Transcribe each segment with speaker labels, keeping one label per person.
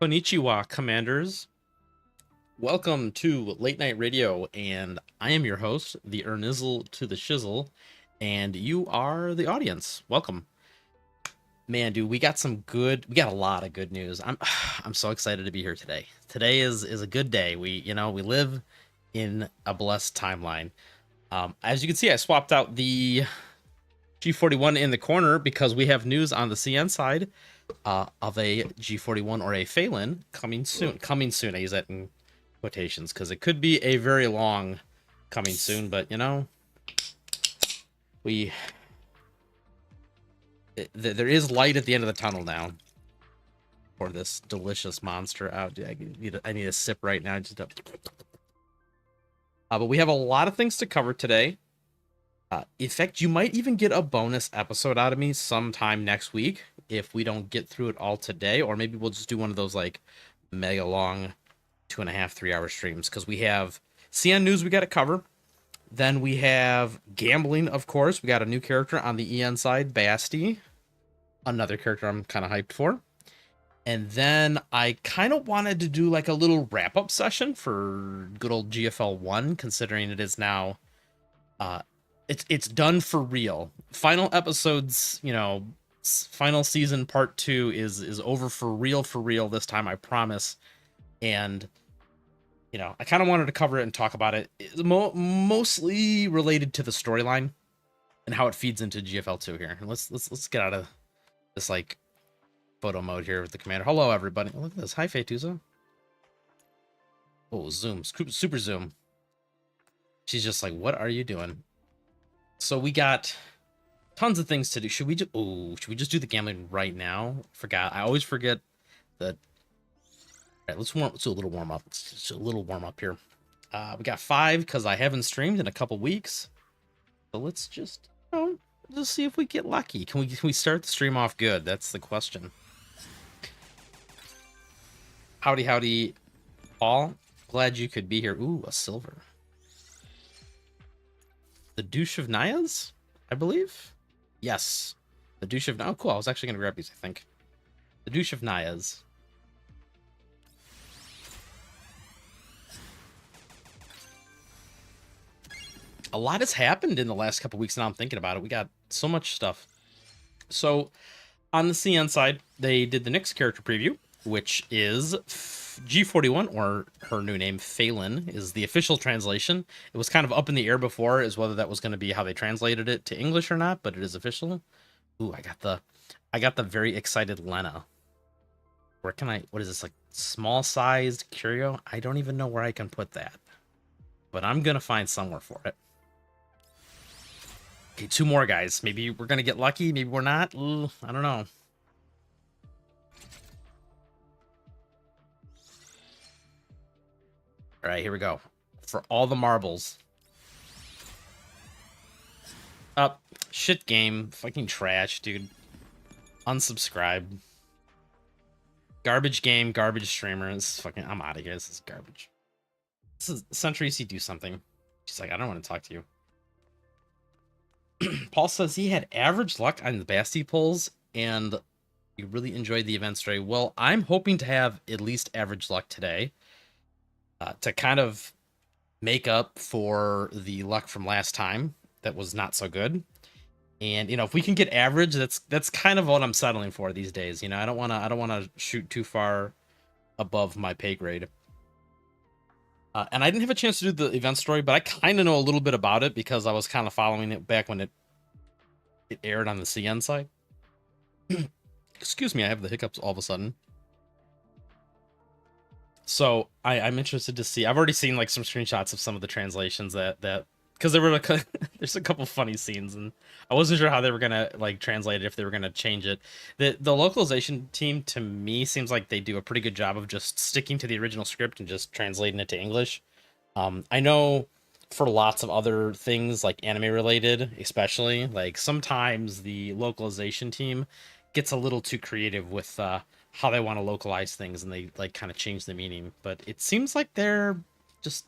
Speaker 1: Konnichiwa, Commanders. Welcome to Late Night Radio, and I am your host, the Ernizzle to the Shizzle, and you are the audience. Welcome. Man, dude, we got a lot of good news. I'm so excited to be here today. Today is a good day. We live in a blessed timeline. As you can see, I swapped out the G41 in the corner because we have news on the CN side of a G41 or a Phelan coming soon. Coming soon. I use that in quotations because it could be a very long coming soon, but there is light at the end of the tunnel now for this delicious monster out. I need a sip right now. But we have a lot of things to cover today. In fact, you might even get a bonus episode out of me sometime next week if we don't get through it all today, or maybe we'll just do one of those like mega long 2.5, 3 hour streams because we have CN news we got to cover. Then we have gambling, of course. We got a new character on the EN side, Basti, another character I'm kind of hyped for. And then I kind of wanted to do like a little wrap-up session for good old GFL1, considering it is now it's done for real. Final episodes, final season part 2 is over for real this time, I promise. And I kind of wanted to cover it and talk about it. It's mostly related to the storyline and how it feeds into GFL2 here. And let's get out of this like photo mode here with the commander. Hello everybody. Oh, look at this. Hi Fetuza. Oh, zoom. Super zoom. She's just like, what are you doing? So we got tons of things to do. Should we just do the gambling right now? Forgot. I always forget that. All right, let's do a little warm up. Let's just do a little warm up here. We got 5 because I haven't streamed in a couple weeks. So let's just see if we get lucky. Can we start the stream off good? That's the question. Howdy, Paul. Glad you could be here. Ooh, a silver. The Douche of Nayas, I believe. Yes, the Douche of. Oh, cool. I was actually gonna grab these. I think the Douche of Nayas. A lot has happened in the last couple weeks. Now I'm thinking about it. We got so much stuff. So on the CN side, they did the next character preview, which is G41, or her new name, Phelan, is the official translation. It was kind of up in the air before as whether that was going to be how they translated it to English or not, but it is official. Ooh, I got the very excited Lena. What is this, like small sized curio? I don't even know where I can put that, but I'm going to find somewhere for it. Okay, 2 more guys. Maybe we're going to get lucky. Maybe we're not. Ooh, I don't know. All right, here we go. For all the marbles. Up. Shit game. Fucking trash, dude. Unsubscribe. Garbage game, garbage streamer. This is fucking... I'm out of here. This is garbage. This is... Century C, do something. She's like, I don't want to talk to you. Paul says he had average luck on the Basti pulls, and he really enjoyed the event story. Well, I'm hoping to have at least average luck today. To kind of make up for the luck from last time that was not so good. And if we can get average, that's kind of what I'm settling for these days. I don't want to shoot too far above my pay grade. And I didn't have a chance to do the event story, but I kind of know a little bit about it because I was kind of following it back when it aired on the CN side. Excuse me, I have the hiccups all of a sudden. So I'm interested to see. I've already seen like some screenshots of some of the translations that because there were there's a couple funny scenes, and I wasn't sure how they were gonna like translate it, if they were gonna change it. The localization team to me seems like they do a pretty good job of just sticking to the original script and just translating it to English. I know for lots of other things like anime related, especially, like sometimes the localization team gets a little too creative with how they want to localize things, and they like kind of change the meaning. But it seems like they're just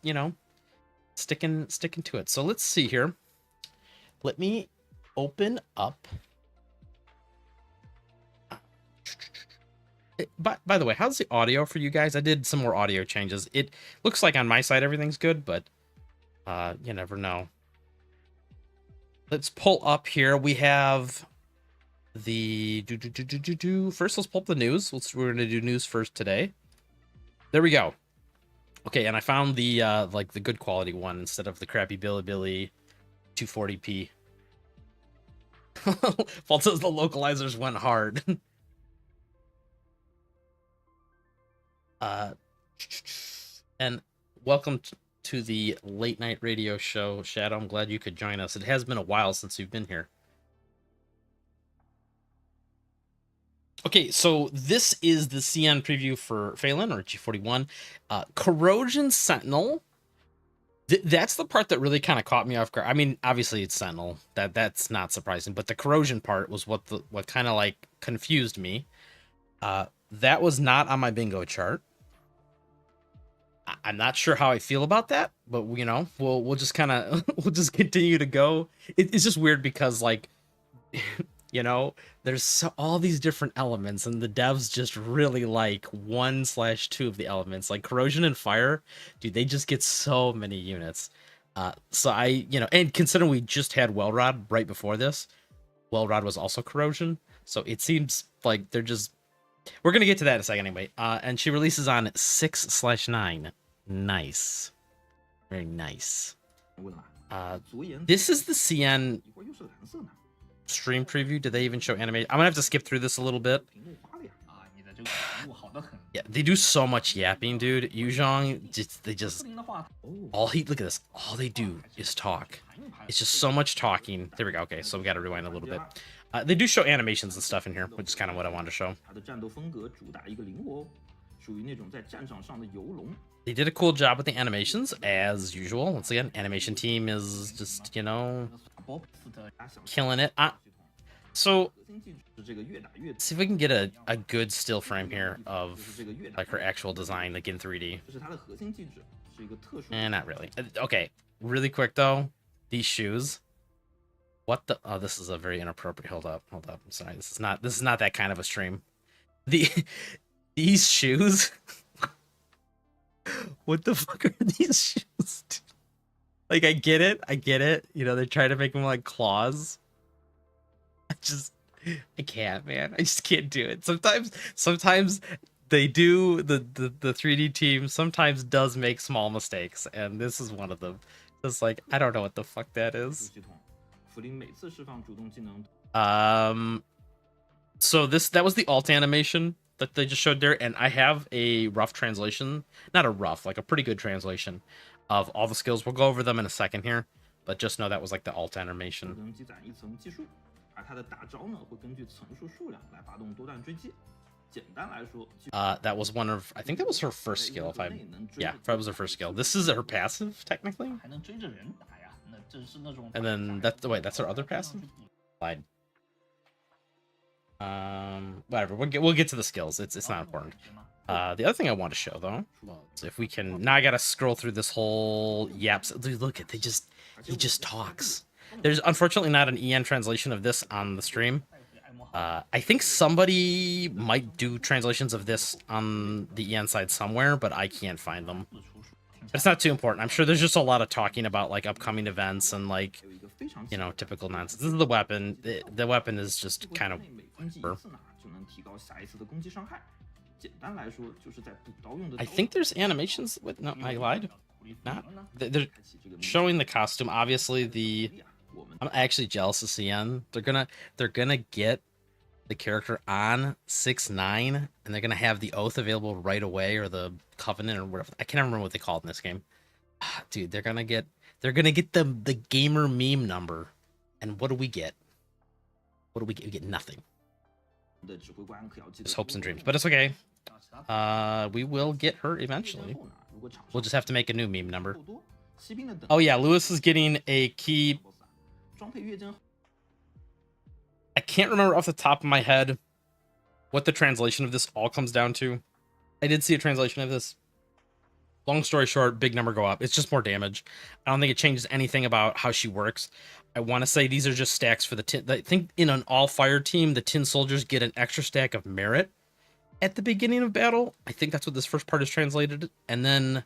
Speaker 1: sticking to it. So let's see here. Let me open up By the way, how's the audio for you guys? I did some more audio changes. It looks like on my side everything's good, but you never know. Let's pull up here. We have the first. Let's pull up the news. We're gonna do news first today. There we go. Okay, and I found the like the good quality one instead of the crappy Billy 240p. Fault says the localizers went hard. And welcome to the late night radio show, Shadow. I'm glad you could join us. It has been a while since you've been here. Okay, so this is the CN preview for Phelan or G41. Corrosion Sentinel. That's the part that really kind of caught me off guard. I mean, obviously it's Sentinel. That's not surprising, but the corrosion part was what kind of like confused me. That was not on my bingo chart. I'm not sure how I feel about that, but you know, we'll just kind of we'll just continue to go. It's just weird because like you know, there's all these different elements, and the devs just really like 1/2 of the elements, like corrosion and fire. Dude, they just get so many units. So you know, and considering we just had Wellrod right before this, Wellrod was also corrosion, so it seems like we're gonna get to that in a second anyway. And she releases on 6/9. Nice, very nice. This is the CN stream preview. Did they even show animation? I'm gonna have to skip through this a little bit. Yeah, they do so much yapping, dude. Yuzhong, look at this. All they do is talk. It's just so much talking. There we go. Okay, so we got to rewind a little bit. They do show animations and stuff in here, which is kind of what I wanted to show. They did a cool job with the animations, as usual. Once again, animation team is just, you know, killing it. So, see if we can get a good still frame here of like her actual design, like in 3D. And not really. Okay, really quick though, these shoes. What the? Oh, this is a very inappropriate. Hold up. I'm sorry. This is not that kind of a stream. These shoes. What the fuck are these shoes? Like, I get it. You know, they're trying to make them like claws. I can't, man. I just can't do it. Sometimes they do the 3D team sometimes does make small mistakes, and this is one of them. Just like, I don't know what the fuck that is. So that was the alt animation that they just showed there, and I have a rough translation, not a rough, like a pretty good translation of all the skills. We'll go over them in a second here, but just know that was like the alt animation. That was one of, I think that was her first skill. That was her first skill. This is her passive, technically. And then that's her other passive? Lied. Whatever. We'll get to the skills. It's not important. The other thing I want to show though, if we can, now I gotta scroll through this whole yaps. Dude, look at he just talks. There's unfortunately not an EN translation of this on the stream. I think somebody might do translations of this on the EN side somewhere, but I can't find them. It's not too important. I'm sure there's just a lot of talking about like upcoming events and like, you know, typical nonsense. This is the weapon. The weapon is just kind of I think there's animations with, no, I lied. Not. They're showing the costume. Obviously, I'm actually jealous of CN. They're gonna get the character on 6/9, and they're gonna have the oath available right away, or the covenant, or whatever. I can't remember what they call it in this game. Dude, they're gonna get the gamer meme number, and what do we get? What do we get? We get nothing. Just hopes and dreams, but it's okay. We will get her eventually. We'll just have to make a new meme number. Oh yeah, Lewis is getting a key. I can't remember off the top of my head what the translation of this all comes down to. I did see a translation of this. Long story short, big number go up. It's just more damage. I don't think it changes anything about how she works. I want to say these are just stacks for the tin. I think in an all-fire team, the tin soldiers get an extra stack of merit. at the beginning of battle. I think that's what this first part is translated. And then,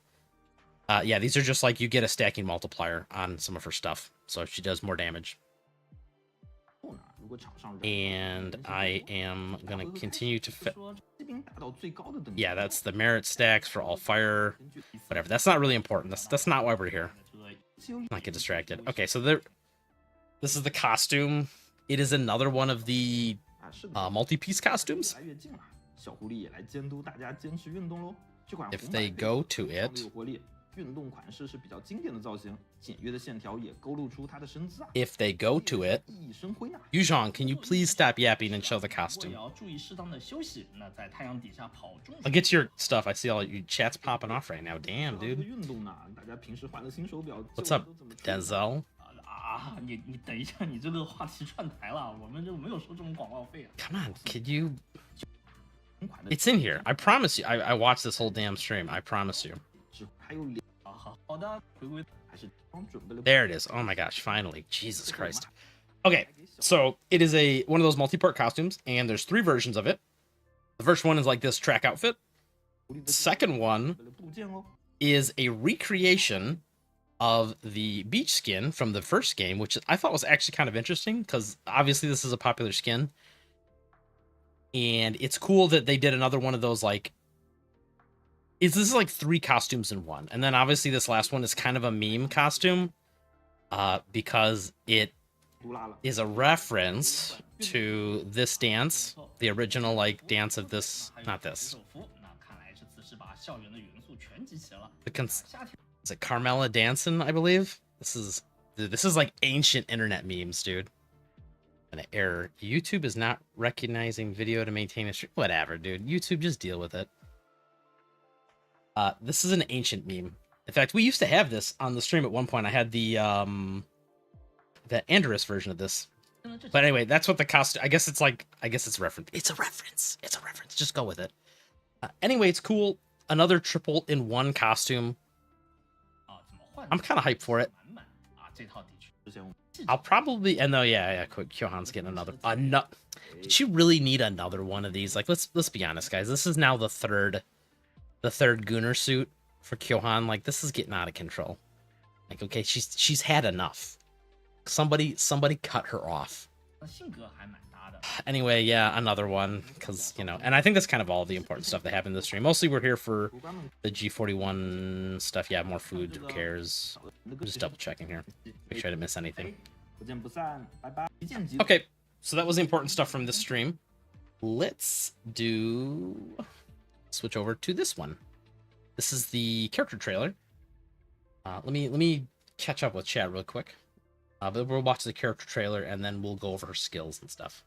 Speaker 1: yeah, these are just like you get a stacking multiplier on some of her stuff. So she does more damage. And I am going to continue to... Yeah, that's the merit stacks for all fire. Whatever. That's not really important. That's not why we're here. Not get distracted. Okay, so this is the costume. It is another one of the multi-piece costumes. If they go to it... If they go to it, Yuzhong, can you please stop yapping and show the costume? I'll get to your stuff. I see all your chats popping off right now. Damn, dude. What's up, Denzel? Come on, could you... It's in here. I promise you. I watched this whole damn stream. I promise you. There it is. Oh my gosh, finally. Jesus Christ. Okay, so it is one of those multi-part costumes, and there's 3 versions of it. The first one is like this track outfit. The second one is a recreation of the beach skin from the first game, which I thought was actually kind of interesting, because obviously this is a popular skin. And it's cool that they did another one of those, like, this is like 3 costumes in one. And then obviously this last one is kind of a meme costume, because it is a reference to this dance, the original like dance of this, not this. Is it Carmela dancing, I believe? This is like ancient internet memes, dude. An error. YouTube is not recognizing video to maintain a stream. Whatever, dude. YouTube, just deal with it. This is an ancient meme. In fact, we used to have this on the stream at one point. I had the Andorus version of this. But anyway, that's what the costume... I guess it's reference. It's a reference. It's a reference. Just go with it. Anyway, it's cool. Another triple in one costume. I'm kind of hyped for it. I'll probably... And though, yeah, Kyohan's getting another... Did you really need another one of these? Like, let's be honest, guys. This is now the third Gunnar suit for Kyohan. Like, this is getting out of control. Like, okay, she's had enough. Somebody cut her off. Anyway, yeah, another one, because, you know, and I think that's kind of all the important stuff that happened in this stream. Mostly we're here for the G41 stuff. Yeah, more food, who cares? I'm just double checking here. Make sure I didn't miss anything. Okay, so that was the important stuff from this stream. Let's switch over to this one. This is the character trailer. Let me catch up with chat real quick. But we'll watch the character trailer and then we'll go over her skills and stuff.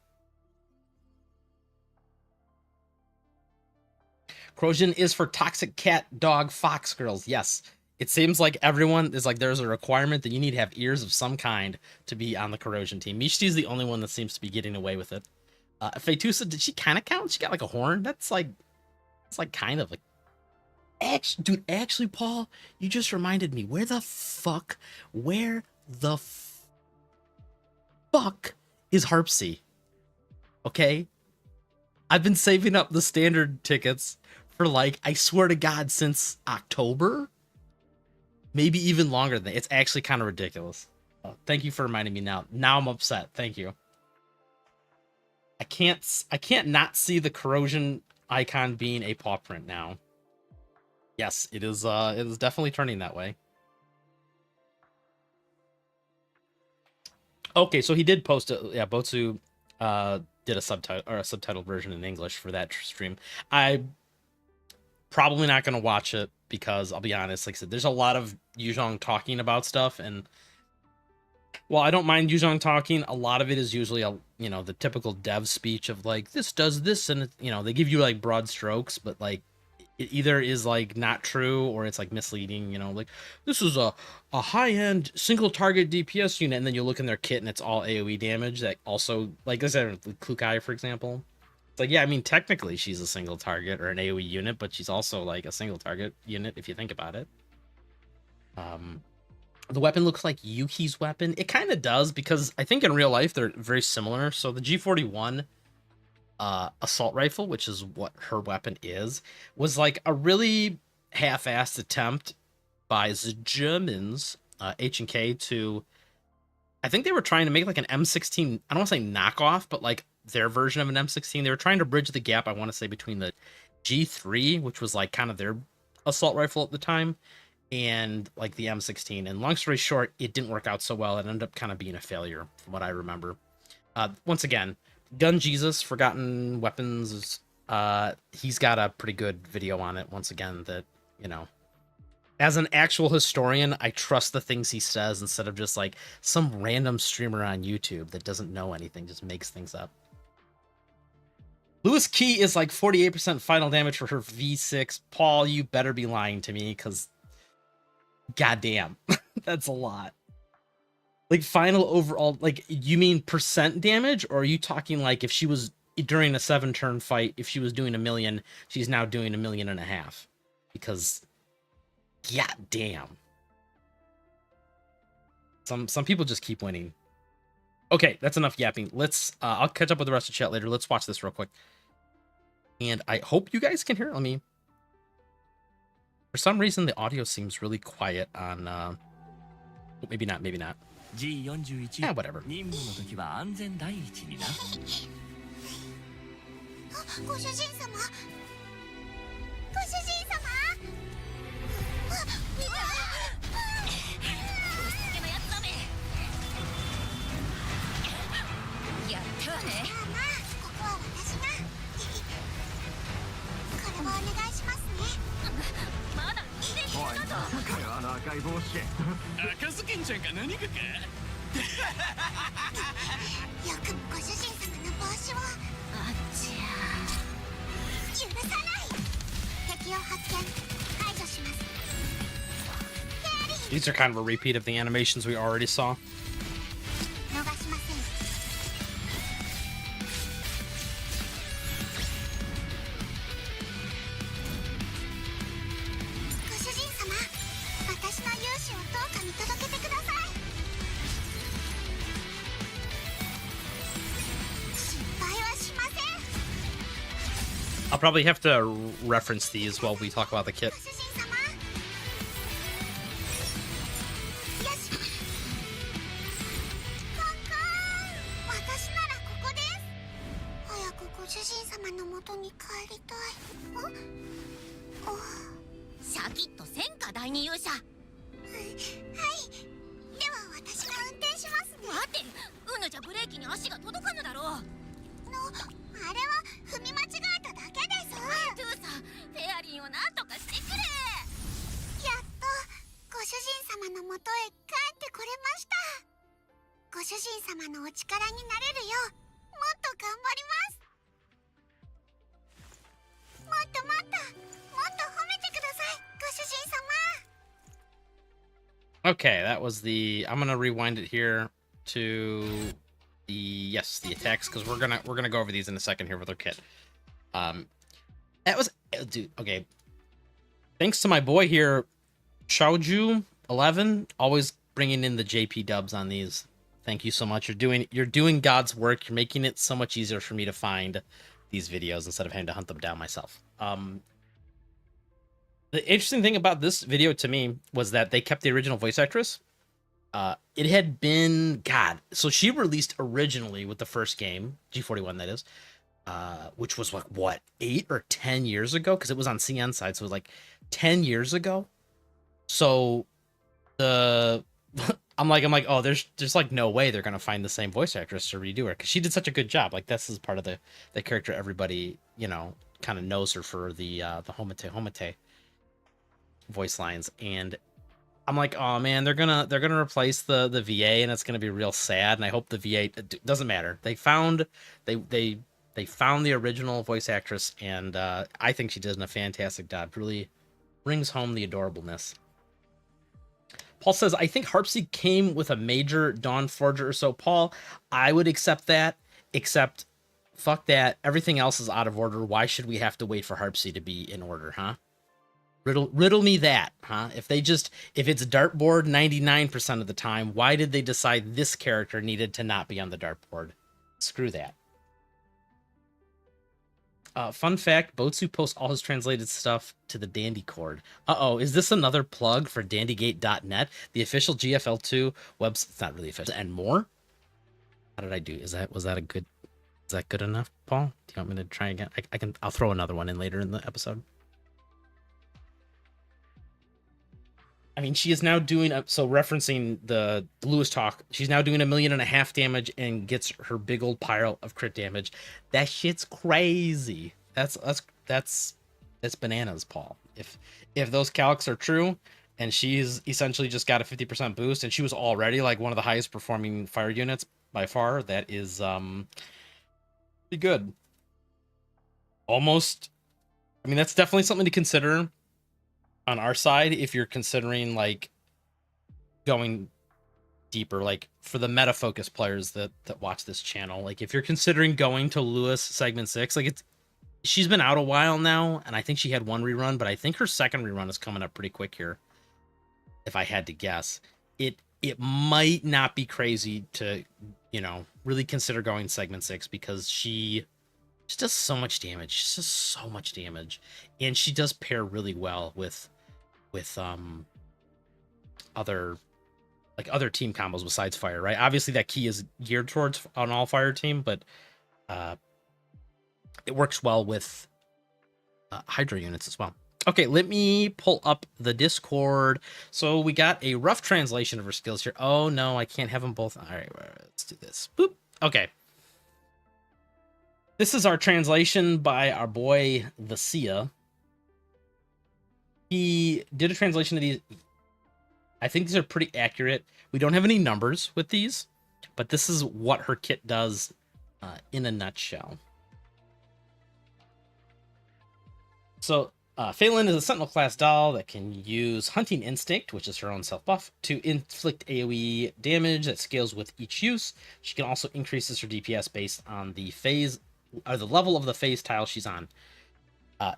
Speaker 1: Corrosion is for toxic cat, dog, fox girls. Yes. It seems like everyone is like, there's a requirement that you need to have ears of some kind to be on the Corrosion team. Mishti is the only one that seems to be getting away with it. Fetusa, did she kind of count? She got like a horn. That's like kind of like... Actually, Paul, you just reminded me. Where the fuck is Harpsy? Okay? I've been saving up the standard tickets for, like, I swear to God, since October? Maybe even longer than that. It's actually kind of ridiculous. Thank you for reminding me now. Now I'm upset. Thank you. I can't not see the Corrosion icon being a paw print now. Yes, it is definitely turning that way. Okay, so he did post it. Yeah, Botsu did a subtitled version in English for that stream. I'm probably not going to watch it because I'll be honest, like I said, there's a lot of Yuzhong talking about stuff, and while I don't mind Yuzhong talking, a lot of it is usually the typical dev speech of like, this does this, and they give you like broad strokes, but like it either is like not true or it's like misleading, like this is a high-end single target DPS unit, and then you look in their kit and it's all AoE damage that also, like I said, Klukai, for example. It's like, yeah, I mean, technically she's a single target or an AoE unit, but she's also like a single target unit if you think about it. The weapon looks like Yuki's weapon. It kind of does, because I think in real life they're very similar. So the G41 assault rifle, which is what her weapon is, was like a really half-assed attempt by the Germans, H&K, to, I think they were trying to make like an M16, I don't want to say knockoff, but like their version of an M16. They were trying to bridge the gap, I want to say, between the G3, which was like kind of their assault rifle at the time, and like the M16. And long story short, it didn't work out so well. It ended up kind of being a failure, from what I remember. Once again, Gun Jesus, Forgotten Weapons, he's got a pretty good video on it. Once again, that, you know, as an actual historian, I trust the things he says instead of just like some random streamer on YouTube that doesn't know anything, just makes things up. Lewis Key is like 48% final damage for her V6. Paul, you better be lying to me, because goddamn, that's a lot. Like final overall, like, you mean percent damage, or are you talking like if she was during a 7-turn fight, if she was doing 1 million, she's now doing 1.5 million? Because goddamn, some people just keep winning. Okay, that's enough yapping. Let's I'll catch up with the rest of the chat later. Let's watch this real quick. And I hope you guys can hear it. Let me. For some reason, the audio seems really quiet on. Maybe not. Maybe not. Yeah, whatever. 'These are kind of a repeat of the animations we already saw. I'll probably have to reference these while we talk about the kit. Okay, that was the. I'm gonna rewind it here to the the attacks, because we're gonna go over these in a second here with our kit. That was, dude. Okay, thanks to my boy here, Shaoju11, always bringing in the JP dubs on these. Thank you so much. You're doing God's work. You're making it so much easier for me to find these videos instead of having to hunt them down myself. The interesting thing about this video to me was that they kept the original voice actress. It had been, God, so she released originally with the first game, G41 that is, which was like, what, 8 or 10 years ago? Because it was on CN side, so it was like 10 years ago. So the I'm like, oh, there's like no way they're gonna find the same voice actress to redo her, because she did such a good job. Like, this is part of the character everybody, you know, kind of knows her for the Homate voice lines. And I'm like, oh man, they're gonna replace the VA, and it's gonna be real sad. And I hope the VA, doesn't matter. They found the original voice actress, and I think she did a fantastic job. Really brings home the adorableness. Paul says, I think Harpsy came with a major Dawn Forger or so. Paul, I would accept that, except fuck that. Everything else is out of order. Why should we have to wait for Harpsy to be in order, huh? Riddle me that, huh? If it's dartboard 99% of the time, why did they decide this character needed to not be on the dartboard? Screw that. Fun fact, Botsu posts all his translated stuff to the Dandy Cord. Uh-oh, is this another plug for dandygate.net, the official GFL2 website? It's not really official. And more? How did I do? Was that good enough, Paul? Do you want me to try again? I'll throw another one in later in the episode. I mean, she is now doing, so referencing the Lewis talk, she's now doing 1.5 million damage and gets her big old pile of crit damage. That shit's crazy. That's bananas, Paul. If those calcs are true, and she's essentially just got a 50% boost, and she was already like one of the highest performing fire units by far, that is pretty good. Almost, I mean, that's definitely something to consider on our side if you're considering like going deeper, like for the meta focus players that watch this channel. Like if you're considering going to Lewis segment 6, like she's been out a while now, and I think she had one rerun, but I think her second rerun is coming up pretty quick here. If I had to guess, it might not be crazy to, you know, really consider going segment 6, because she does so much damage. She does so much damage, and she does pair really well with other team combos besides fire, right? Obviously that key is geared towards an all fire team, but it works well with Hydra units as well. Okay, let me pull up the Discord. So we got a rough translation of her skills here. Oh no, I can't have them both. All right, let's do this. Boop. Okay. This is our translation by our boy the Sia. He did a translation of these. I think these are pretty accurate. We don't have any numbers with these, but this is what her kit does in a nutshell. So Phelan is a Sentinel class doll that can use Hunting Instinct, which is her own self buff, to inflict AoE damage that scales with each use. She can also increases her DPS based on the phase or the level of the phase tile she's on.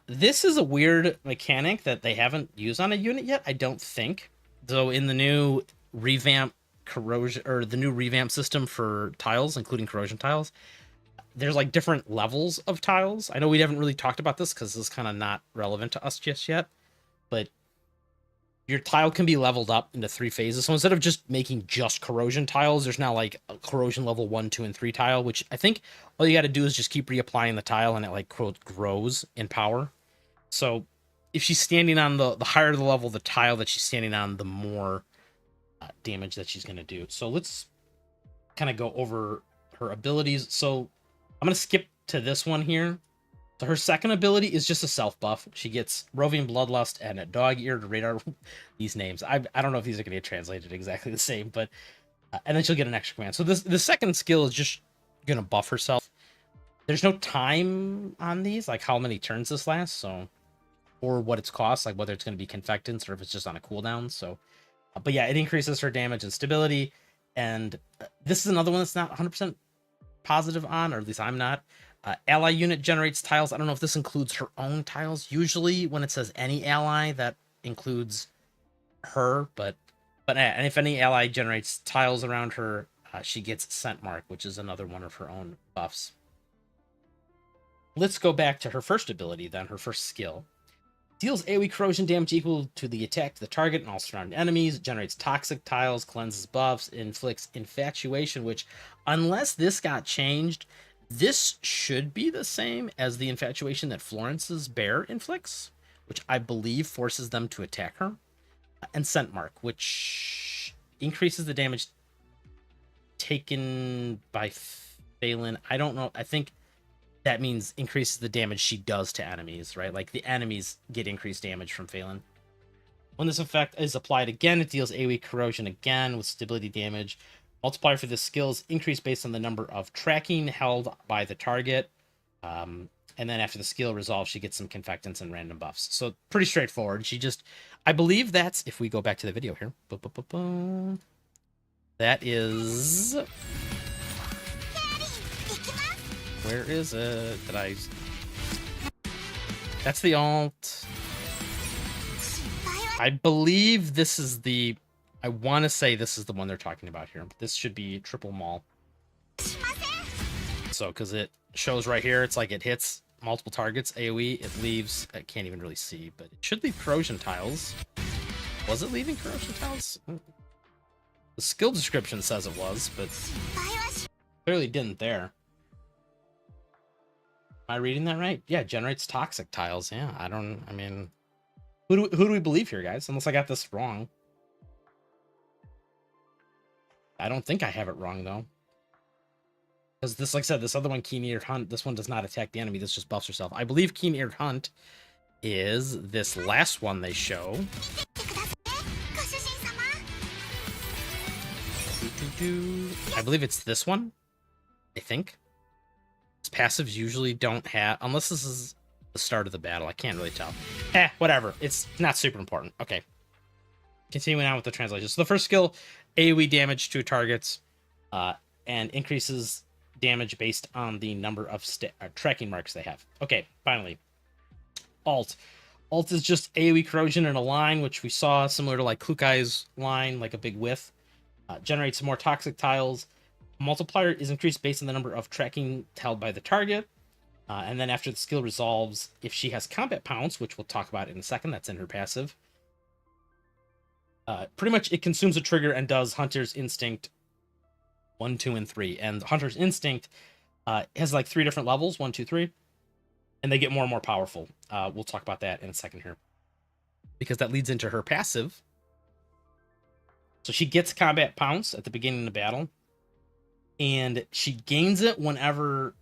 Speaker 1: This is a weird mechanic that they haven't used on a unit yet, I don't think. So in the new revamp corrosion, or the new revamp system for tiles, including corrosion tiles, there's like different levels of tiles. I know we haven't really talked about this because this is kind of not relevant to us just yet, but your tile can be leveled up into 3 phases. So instead of just making just corrosion tiles, there's now like a corrosion level 1, 2, and 3 tile, which I think all you got to do is just keep reapplying the tile, and it like quote grows in power. So if she's standing on the higher the level of the tile that she's standing on, the more damage that she's going to do. So let's kind of go over her abilities. So I'm going to skip to this one here. So her second ability is just a self buff. She gets Roving Bloodlust and a Dog Ear to radar. These names, I don't know if these are going to get translated exactly the same, but and then she'll get an extra command. So the second skill is just going to buff herself. There's no time on these, like how many turns this lasts, so, or what its costs, like whether it's going to be confectants or if it's just on a cooldown. So, but yeah, it increases her damage and stability. And this is another one that's not 100% positive on, or at least I'm not. Ally unit generates tiles. I don't know if this includes her own tiles. Usually when it says any ally, that includes her, but and if any ally generates tiles around her, she gets Scent Mark, which is another one of her own buffs. Let's go back to her first ability then, her first skill. Deals AoE corrosion damage equal to the attack to the target and all surrounding enemies, generates toxic tiles, cleanses buffs, inflicts infatuation, which, unless this got changed, this should be the same as the infatuation that Florence's bear inflicts, which I believe forces them to attack her. And Scent Mark, which increases the damage taken by Phelan. I don't know. I think that means increases the damage she does to enemies, right? Like the enemies get increased damage from Phelan. When this effect is applied again, it deals AoE corrosion again with stability damage. Multiplier for this skill is increased based on the number of tracking held by the target. And then after the skill resolves, she gets some confectants and random buffs. So pretty straightforward. She just, I believe that's, if we go back to the video here, that is, where is it? That's the alt. I believe this is the, I want to say this is the one they're talking about here. This should be Triple Maul. So, because it shows right here, it's like it hits multiple targets, AoE, it leaves, I can't even really see, but it should leave corrosion tiles. Was it leaving corrosion tiles? The skill description says it was, but clearly didn't there. Am I reading that right? Yeah, generates toxic tiles. Yeah, I mean, who do we believe here, guys? Unless I got this wrong. I don't think I have it wrong, though. Because this, like I said, this other one, Keen-Eared Hunt, this one does not attack the enemy. This just buffs herself. I believe Keen-Eared Hunt is this last one they show. I believe it's this one. I think. Its passives usually don't have, unless this is the start of the battle. I can't really tell. Whatever. It's not super important. Okay. Continuing on with the translation. So the first skill, AoE damage to targets, and increases damage based on the number of tracking marks they have. Okay, finally. Alt. Alt is just AoE corrosion in a line, which we saw similar to like Klukai's line, like a big whiff. Generates more toxic tiles. Multiplier is increased based on the number of tracking held by the target. And then after the skill resolves, if she has combat pounce, which we'll talk about in a second, that's in her passive. Pretty much it consumes a trigger and does Hunter's Instinct 1, 2, and 3. And Hunter's Instinct has like 3 different levels, 1, 2, 3. And they get more and more powerful. We'll talk about that in a second here. Because that leads into her passive. So she gets combat pounce at the beginning of the battle. And she gains it whenever...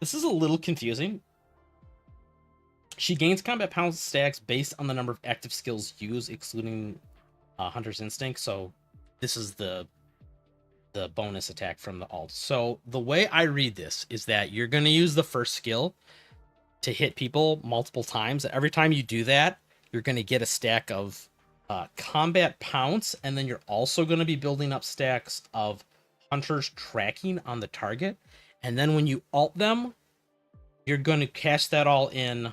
Speaker 1: This is a little confusing. She gains combat pounce stacks based on the number of active skills used, excluding Hunter's Instinct. So this is the bonus attack from the alt. So the way I read this is that you're going to use the first skill to hit people multiple times. Every time you do that, you're going to get a stack of combat pounce, and then you're also going to be building up stacks of Hunter's tracking on the target. And then when you alt them, you're going to cast that all in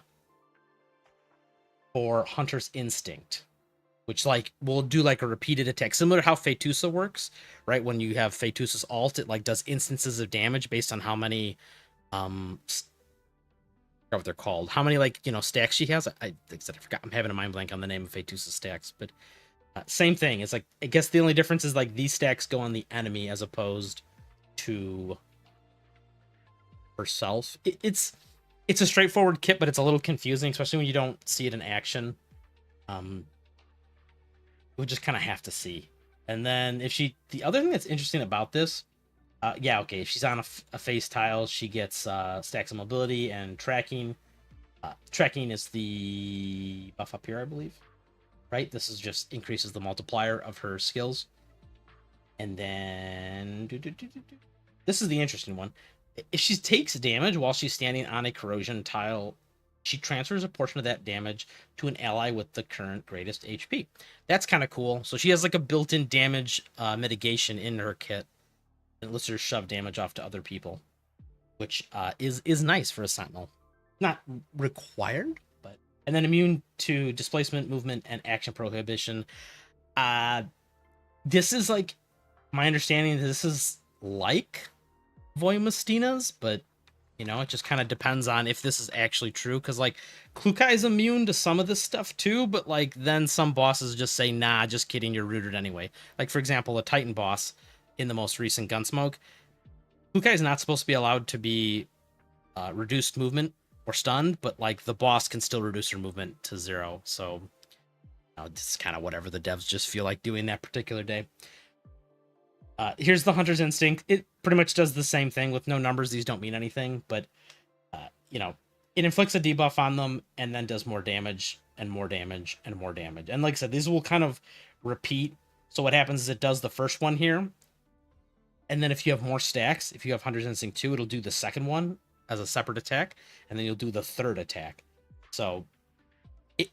Speaker 1: for Hunter's Instinct, which like will do like a repeated attack, similar to how Fetusa works, right? When you have Fetusa's alt, it like does instances of damage based on how many I forgot what they're called, how many like, you know, stacks she has. I forgot, I'm having a mind blank on the name of Fetusa's stacks, but same thing. It's like, I guess the only difference is like these stacks go on the enemy as opposed to herself. It's a straightforward kit, but it's a little confusing, especially when you don't see it in action. We'll just kind of have to see. And then if she, the other thing that's interesting about this, if she's on a face tile, she gets stacks of mobility and tracking. Tracking is the buff up here, I believe. Right? This is just increases the multiplier of her skills. And then this is the interesting one. If she takes damage while she's standing on a corrosion tile, she transfers a portion of that damage to an ally with the current greatest HP. That's kind of cool. So she has like a built-in damage mitigation in her kit. It lets her shove damage off to other people, which is nice for a Sentinel. Not required, but... And then immune to displacement, movement, and action prohibition. This is like... My understanding, this is like Voimastina's, but, you know, it just kind of depends on if this is actually true, because, like, Klukai is immune to some of this stuff, too, but, like, then some bosses just say, nah, just kidding, you're rooted anyway. Like, for example, a Titan boss in the most recent Gunsmoke, Klukai is not supposed to be allowed to be reduced movement or stunned, but, like, the boss can still reduce her movement to 0, so, you know, it's kind of whatever the devs just feel like doing that particular day. Here's the Hunter's Instinct. It pretty much does the same thing with no numbers. These don't mean anything, but, you know, it inflicts a debuff on them and then does more damage and more damage and more damage. And like I said, these will kind of repeat. So what happens is it does the first one here. And then if you have more stacks, if you have Hunter's Instinct 2, it'll do the second one as a separate attack. And then you'll do the third attack. So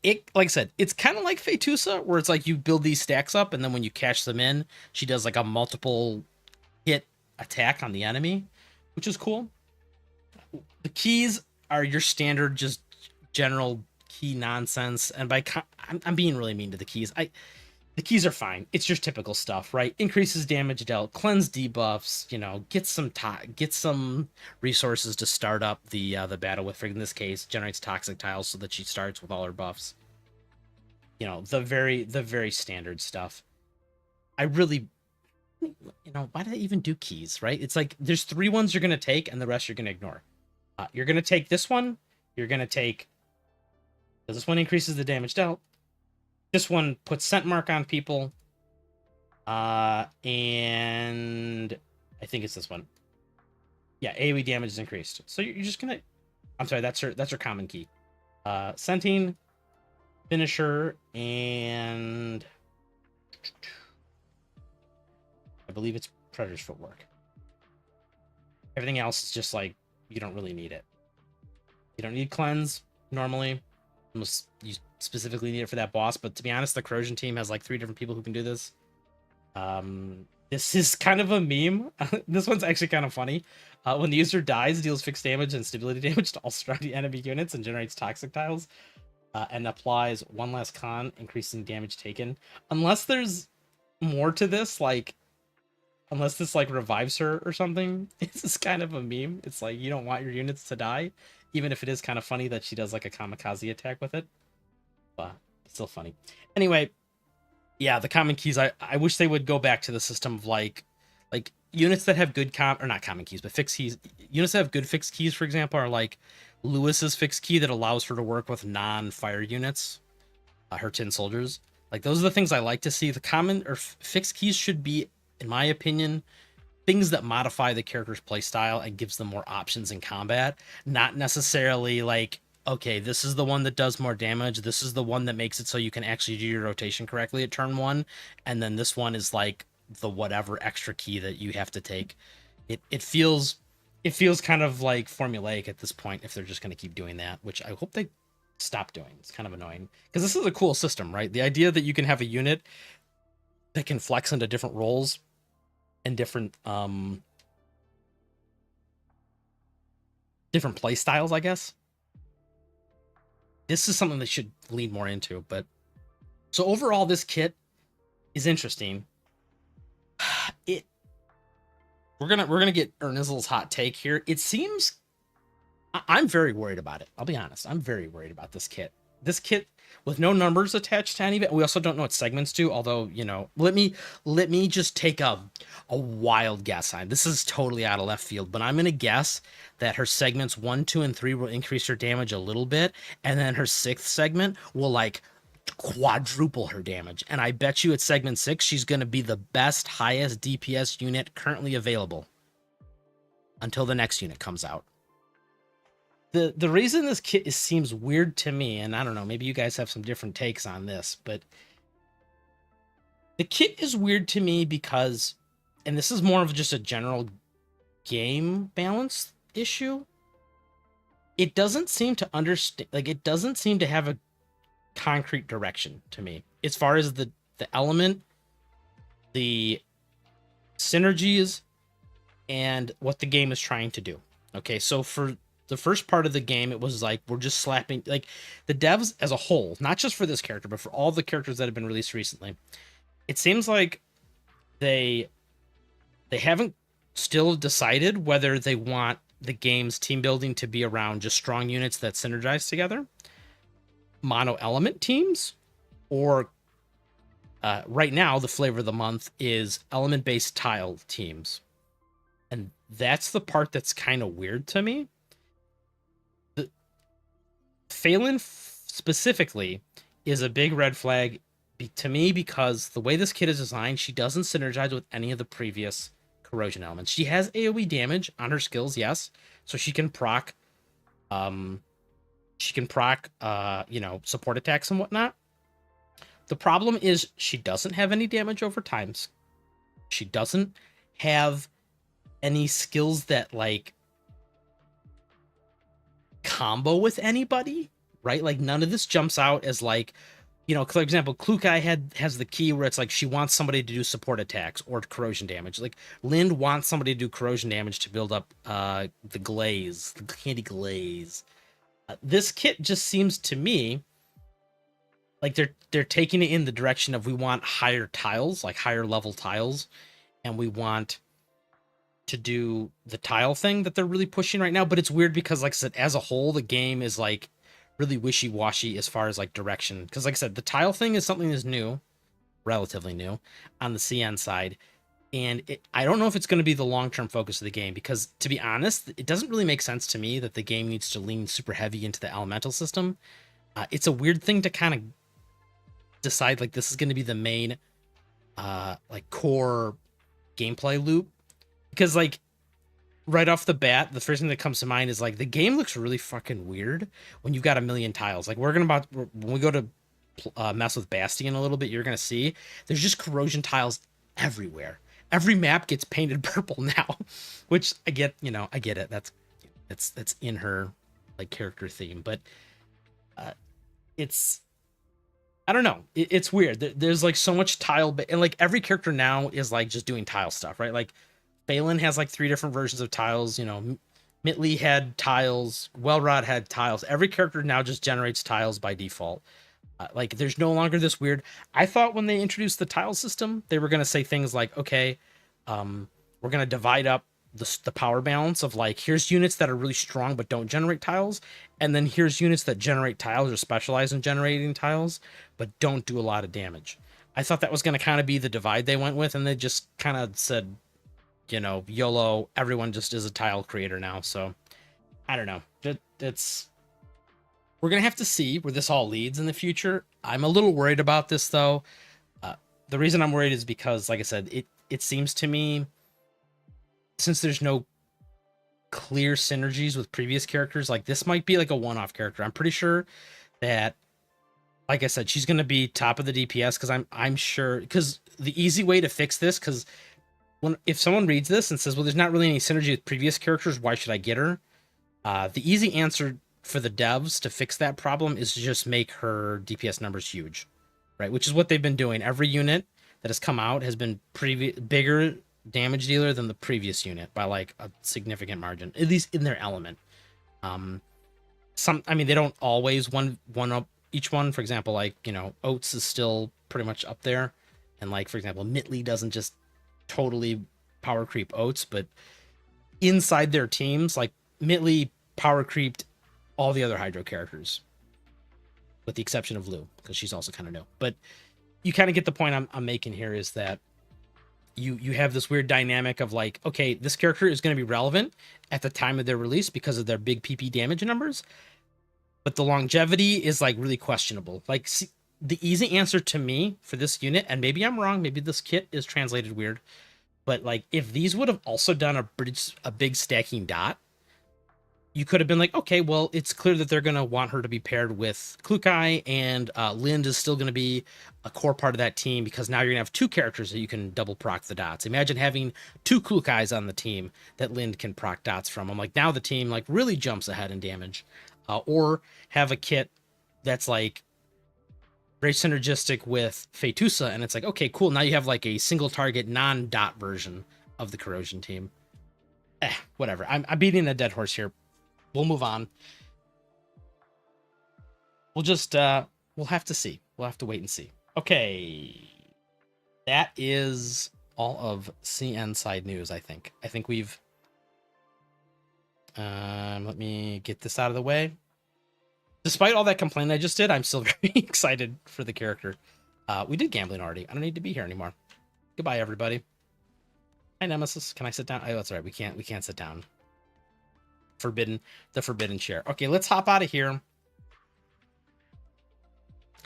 Speaker 1: it like I said, it's kind of like Fetusa, where it's like you build these stacks up, and then when you cash them in, she does like a multiple hit attack on the enemy, which is cool. The keys are your standard, just general key nonsense, and by I'm being really mean to the keys. The keys are fine. It's just typical stuff, right? Increases damage dealt, cleanse debuffs, you know, get some resources to start up the battle with. For in this case, generates toxic tiles so that she starts with all her buffs. You know, the very standard stuff. I really, you know, why do they even do keys, right? It's like there's 3 ones you're gonna take and the rest you're gonna ignore. You're gonna take this one. You're gonna take, because this one increases the damage dealt. This one puts scent mark on people. And I think it's this one. Yeah, AoE damage is increased. So you're just gonna. I'm sorry, that's her common key. Scenting, finisher, and I believe it's Predator's Footwork. Everything else is just like you don't really need it. You don't need cleanse normally, unless you specifically need it for that boss. But to be honest, the corrosion team has like 3 different people who can do this. This is kind of a meme. This one's actually kind of funny. When the user dies, deals fixed damage and stability damage to all surrounding enemy units and generates toxic tiles, and applies 1 less con, increasing damage taken. Unless there's more to this, like unless this like revives her or something, this is kind of a meme. It's like you don't want your units to die, even if it is kind of funny that she does like a kamikaze attack with it. But it's still funny. Anyway, yeah, the common keys. I wish they would go back to the system of like units that have good or not common keys, but fixed keys. Units that have good fixed keys, for example, are like Lewis's fixed key that allows her to work with non-fire units, her tin soldiers. Like those are the things I like to see. The common or fixed keys should be, in my opinion, things that modify the character's playstyle and gives them more options in combat, not necessarily like, okay, this is the one that does more damage. This is the one that makes it so you can actually do your rotation correctly at turn 1. And then this one is like the whatever extra key that you have to take. It feels kind of like formulaic at this point if they're just going to keep doing that, which I hope they stop doing. It's kind of annoying because this is a cool system, right? The idea that you can have a unit that can flex into different roles and different play styles, I guess. This is something they should lean more into. But so overall, this kit is interesting. We're gonna get Ernizzle's hot take here. It seems I'm very worried about it. I'll be honest. I'm very worried about this kit. This kit with no numbers attached to any of it. We also don't know what segments do. Although, you know, let me just take a wild guess on this. Is totally out of left field, but I'm gonna guess that her segments 1, 2, and 3 will increase her damage a little bit, and then her 6th segment will like quadruple her damage. And I bet you at segment 6 she's gonna be the best, highest DPS unit currently available until the next unit comes out. The reason this kit seems weird to me, and I don't know, maybe you guys have some different takes on this, but the kit is weird to me because, and this is more of just a general game balance issue, it doesn't seem to understand, like it doesn't seem to have a concrete direction to me as far as the element, the synergies, and what the game is trying to do. Okay, so for the first part of the game, it was like we're just slapping, like the devs as a whole, not just for this character, but for all the characters that have been released recently, it seems like they haven't still decided whether they want the game's team building to be around just strong units that synergize together, mono element teams, or right now the flavor of the month is element based tile teams. And that's the part that's kind of weird to me. Phelan specifically is a big red flag to me because the way this kit is designed, she doesn't synergize with any of the previous corrosion elements. She has AoE damage on her skills, yes, so she can proc you know, support attacks and whatnot. The problem is she doesn't have any damage over times. She doesn't have any skills that like combo with anybody, right? Like none of this jumps out as like, you know, for example, Klukai has the key where it's like she wants somebody to do support attacks or corrosion damage. Like Lind wants somebody to do corrosion damage to build up the glaze, the candy glaze. This kit just seems to me like they're taking it in the direction of we want higher tiles, like higher level tiles, and we want to do the tile thing that they're really pushing right now. But it's weird because, like I said, as a whole, the game is like really wishy-washy as far as like direction. Because, like I said, the tile thing is something that's new, relatively new, on the CN side. And I don't know if it's going to be the long-term focus of the game because, to be honest, it doesn't really make sense to me that the game needs to lean super heavy into the elemental system. It's a weird thing to kind of decide like this is going to be the main like core gameplay loop because like right off the bat, the first thing that comes to mind is like the game looks really fucking weird when you've got a million tiles. Like when we go to mess with Basti in a little bit, you're gonna see there's just corrosion tiles everywhere. Every map gets painted purple now, which I get. I get it. That's in her like character theme, but uh, it's I don't know. It's weird. There's like so much tile, and like every character now is like just doing tile stuff, right? Like Balin has like three different versions of tiles. Mitley had tiles. Wellrod had tiles. Every character now just generates tiles by default. Like there's no longer this weird. I thought when they introduced the tile system, they were gonna say things like, okay, we're gonna divide up the power balance of like here's units that are really strong but don't generate tiles, and then here's units that generate tiles or specialize in generating tiles but don't do a lot of damage. I thought that was gonna kind of be the divide they went with, and they just kind of said, YOLO, everyone just is a tile creator now. So I don't know. It's we're gonna have to see where this all leads in the future. I'm a little worried about this though. The reason I'm worried is because, like I said, it seems to me since there's no clear synergies with previous characters, like this might be like a one-off character. I'm pretty sure that, like I said, she's gonna be top of the DPS because I'm sure because the easy way to fix this because if someone reads this and says, well, there's not really any synergy with previous characters, why should I get her? The easy answer for the devs to fix that problem is to just make her DPS numbers huge, right? Which is what they've been doing. Every unit that has come out has been bigger damage dealer than the previous unit by like a significant margin, at least in their element. They don't always one up each one. For example, like, Oates is still pretty much up there. And like, for example, Mitley doesn't just totally power creep Oates, but inside their teams, like Mitley power creeped all the other Hydro characters, with the exception of Lou, because she's also kind of new. But you kind of get the point I'm making here is that you have this weird dynamic of like, okay, this character is going to be relevant at the time of their release because of their big PP damage numbers, but the longevity is like really questionable. Like, see, the easy answer to me for this unit, and maybe I'm wrong, maybe this kit is translated weird, but like if these would have also done a big stacking dot, you could have been like, okay, well, it's clear that they're going to want her to be paired with Klukai, and Lind is still going to be a core part of that team because now you're going to have two characters that you can double proc the dots. Imagine having two Klukais on the team that Lind can proc dots from. I'm like, now the team like really jumps ahead in damage. Or have a kit that's like very synergistic with Fetusa, and it's like, okay, cool, now you have like a single target non-dot version of the Corrosion team. Whatever. I'm beating a dead horse here. We'll move on. We'll just we'll have to see. We'll have to wait and see. Okay, that is all of CN side news. I think we've let me get this out of the way. Despite all that complaining I just did, I'm still very excited for the character. We did gambling already. I don't need to be here anymore. Goodbye, everybody. Hi, Nemesis. Can I sit down? Oh, that's right. We can't sit down. The forbidden chair. Okay, let's hop out of here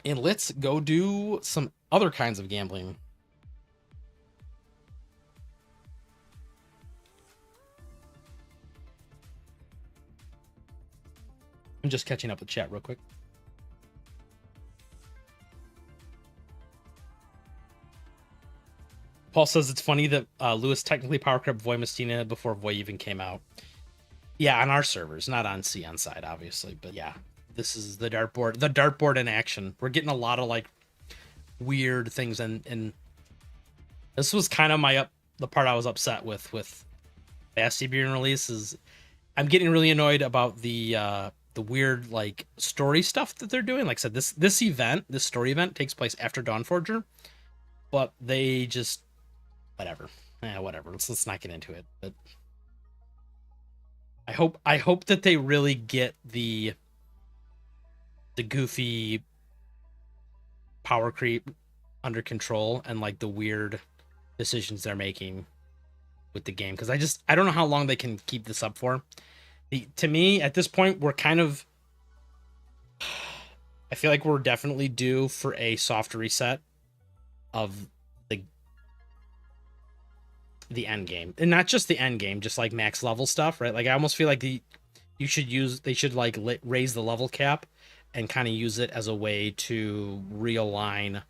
Speaker 1: and let's go do some other kinds of gambling. I'm just catching up with chat real quick. Paul says it's funny that Lewis technically power crept Voy Mestina before Voy even came out. Yeah, on our servers, not on CN side, obviously. But yeah, this is the dartboard. The dartboard in action. We're getting a lot of like weird things, and this was kind of the part I was upset with Basti being released. Is I'm getting really annoyed about the the weird like story stuff that they're doing. Like I said, this story event takes place after Dawnforger, but they just whatever. Whatever. Let's not get into it. But I hope that they really get the goofy power creep under control and like the weird decisions they're making with the game, because I don't know how long they can keep this up for. To me at this point we're kind of, I feel like we're definitely due for a soft reset of the the end game, and not just the end game, just like max level stuff, right? Like I almost feel like they should like raise the level cap and kind of use it as a way to realign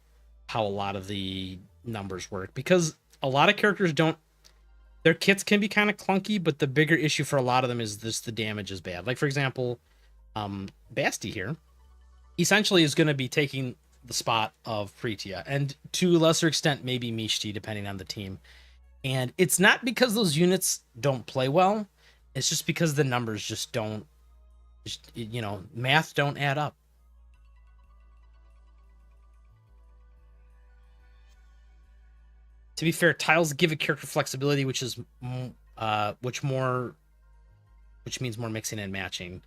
Speaker 1: how a lot of the numbers work, because a lot of characters don't, their kits can be kind of clunky, but the bigger issue for a lot of them is just the damage is bad. Like for example, Basti here essentially is going to be taking the spot of Pretia, and to a lesser extent maybe Mishti, depending on the team. And it's not because those units don't play well, it's just because the numbers just don't, math don't add up. To be fair, tiles give a character flexibility, which is which means more mixing and matching.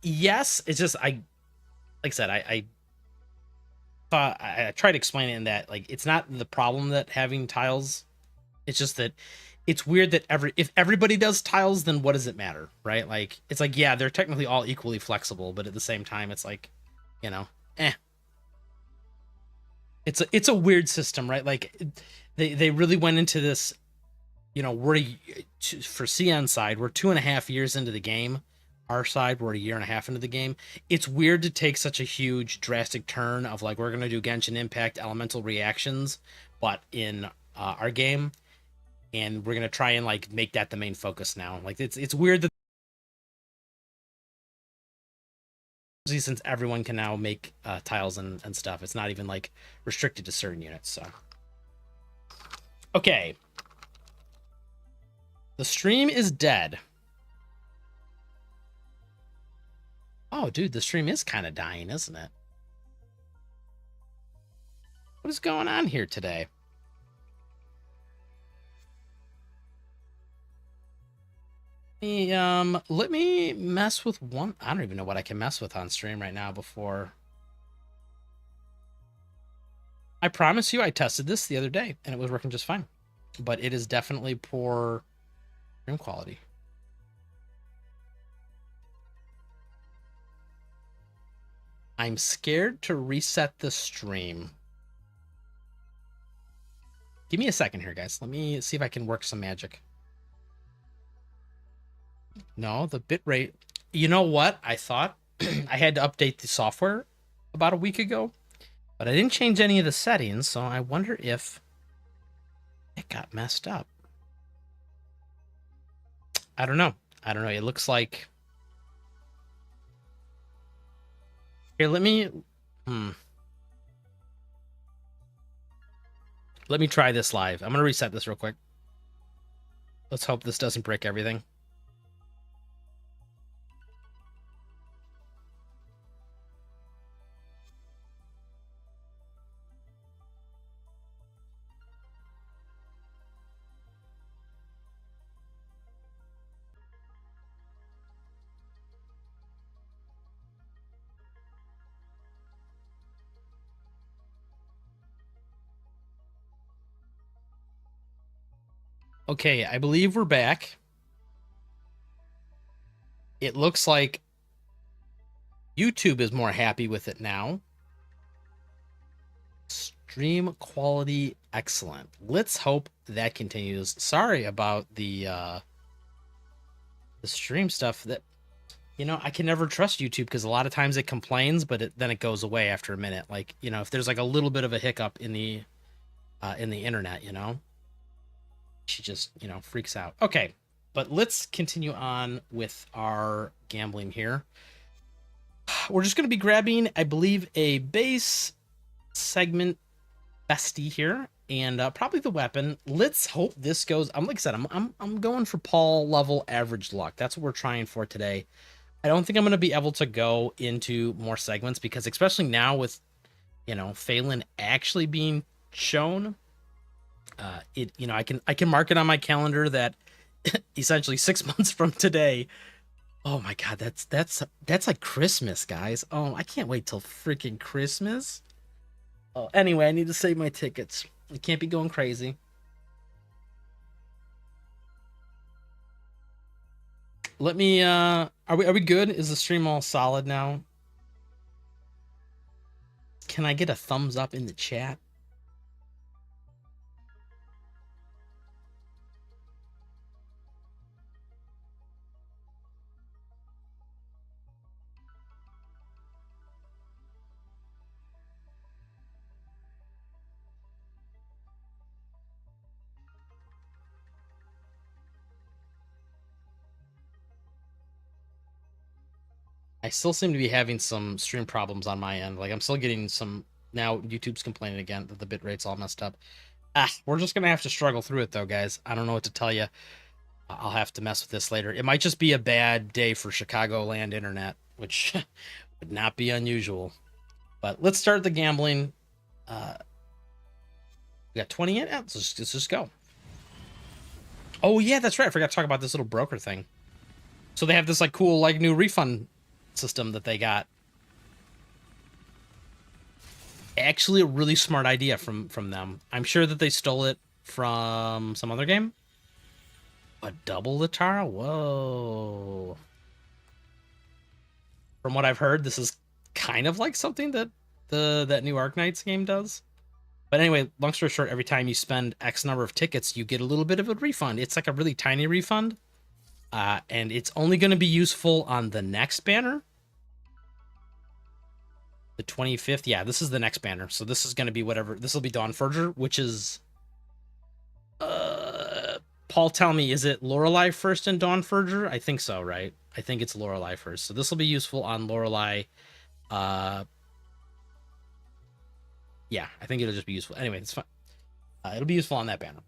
Speaker 1: Yes, it's just like I said, I thought I tried explaining in that like it's not the problem that having tiles, it's just that it's weird that if everybody does tiles, then what does it matter, right? Like it's like, yeah, they're technically all equally flexible, but at the same time it's like, you know, eh. It's a weird system, right? Like they really went into this, we're for CN side, we're 2.5 years into the game. Our side, we're a year and a half into the game. It's weird to take such a huge drastic turn of like, we're gonna do Genshin Impact elemental reactions, but in our game, and we're gonna try and like make that the main focus now. Like it's weird that, since everyone can now make tiles and stuff, it's not even like restricted to certain units. So okay, the stream is dead. Oh dude, the stream is kind of dying, isn't it? What is going on here today? Let me mess with one. I don't even know what I can mess with on stream right now before. I promise you I tested this the other day and it was working just fine, but it is definitely poor stream quality. I'm scared to reset the stream. Give me a second here, guys. Let me see if I can work some magic. No, the bitrate. You know what? I thought I had to update the software about a week ago, but I didn't change any of the settings, so I wonder if it got messed up. I don't know. It looks like... Here, let me try this live. I'm gonna reset this real quick. Let's hope this doesn't break everything. Okay, I believe we're back. It looks like YouTube is more happy with it now. Stream quality excellent. Let's hope that continues. Sorry about the stream stuff. That, I can never trust YouTube because a lot of times it complains, but then it goes away after a minute. Like, if there's like a little bit of a hiccup in the internet, she just, freaks out. Okay, but let's continue on with our gambling here. We're just going to be grabbing, I believe, a base segment bestie here, and probably the weapon. Let's hope this goes. I'm like I said, I'm going for Paul level average luck. That's what we're trying for today. I don't think I'm gonna be able to go into more segments because especially now with Phelan actually being shown, I can mark it on my calendar that essentially 6 months from today. Oh my god, that's like Christmas, guys. Oh, I can't wait till freaking Christmas. Oh, anyway, I need to save my tickets. I can't be going crazy. Let me are we good? Is the stream all solid now? Can I get a thumbs up in the chat? I still seem to be having some stream problems on my end. Like I'm still getting some now. YouTube's complaining again that the bit rate's all messed up. We're just gonna have to struggle through it though, guys. I don't know what to tell you. I'll have to mess with this later. It might just be a bad day for Chicagoland internet, which would not be unusual. But let's start the gambling. We got 20 in. Yeah, let's just go. Oh yeah, that's right. I forgot to talk about this little broker thing. So they have this like cool like new refund system that they got. Actually, a really smart idea from them. I'm sure that they stole it from some other game. But double the Tara? Whoa. From what I've heard, this is kind of like something that that new Arknights game does. But anyway, long story short, every time you spend X number of tickets, you get a little bit of a refund. It's like a really tiny refund. And it's only going to be useful on the next banner. The 25th. Yeah, this is the next banner. So this is going to be whatever. This will be Dawn Forger, which is... Paul, tell me, is it Lorelei first in Dawn Forger? I think so, right? I think it's Lorelei first. So this will be useful on Lorelei. Yeah, I think it'll just be useful. Anyway, it's fine. It'll be useful on that banner.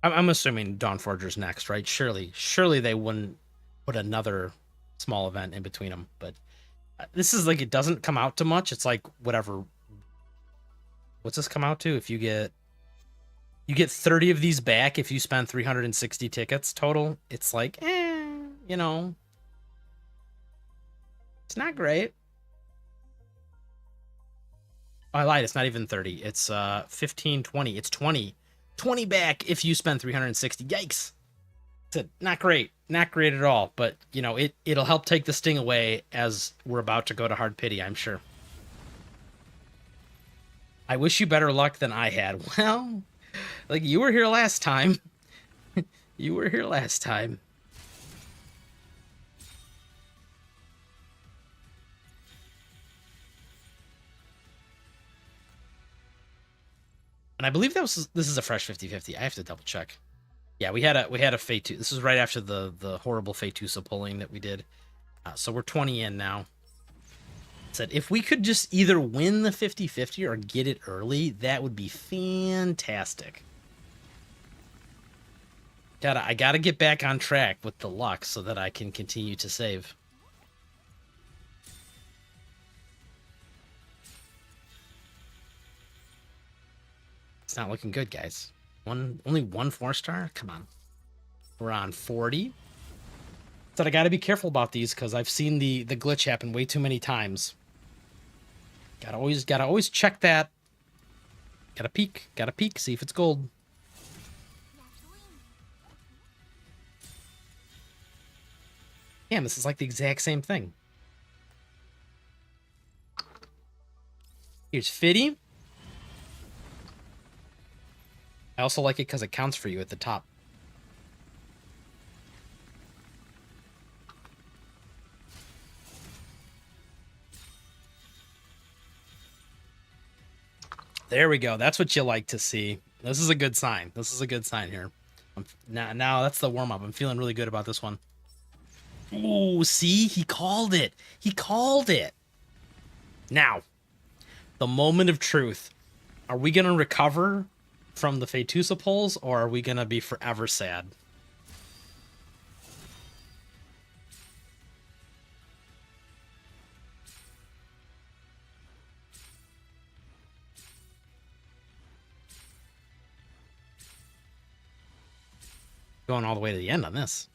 Speaker 1: I'm assuming Dawn Forger's next, right? Surely they wouldn't put another small event in between them. But this is like, it doesn't come out to much. It's like whatever. What's this come out to? If you get 30 of these back if you spend 360 tickets total. It's like, it's not great. Oh, I lied. It's not even 30. It's 15, 20. It's 20. 20 back if you spend 360. Yikes. It's not great. Not great at all. But, it'll help take the sting away as we're about to go to Hard Pity, I'm sure. I wish you better luck than I had. Well, like, you were here last time. You were here last time. And I believe this is a fresh 50-50. I have to double check. Yeah, we had a Fate 2. This is right after the horrible Fate 2 pulling that we did. So we're 20 in now. Said if we could just either win the 50-50 or get it early, that would be fantastic. I gotta get back on track with the luck so that I can continue to save. It's not looking good, guys. Only one 4-star? Come on. We're on 40. Said I gotta be careful about these because I've seen the glitch happen way too many times. Gotta always check that. Gotta peek, see if it's gold. Damn, this is like the exact same thing. Here's Fitty. I also like it because it counts for you at the top. There we go. That's what you like to see. This is a good sign. This is a good sign here. Now that's the warm-up. I'm feeling really good about this one. Ooh, see? He called it. He called it. Now, the moment of truth. Are we going to recover from the Fetusa pulls, or are we gonna be forever sad? Going all the way to the end on this.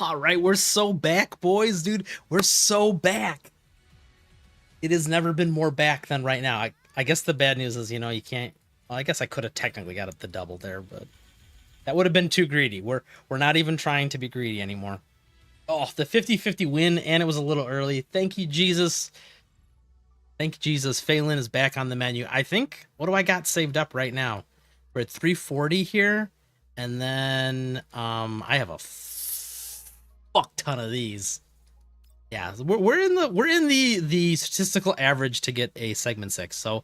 Speaker 1: All right, we're so back, boys, dude. We're so back. It has never been more back than right now. I guess the bad news is, you can't. Well, I guess I could have technically got it the double there, but that would have been too greedy. We're not even trying to be greedy anymore. Oh, the 50-50 win, and it was a little early. Thank you, Jesus. Thank you, Jesus. Phelan is back on the menu. I think, what do I got saved up right now? We're at 340 here, and then I have a fuck ton of these. Yeah, we're in the statistical average to get a segment 6. So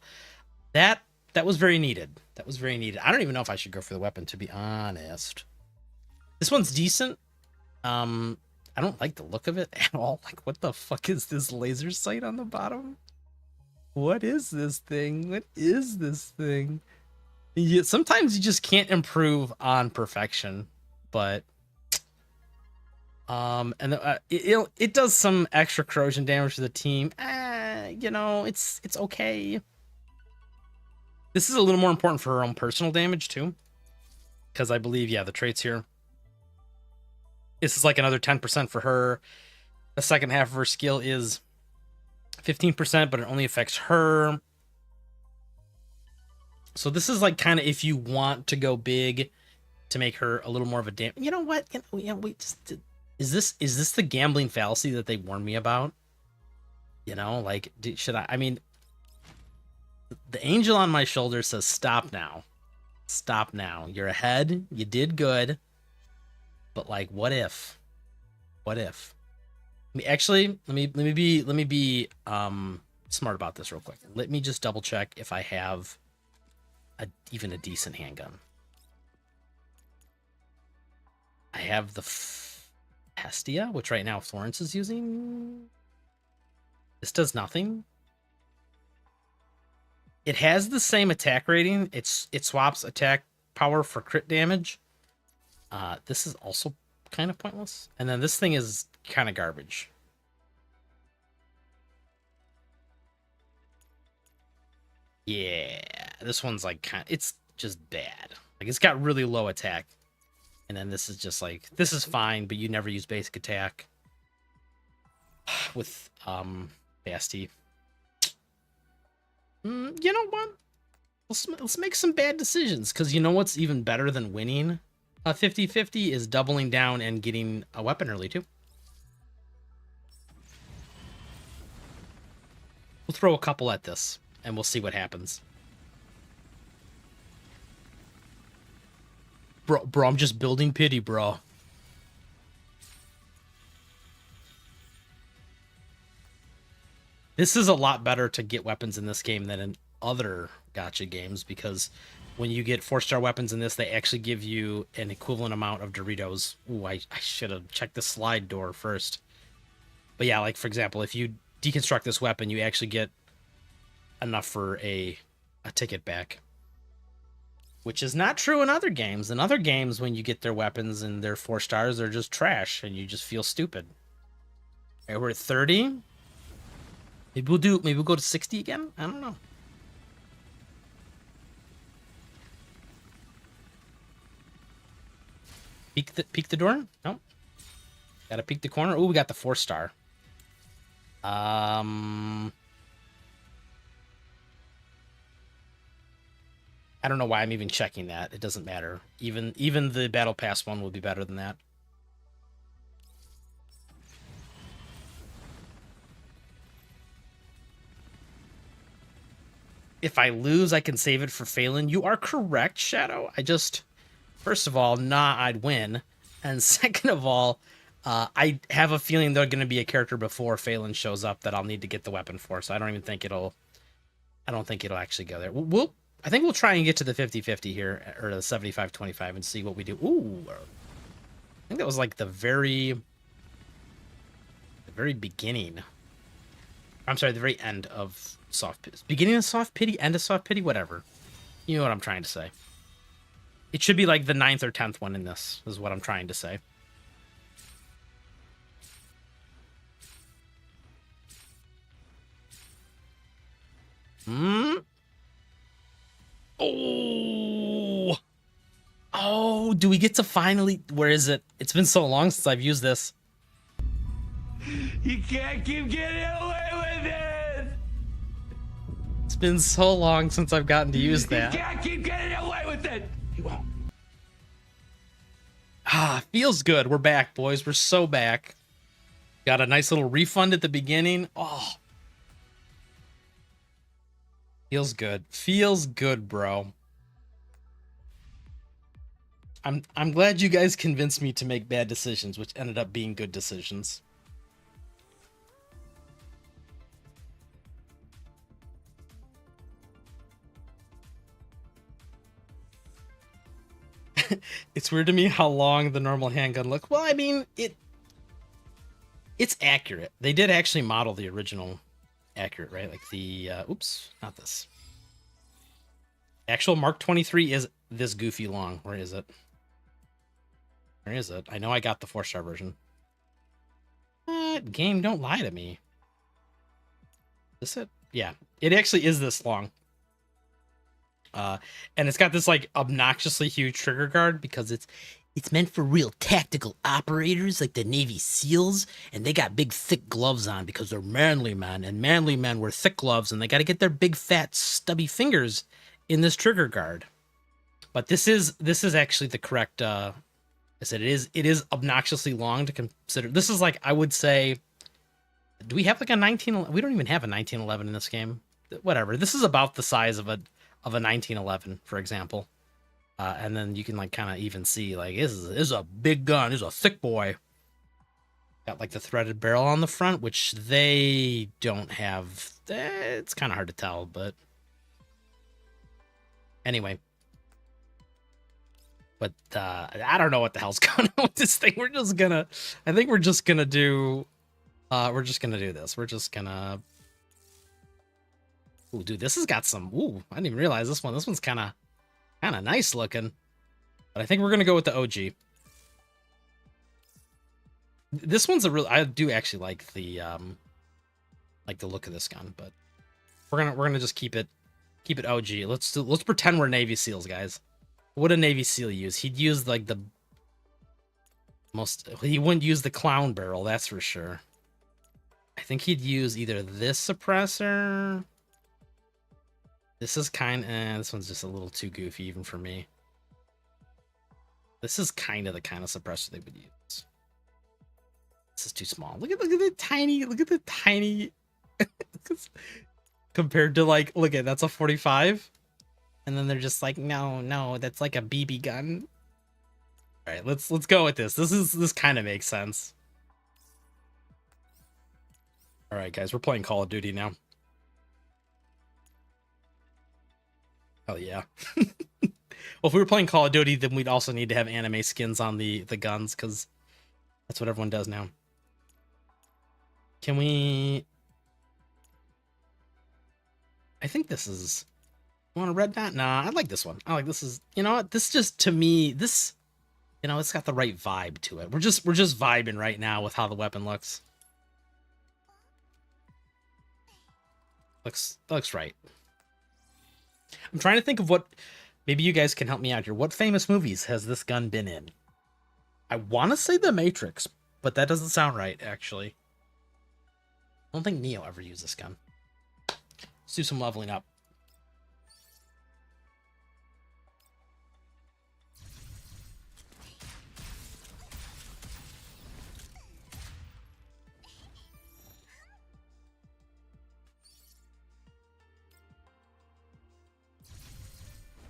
Speaker 1: that was very needed. That was very needed. I don't even know if I should go for the weapon, to be honest. This one's decent. I don't like the look of it at all. Like, what the fuck is this laser sight on the bottom? What is this thing? What is this thing? Sometimes you just can't improve on perfection, but and it does some extra corrosion damage to the team. It's okay. This is a little more important for her own personal damage too, because I believe, yeah, the traits here. This is like another 10% for her. The second half of her skill is 15%, but it only affects her. So this is like kind of if you want to go big to make her a little more of a damn. You know what? Is this the gambling fallacy that they warned me about? Like, should I? I mean, the angel on my shoulder says, "Stop now, stop now. You're ahead. You did good, but like, what if? What if?" Actually, let me be smart about this real quick. Let me just double check if I have even a decent handgun. I have the Hestia, which right now Florence is using. This does nothing. It has the same attack rating. It swaps attack power for crit damage. This is also kind of pointless. And then this thing is kind of garbage. Yeah, this one's like it's just bad. Like, it's got really low attack. And then this is just like, this is fine, but you never use basic attack with Basti. You know what? Let's make some bad decisions, because you know what's even better than winning a 50-50 is doubling down and getting a weapon early too. We'll throw a couple at this and we'll see what happens. Bro, I'm just building pity, bro. This is a lot better to get weapons in this game than in other gacha games, because when you get 4-star weapons in this, they actually give you an equivalent amount of Doritos. Ooh, I should have checked the slide door first. But yeah, like, for example, if you deconstruct this weapon, you actually get enough for a ticket back. Which is not true in other games. In other games, when you get their weapons and they're 4 stars, they're just trash, and you just feel stupid. All right, we're at 30. Maybe we'll go to 60 again? I don't know. Peek the door? Nope. Gotta peek the corner. Oh, we got the 4-star. I don't know why I'm even checking that. It doesn't matter. Even the Battle Pass one will be better than that. If I lose, I can save it for Phelan. You are correct, Shadow. First of all, I'd win. And second of all, I have a feeling there's going to be a character before Phelan shows up that I'll need to get the weapon for, so I don't even think it'll. I don't think it'll actually go there. I think we'll try and get to the 50-50 here, or the 75-25, and see what we do. Ooh, I think that was like the very beginning. I'm sorry, the very end of soft pity. Beginning of soft pity, end of soft pity, whatever. You know what I'm trying to say. It should be like the 9th or 10th one in this, is what I'm trying to say. Oh! Oh, do we get to finally... Where is it? It's been so long since I've used this.
Speaker 2: You can't keep getting away with it!
Speaker 1: It's been so long since I've gotten to use that.
Speaker 2: You can't keep getting away with it! He won't.
Speaker 1: Ah, feels good. We're back, boys. We're so back. Got a nice little refund at the beginning. Oh. Feels good. Feels good, bro. I'm glad you guys convinced me to make bad decisions, which ended up being good decisions. It's weird to me how long the normal handgun looked. Well, I mean, it's accurate. They did actually model the original accurate, right? Like the oops, not this. Actual Mark 23 is this goofy long. Where is it? Where is it? I know I got the 4-star version. Game, don't lie to me. Is it? Yeah, it actually is this long. And it's got this like obnoxiously huge trigger guard because it's meant for real tactical operators like the Navy SEALs, and they got big thick gloves on because they're manly men, and manly men wear thick gloves, and they got to get their big fat stubby fingers in this trigger guard. But this is actually the correct. I said it is obnoxiously long to consider. This is like, I would say, do we have like a 19? We don't even have a 1911 in this game. Whatever. This is about the size of a 1911, for example. And then you can like kind of even see like this is a big gun. This is a thick boy. Got like the threaded barrel on the front, which they don't have. It's kind of hard to tell, but anyway. But I don't know what the hell's going on with this thing. I think we're just gonna do this. We're just gonna. Ooh, dude, this has got some. Ooh, I didn't even realize this one. This one's kind of nice looking. But I think we're gonna go with the OG. This one's a real. I do actually like the look of this gun, but we're gonna just keep it OG. Let's pretend we're Navy SEALs, guys. What would a Navy SEAL use? He'd use like the most. He wouldn't use the clown barrel, that's for sure. I think he'd use either this suppressor. This is this one's just a little too goofy even for me. This is kind of the suppressor they would use. This is too small. Look at the tiny. Compared to like, look at that's a 45. And then they're just like, no, that's like a BB gun. All right, let's go with this. This kind of makes sense. All right, guys, we're playing Call of Duty now. Hell yeah. Well, if we were playing Call of Duty, then we'd also need to have anime skins on the guns, because that's what everyone does now. Can we... I think this is... Want a red dot? Nah, I like this one. I like this is... You know what? This just, to me, this... You know, it's got the right vibe to it. We're just vibing right now with how the weapon looks. Looks right. I'm trying to think of what... Maybe you guys can help me out here. What famous movies has this gun been in? I want to say The Matrix, but that doesn't sound right, actually. I don't think Neo ever used this gun. Let's do some leveling up.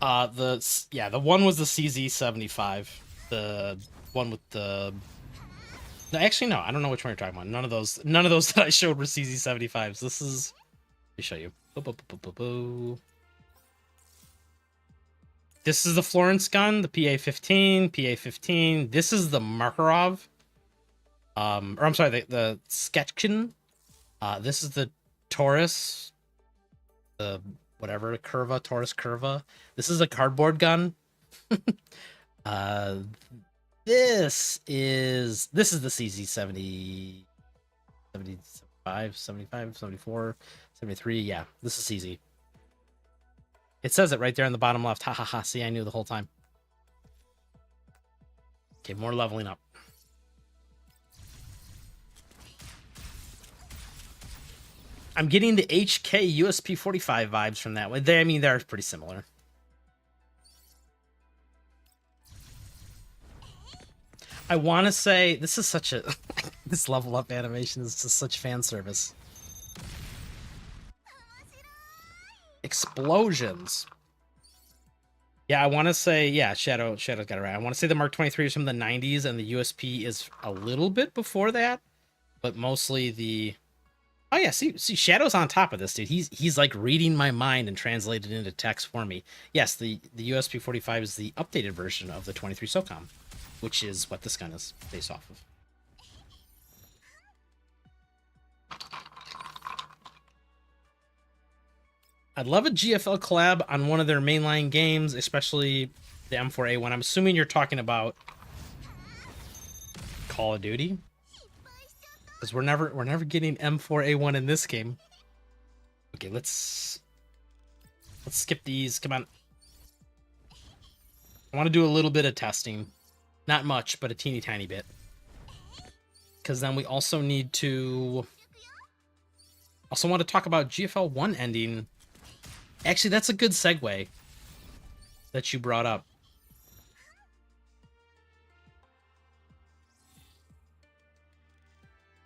Speaker 1: The one was the CZ75. The one with the No, actually, no. I don't know which one you're talking about. None of those. None of those that I showed were CZ75s. This is. Let me show you. This is the Florence gun, the PA-15, PA-15. This is the Makarov. Or I'm sorry, the Sketchkin. This is the Taurus. The whatever Curva, Taurus Curva. This is a cardboard gun. uh, this is the CZ70, 75, 75, 74, 73. Yeah, this is CZ. It says it right there in the bottom left. Ha ha ha. See, I knew the whole time. Okay, more leveling up. I'm getting the HK USP 45 vibes from that one. I mean, they're pretty similar. I want to say this is such a this level up animation is just such fan service. Explosions. Yeah, I want to say, yeah, Shadow's got it right. I want to say the Mark 23 is from the 90s and the USP is a little bit before that, but mostly the... Oh yeah, see Shadow's on top of this, dude. He's like reading my mind and translated into text for me. Yes, the USP 45 is the updated version of the 23 SOCOM, which is what this gun is based off of. I'd love a GFL collab on one of their mainline games, especially the M4A1. I'm assuming you're talking about Call of Duty, because we're never getting M4A1 in this game. Okay, let's skip these. Come on. I want to do a little bit of testing, not much, but a teeny tiny bit, because then we also need to want to talk about GFL1 ending. Actually, that's a good segue that you brought up.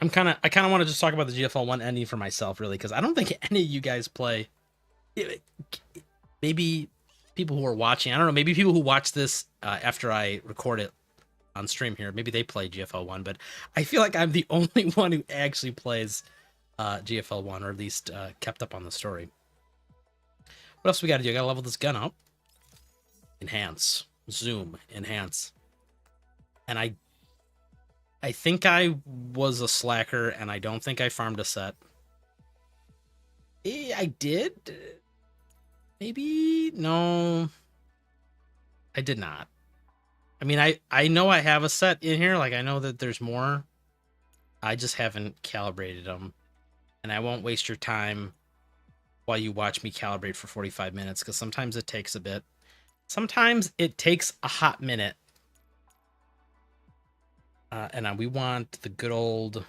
Speaker 1: I kind of want to just talk about the GFL1 ending for myself, really, because I don't think any of you guys play. Maybe people who are watching, I don't know, maybe people who watch this after I record it on stream here, maybe they play GFL1, but I feel like I'm the only one who actually plays GFL1, or at least kept up on the story. What else we got to do? I got to level this gun up. Enhance. Zoom. Enhance. And I think I was a slacker, and I don't think I farmed a set. I did? Maybe? No. I did not. I mean, I know I have a set in here. Like, I know that there's more. I just haven't calibrated them. And I won't waste your time while you watch me calibrate for 45 minutes, because sometimes it takes a bit. Sometimes it takes a hot minute. And we want the good old...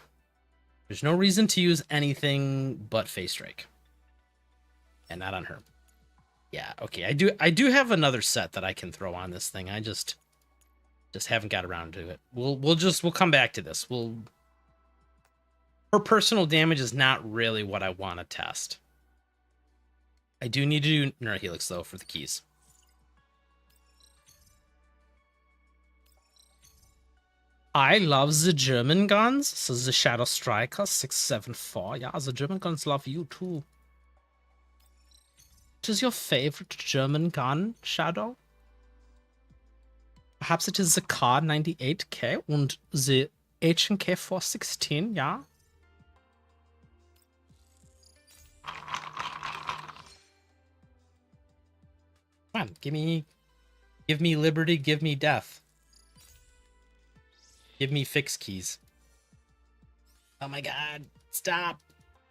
Speaker 1: There's no reason to use anything but Face Strike. And not on her. Yeah, okay. I do have another set that I can throw on this thing. I just haven't got around to it. We'll come back to this. Her personal damage is not really what I want to test. I do need to do Neurohelix, though, for the keys. I love the German guns. So the Shadow Striker 674. Yeah, the German guns love you, too. What is your favorite German gun, Shadow? Perhaps it is the Kar 98K and the HNK 416, yeah? Come on, give me liberty, give me death. Give me fix keys. Oh my god, stop.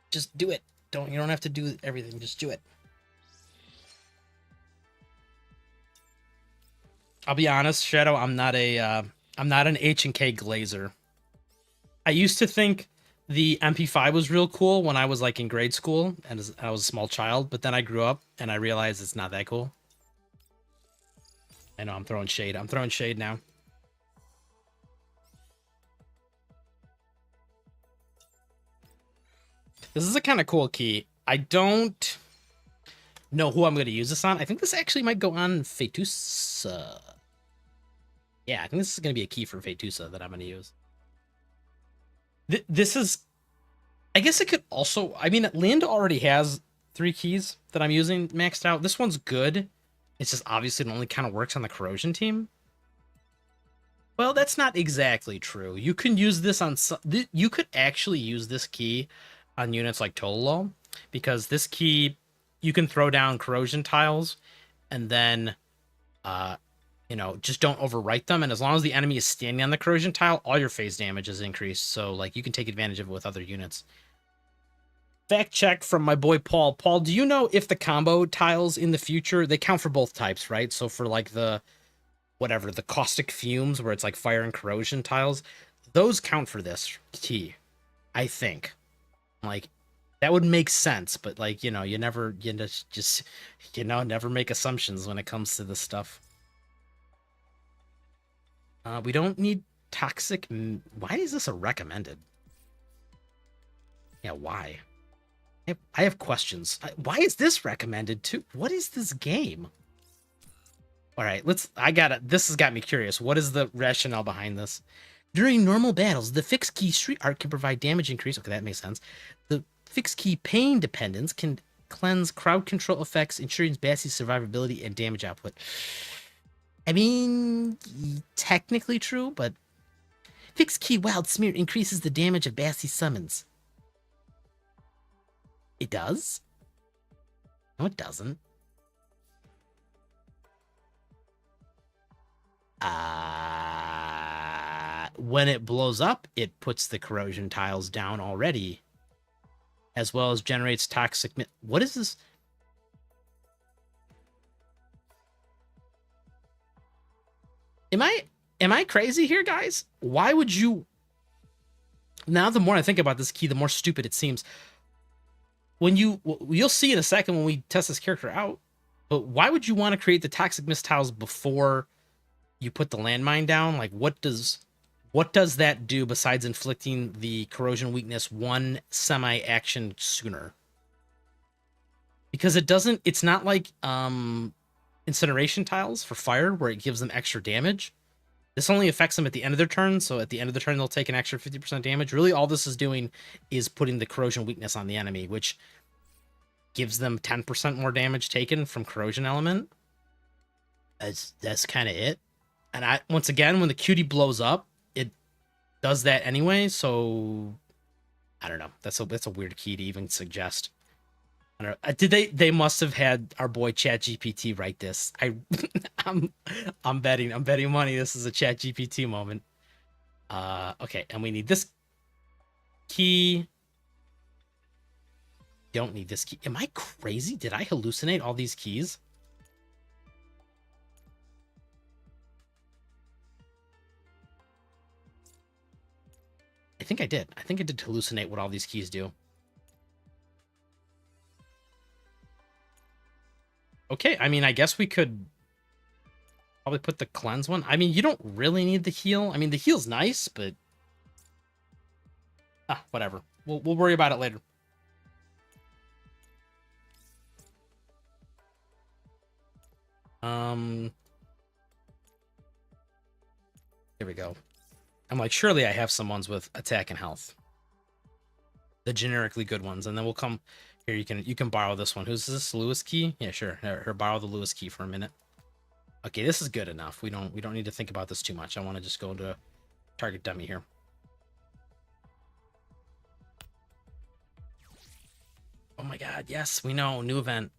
Speaker 1: Just do it. You don't have to do everything, just do it. I'll be honest, Shadow, I'm not an H&K glazer. I used to think the MP5 was real cool when I was like in grade school and I was a small child, but then I grew up and I realized it's not that cool. I know, I'm throwing shade. I'm throwing shade now. This is a kind of cool key. I don't know who I'm going to use this on. I think this actually might go on Fetusa. Yeah, I think this is going to be a key for Fetusa that I'm going to use. This is, I guess it could also, I mean, Land already has 3 keys that I'm using maxed out. This one's good. It's just obviously it only kind of works on the corrosion team. Well, that's not exactly true. You can use this on you could actually use this key on units like Tololo, because this key you can throw down corrosion tiles and then uh just don't overwrite them, and as long as the enemy is standing on the corrosion tile, all your phase damage is increased. So like you can take advantage of it with other units. Fact check from my boy Paul. Paul, do you know if the combo tiles in the future, they count for both types, right? So for like the whatever, the caustic fumes where it's like fire and corrosion tiles, those count for this key, I think. Like that would make sense, but like, you never, just never make assumptions when it comes to this stuff. We don't need toxic. Why is this a recommended? Yeah, why? I have questions. Why is this recommended too? What is this game? All right, this has got me curious. What is the rationale behind this? During normal battles, the fixed key street art can provide damage increase. Okay, that makes sense. The fixed key pain dependence can cleanse crowd control effects, ensuring Bastie's survivability and damage output. I mean, technically true, but fixed key wild smear increases the damage of Basti summons. It does? No, it doesn't. When it blows up, it puts the corrosion tiles down already, as well as generates toxic. What is this? Am I crazy here, guys? Why would you? Now, the more I think about this key, the more stupid it seems. When you'll see in a second when we test this character out, but why would you want to create the toxic mist tiles before you put the landmine down? Like, what does that do besides inflicting the corrosion weakness one semi-action sooner? Because it's not like incineration tiles for fire where it gives them extra damage. This only affects them at the end of their turn, so at the end of the turn they'll take an extra 50% damage. Really, all this is doing is putting the corrosion weakness on the enemy, which gives them 10% more damage taken from corrosion element. That's kind of it. And once again, when the cutie blows up, it does that anyway, so I don't know. That's a weird key to even suggest. I don't know. They must have had our boy ChatGPT write this. I'm betting money this is a ChatGPT moment. Okay, and we need this key. Don't need this key. Am I crazy? Did I hallucinate all these keys? I think I did. I think I did hallucinate what all these keys do. Okay, I mean, I guess we could probably put the cleanse one. I mean, you don't really need the heal. I mean, the heal's nice, but whatever. We'll worry about it later. Here we go. I'm like, surely I have some ones with attack and health, the generically good ones, and then we'll come here. You can borrow this one. Who's this? Lewis key? Yeah, sure. Here, borrow the Lewis key for a minute. Okay, this is good enough. We don't need to think about this too much. I want to just go to target dummy here. Oh my god, yes, we know. New event.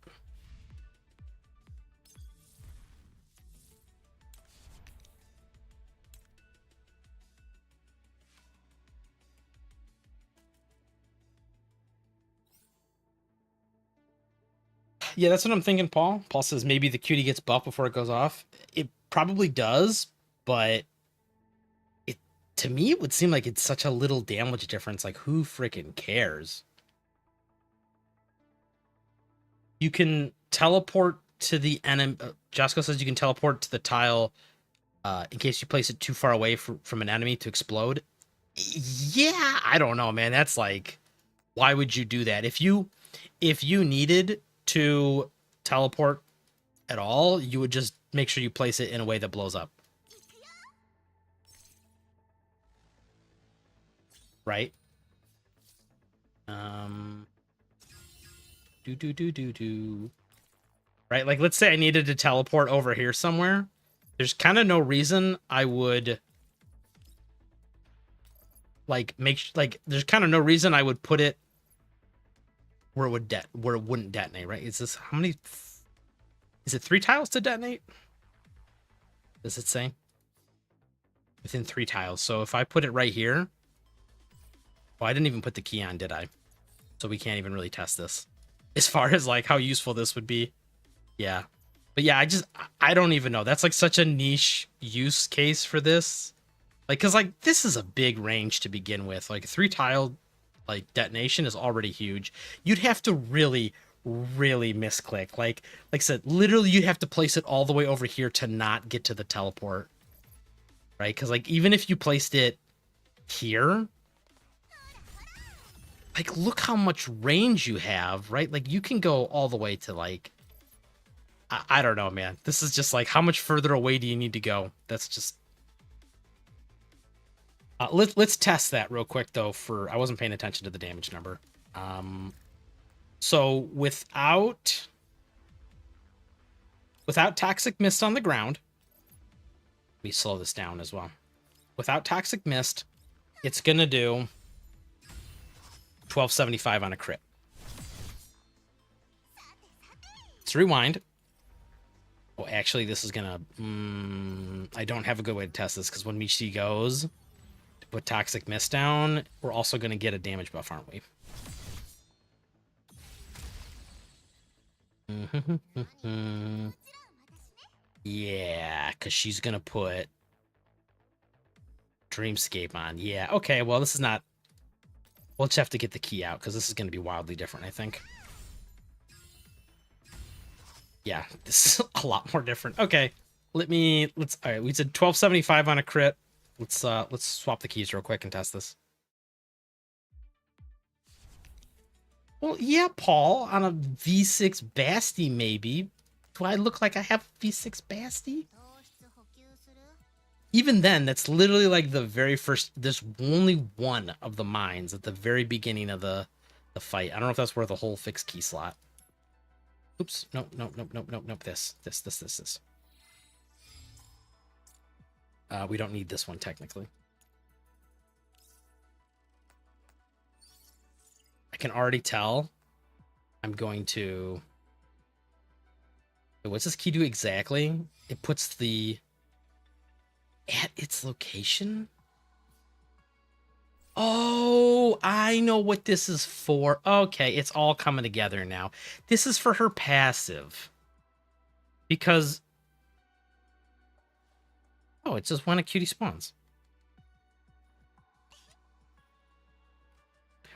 Speaker 1: Yeah, that's what I'm thinking, Paul. Paul says maybe the cutie gets buffed before it goes off. It probably does, but to me, it would seem like it's such a little damage difference. Like, who freaking cares? You can teleport to the enemy. Josco says you can teleport to the tile in case you place it too far away from an enemy to explode. Yeah, I don't know, man. That's like, why would you do that? If you needed to teleport at all, you would just make sure you place it in a way that blows up. right? Um, do. Right? Like, let's say I needed to teleport over here somewhere. There's kind of no reason I would like there's kind of no reason I would put it where it wouldn't detonate, right? Is this how many? Is it 3 tiles to detonate? Does it say? Within 3 tiles. So if I put it right here, oh, I didn't even put the key on, did I? So we can't even really test this. As far as like how useful this would be. Yeah. But yeah, I don't even know. That's like such a niche use case for this. Like, cause like this is a big range to begin with. Like 3 tile like detonation is already huge. You'd have to really, really misclick. Like I said, literally you'd have to place it all the way over here to not get to the teleport. Right? Because like even if you placed it here, like look how much range you have, right? Like you can go all the way to like I don't know, man. This is just like how much further away do you need to go? That's just let's test that real quick though. For I wasn't paying attention to the damage number. So without toxic mist on the ground, let me slow this down as well. Without toxic mist, it's gonna do 1275 on a crit. Let's rewind. Oh, actually, this is gonna. I don't have a good way to test this because when Michi goes to put Toxic Mist down, we're also gonna get a damage buff, aren't we? Yeah, because she's gonna put Dreamscape on. Yeah, okay. Well, this is not. We'll just have to get the key out because this is gonna be wildly different, I think. Yeah, this is a lot more different. Okay, all right, we said 1275 on a crit. Let's swap the keys real quick and test this. Well, yeah, Paul, on a V6 Basti, maybe. Do I look like I have V6 Basti? Even then, that's literally like the very first. There's only one of the mines at the very beginning of the fight. I don't know if that's worth a whole fixed key slot. Oops. Nope. This. We don't need this one, technically. I can already tell I'm going to... What's this key do exactly? It puts the... At its location? Oh, I know what this is for. Okay, it's all coming together now. This is for her passive. Because... Oh, it's just when a cutie spawns.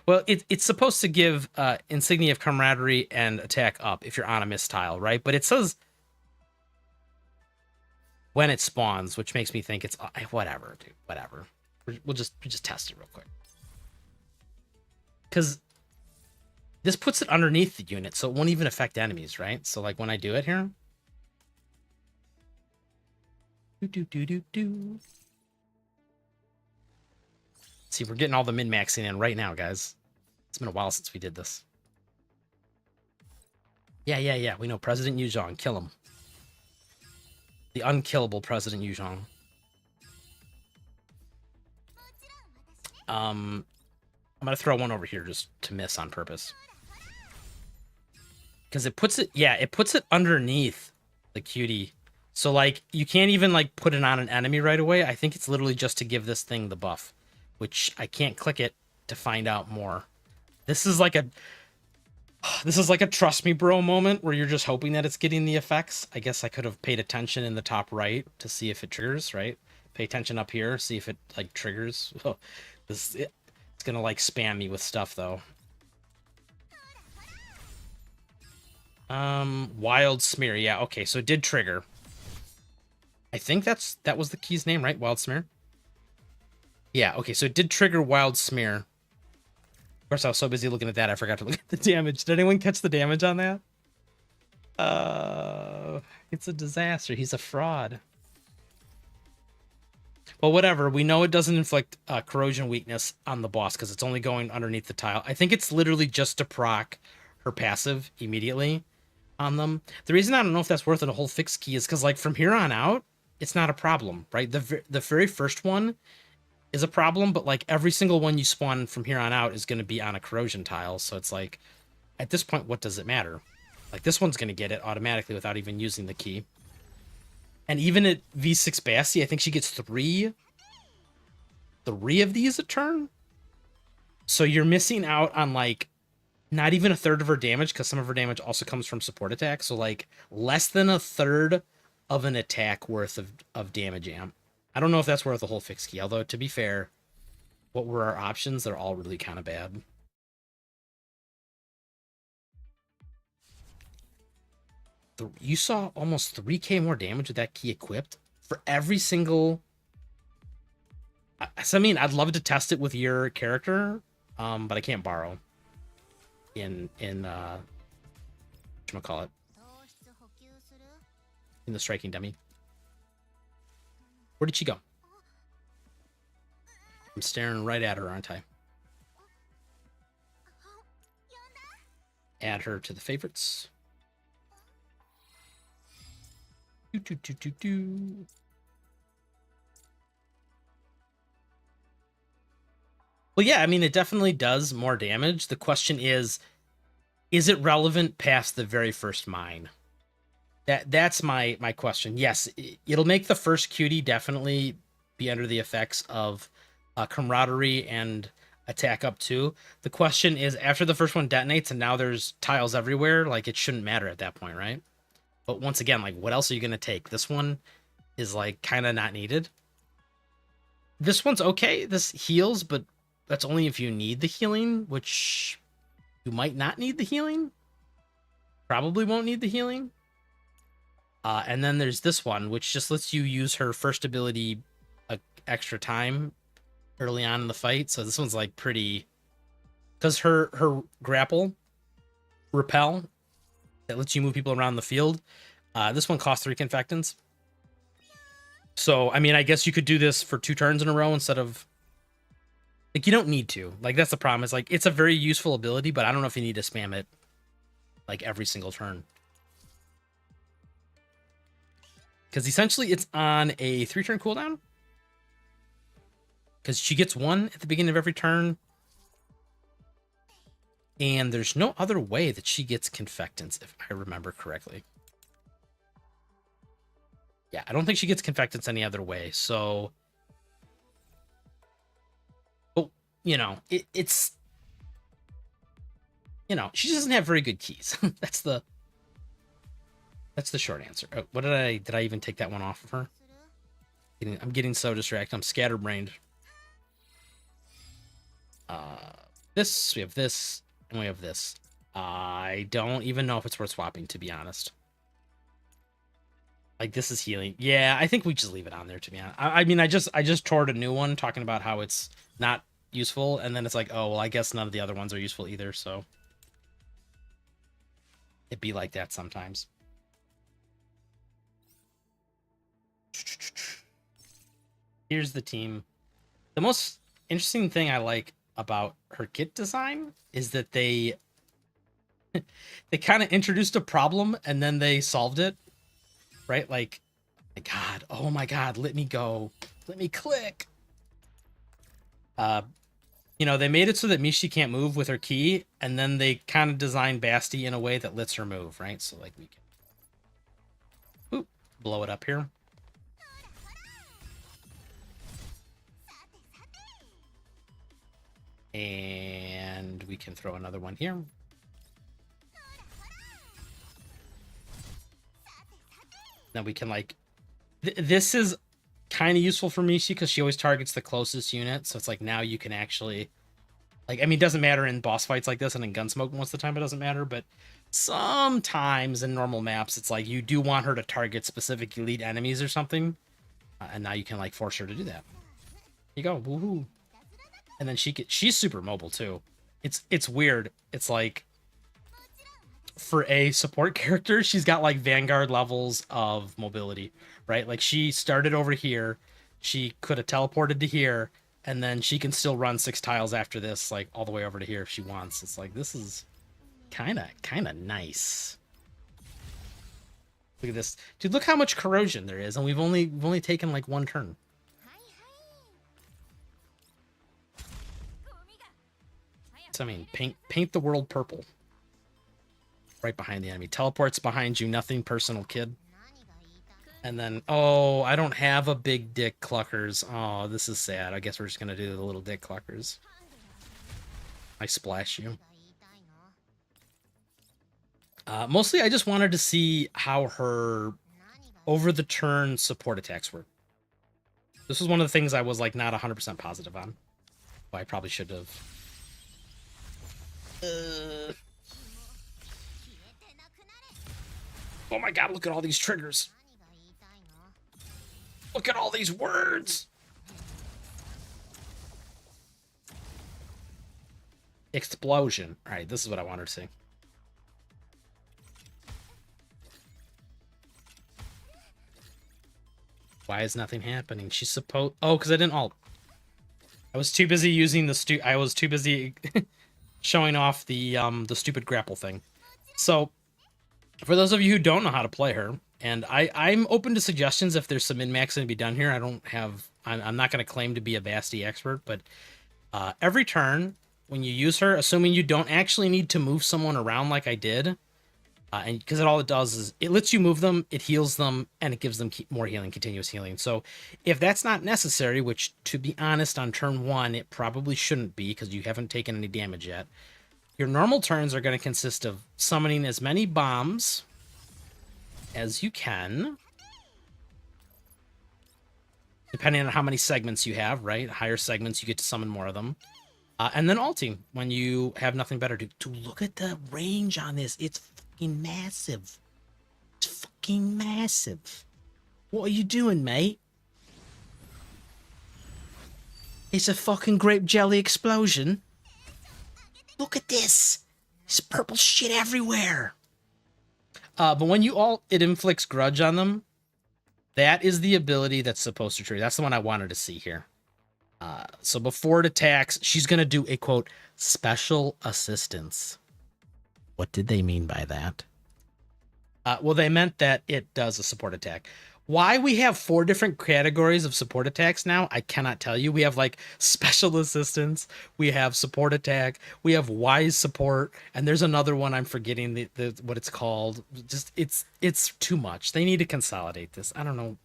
Speaker 1: Well, it's supposed to give Insignia of Camaraderie and attack up if you're on a mist tile, right? But it says when it spawns, which makes me think it's... whatever, dude. Whatever. We'll just test it real quick. Because this puts it underneath the unit, so it won't even affect enemies, right? So, like, when I do it here... See, we're getting all the min-maxing in right now, guys. It's been a while since we did this. Yeah. We know President Yuzhong. Kill him. The unkillable President Yuzhong. I'm gonna throw one over here just to miss on purpose. Because it puts it underneath the cutie. So, like, you can't even, like, put it on an enemy right away. I think it's literally just to give this thing the buff. Which I can't click it to find out more. This is like a trust me bro moment where you're just hoping that it's getting the effects. I guess I could have paid attention in the top right to see if it triggers, right? Pay attention up here, see if it like triggers. Oh, it's gonna like spam me with stuff though. Wild Smear. Yeah, okay, so it did trigger. I think that was the key's name, right? Wild Smear. Yeah, okay, so it did trigger Wild Smear. Of course, I was so busy looking at that, I forgot to look at the damage. Did anyone catch the damage on that? It's a disaster. He's a fraud. But whatever, we know it doesn't inflict corrosion weakness on the boss because it's only going underneath the tile. I think it's literally just to proc her passive immediately on them. The reason I don't know if that's worth it a whole fix key is because like from here on out, it's not a problem, right? The very first one is a problem, but like every single one you spawn from here on out is going to be on a corrosion tile. So it's like at this point, what does it matter? Like this one's going to get it automatically without even using the key. And even at V6 Basti, I think she gets three of these a turn. So you're missing out on like not even a third of her damage because some of her damage also comes from support attacks. So like less than a third of an attack worth of damage amp. I don't know if that's worth a whole fix key. Although to be fair, what were our options? They're all really kind of bad. You saw almost 3k more damage with that key equipped for every single. So, I mean, I'd love to test it with your character, but I can't borrow. Whatchamacallit? In the striking dummy. Where did she go? I'm staring right at her, aren't I? Add her to the favorites. Well, yeah, I mean, it definitely does more damage. The question is it relevant past the very first mine? That's my question. Yes, it'll make the first cutie definitely be under the effects of camaraderie and attack up too. The question is, after the first one detonates and now there's tiles everywhere, like it shouldn't matter at that point, right? But once again, like what else are you gonna take? This one is like kind of not needed. This one's okay. This heals, but that's only if you need the healing, which you might not need the healing. Probably won't need the healing. And then there's this one, which just lets you use her first ability extra time early on in the fight. So this one's like pretty, because her grapple, repel, that lets you move people around the field. This one costs 3 confectants. So, I mean, I guess you could do this for 2 turns in a row instead of... Like, you don't need to. Like, that's the problem. It's like, it's a very useful ability, but I don't know if you need to spam it, like, every single turn. Because essentially, it's on a 3-turn cooldown. Because she gets 1 at the beginning of every turn. And there's no other way that she gets confectants, if I remember correctly. Yeah, I don't think she gets confectants any other way, so... But, you know, it's... You know, she doesn't have very good keys. That's the short answer. Oh, what did I even take that one off of her? I'm getting so distracted. I'm scatterbrained. This, we have this, and we have this. I don't even know if it's worth swapping, to be honest. Like, this is healing. Yeah, I think we just leave it on there, to be honest. I mean, I just toured a new one talking about how it's not useful, and then it's like, oh, well, I guess none of the other ones are useful either, so... It'd be like that sometimes. Here's the team. The most interesting thing I like about her kit design is that they kind of introduced a problem and then they solved it, right? Like, oh my god, let me go, let me click. You know, they made it so that Mishi can't move with her key, and then they kind of designed Basti in a way that lets her move, right? So like we can blow it up here. And we can throw another one here. Then we can like... this is kind of useful for Mishi because she always targets the closest unit. So it's like now you can actually... like, I mean, it doesn't matter in boss fights like this and in Gunsmoke most of the time it doesn't matter. But sometimes in normal maps, it's like you do want her to target specific elite enemies or something. And now you can like force her to do that. Here you go. Woohoo. And then she's super mobile too. It's weird. It's like for a support character, she's got like Vanguard levels of mobility, right? Like she started over here, she could have teleported to here, and then she can still run 6 tiles after this, like all the way over to here if she wants. It's like, this is kind of nice. Look at this, dude. Look how much corrosion there is, and we've only taken like 1 turn. So I mean, paint the world purple. Right behind the enemy. Teleports behind you. Nothing personal, kid. And then, oh, I don't have a big dick cluckers. Oh, this is sad. I guess we're just gonna do the little dick cluckers. I splash you. Mostly, I just wanted to see how her over-the-turn support attacks work. This was one of the things I was like not 100% positive on. Well, I probably should have. Oh my god, look at all these triggers. Look at all these words. Explosion. All right, this is what I wanted to see. Why is nothing happening? She's supposed... Oh, because I didn't ult. I was too busy using the I was too busy showing off the stupid grapple thing. So, for those of you who don't know how to play her, and I'm open to suggestions if there's some min-maxing to be done here. I'm not going to claim to be a Basti expert, but every turn when you use her, assuming you don't actually need to move someone around like I did, and because all it does is it lets you move them, it heals them, and it gives them more healing, continuous healing. So if that's not necessary, which to be honest, on turn 1, it probably shouldn't be because you haven't taken any damage yet, your normal turns are going to consist of summoning as many bombs as you can, depending on how many segments you have, right? Higher segments, you get to summon more of them. And then ulting when you have nothing better to do. Look at the range on this. It's fucking massive. It's fucking massive. What are you doing, mate? It's a fucking grape jelly explosion. Look at this. There's purple shit everywhere. But when you ult, it inflicts grudge on them. That is the ability that's supposed to trigger. That's the one I wanted to see here. So before it attacks, she's going to do a, quote, special assistance. What did they mean by that? Well, they meant that it does a support attack. Why we have 4 different categories of support attacks now, I cannot tell you. We have like special assistance, we have support attack, we have wise support, and there's another one I'm forgetting the what it's called. Just it's too much. They need to consolidate this. I don't know.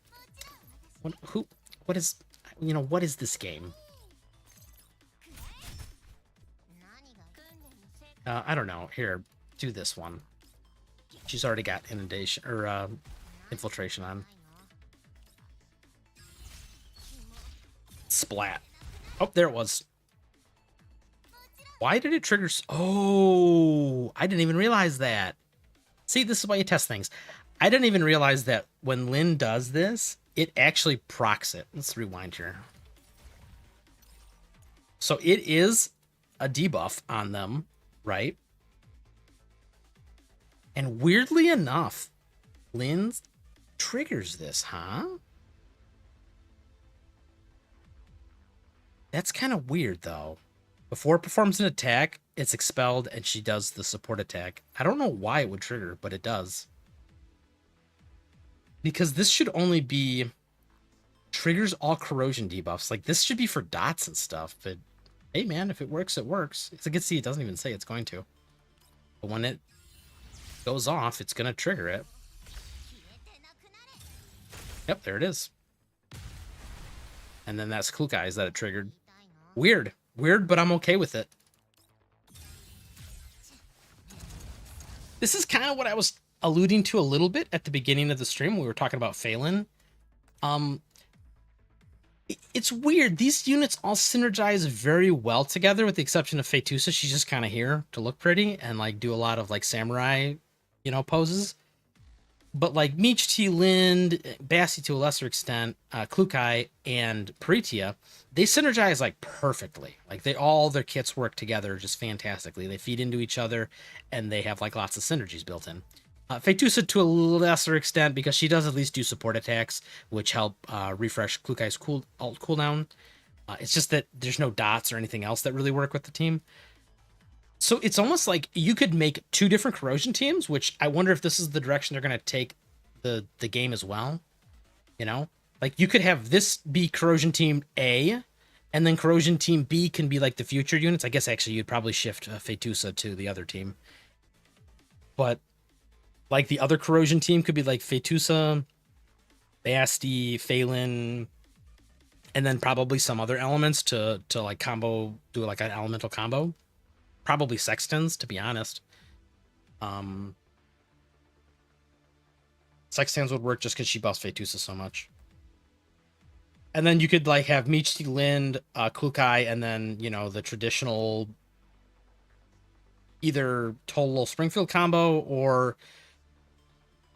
Speaker 1: What is this game? I don't know. Here, do this one. She's already got inundation or infiltration on. Splat. Oh, there it was. Why did it trigger? Oh, I didn't even realize that. See, this is why you test things. I didn't even realize that when Lynn does this, it actually procs it. Let's rewind here. So it is a debuff on them, right? And weirdly enough, Lynn triggers this, huh? That's kind of weird, though. Before it performs an attack, it's expelled, and she does the support attack. I don't know why it would trigger, but it does. Because this should only be... triggers all corrosion debuffs. Like, this should be for dots and stuff, but... hey, man, if it works, it works. As you can see, it doesn't even say it's going to. But when it goes off, it's going to trigger it. Yep, there it is. And then that's Kluk Eyes that it triggered. Weird. Weird, but I'm okay with it. This is kind of what I was alluding to a little bit at the beginning of the stream when we were talking about Phelan. It's weird. These units all synergize very well together, with the exception of Fetusa. She's just kind of here to look pretty and like do a lot of like samurai, poses. But like Meech T. Lind, Basti to a lesser extent, Klukai, and Paritia, they synergize like perfectly. Like all their kits work together just fantastically. They feed into each other, and they have like lots of synergies built in. Fetusa to a lesser extent because she does at least do support attacks, which help refresh Klukai's alt cooldown. It's just that there's no dots or anything else that really work with the team. So it's almost like you could make two different corrosion teams, which I wonder if this is the direction they're going to take the game as well. You know, like you could have this be corrosion team A, and then corrosion team B can be like the future units. I guess actually you'd probably shift Fetusa to the other team, but like the other corrosion team could be like Fetusa, Basti, Phelan, and then probably some other elements to like combo, do like an elemental combo. Probably Sextons, to be honest. Sextons would work just because she buffs Fetusa so much. And then you could like have Michi, Lind, Klukai, and then, you know, the traditional either Total Springfield combo or,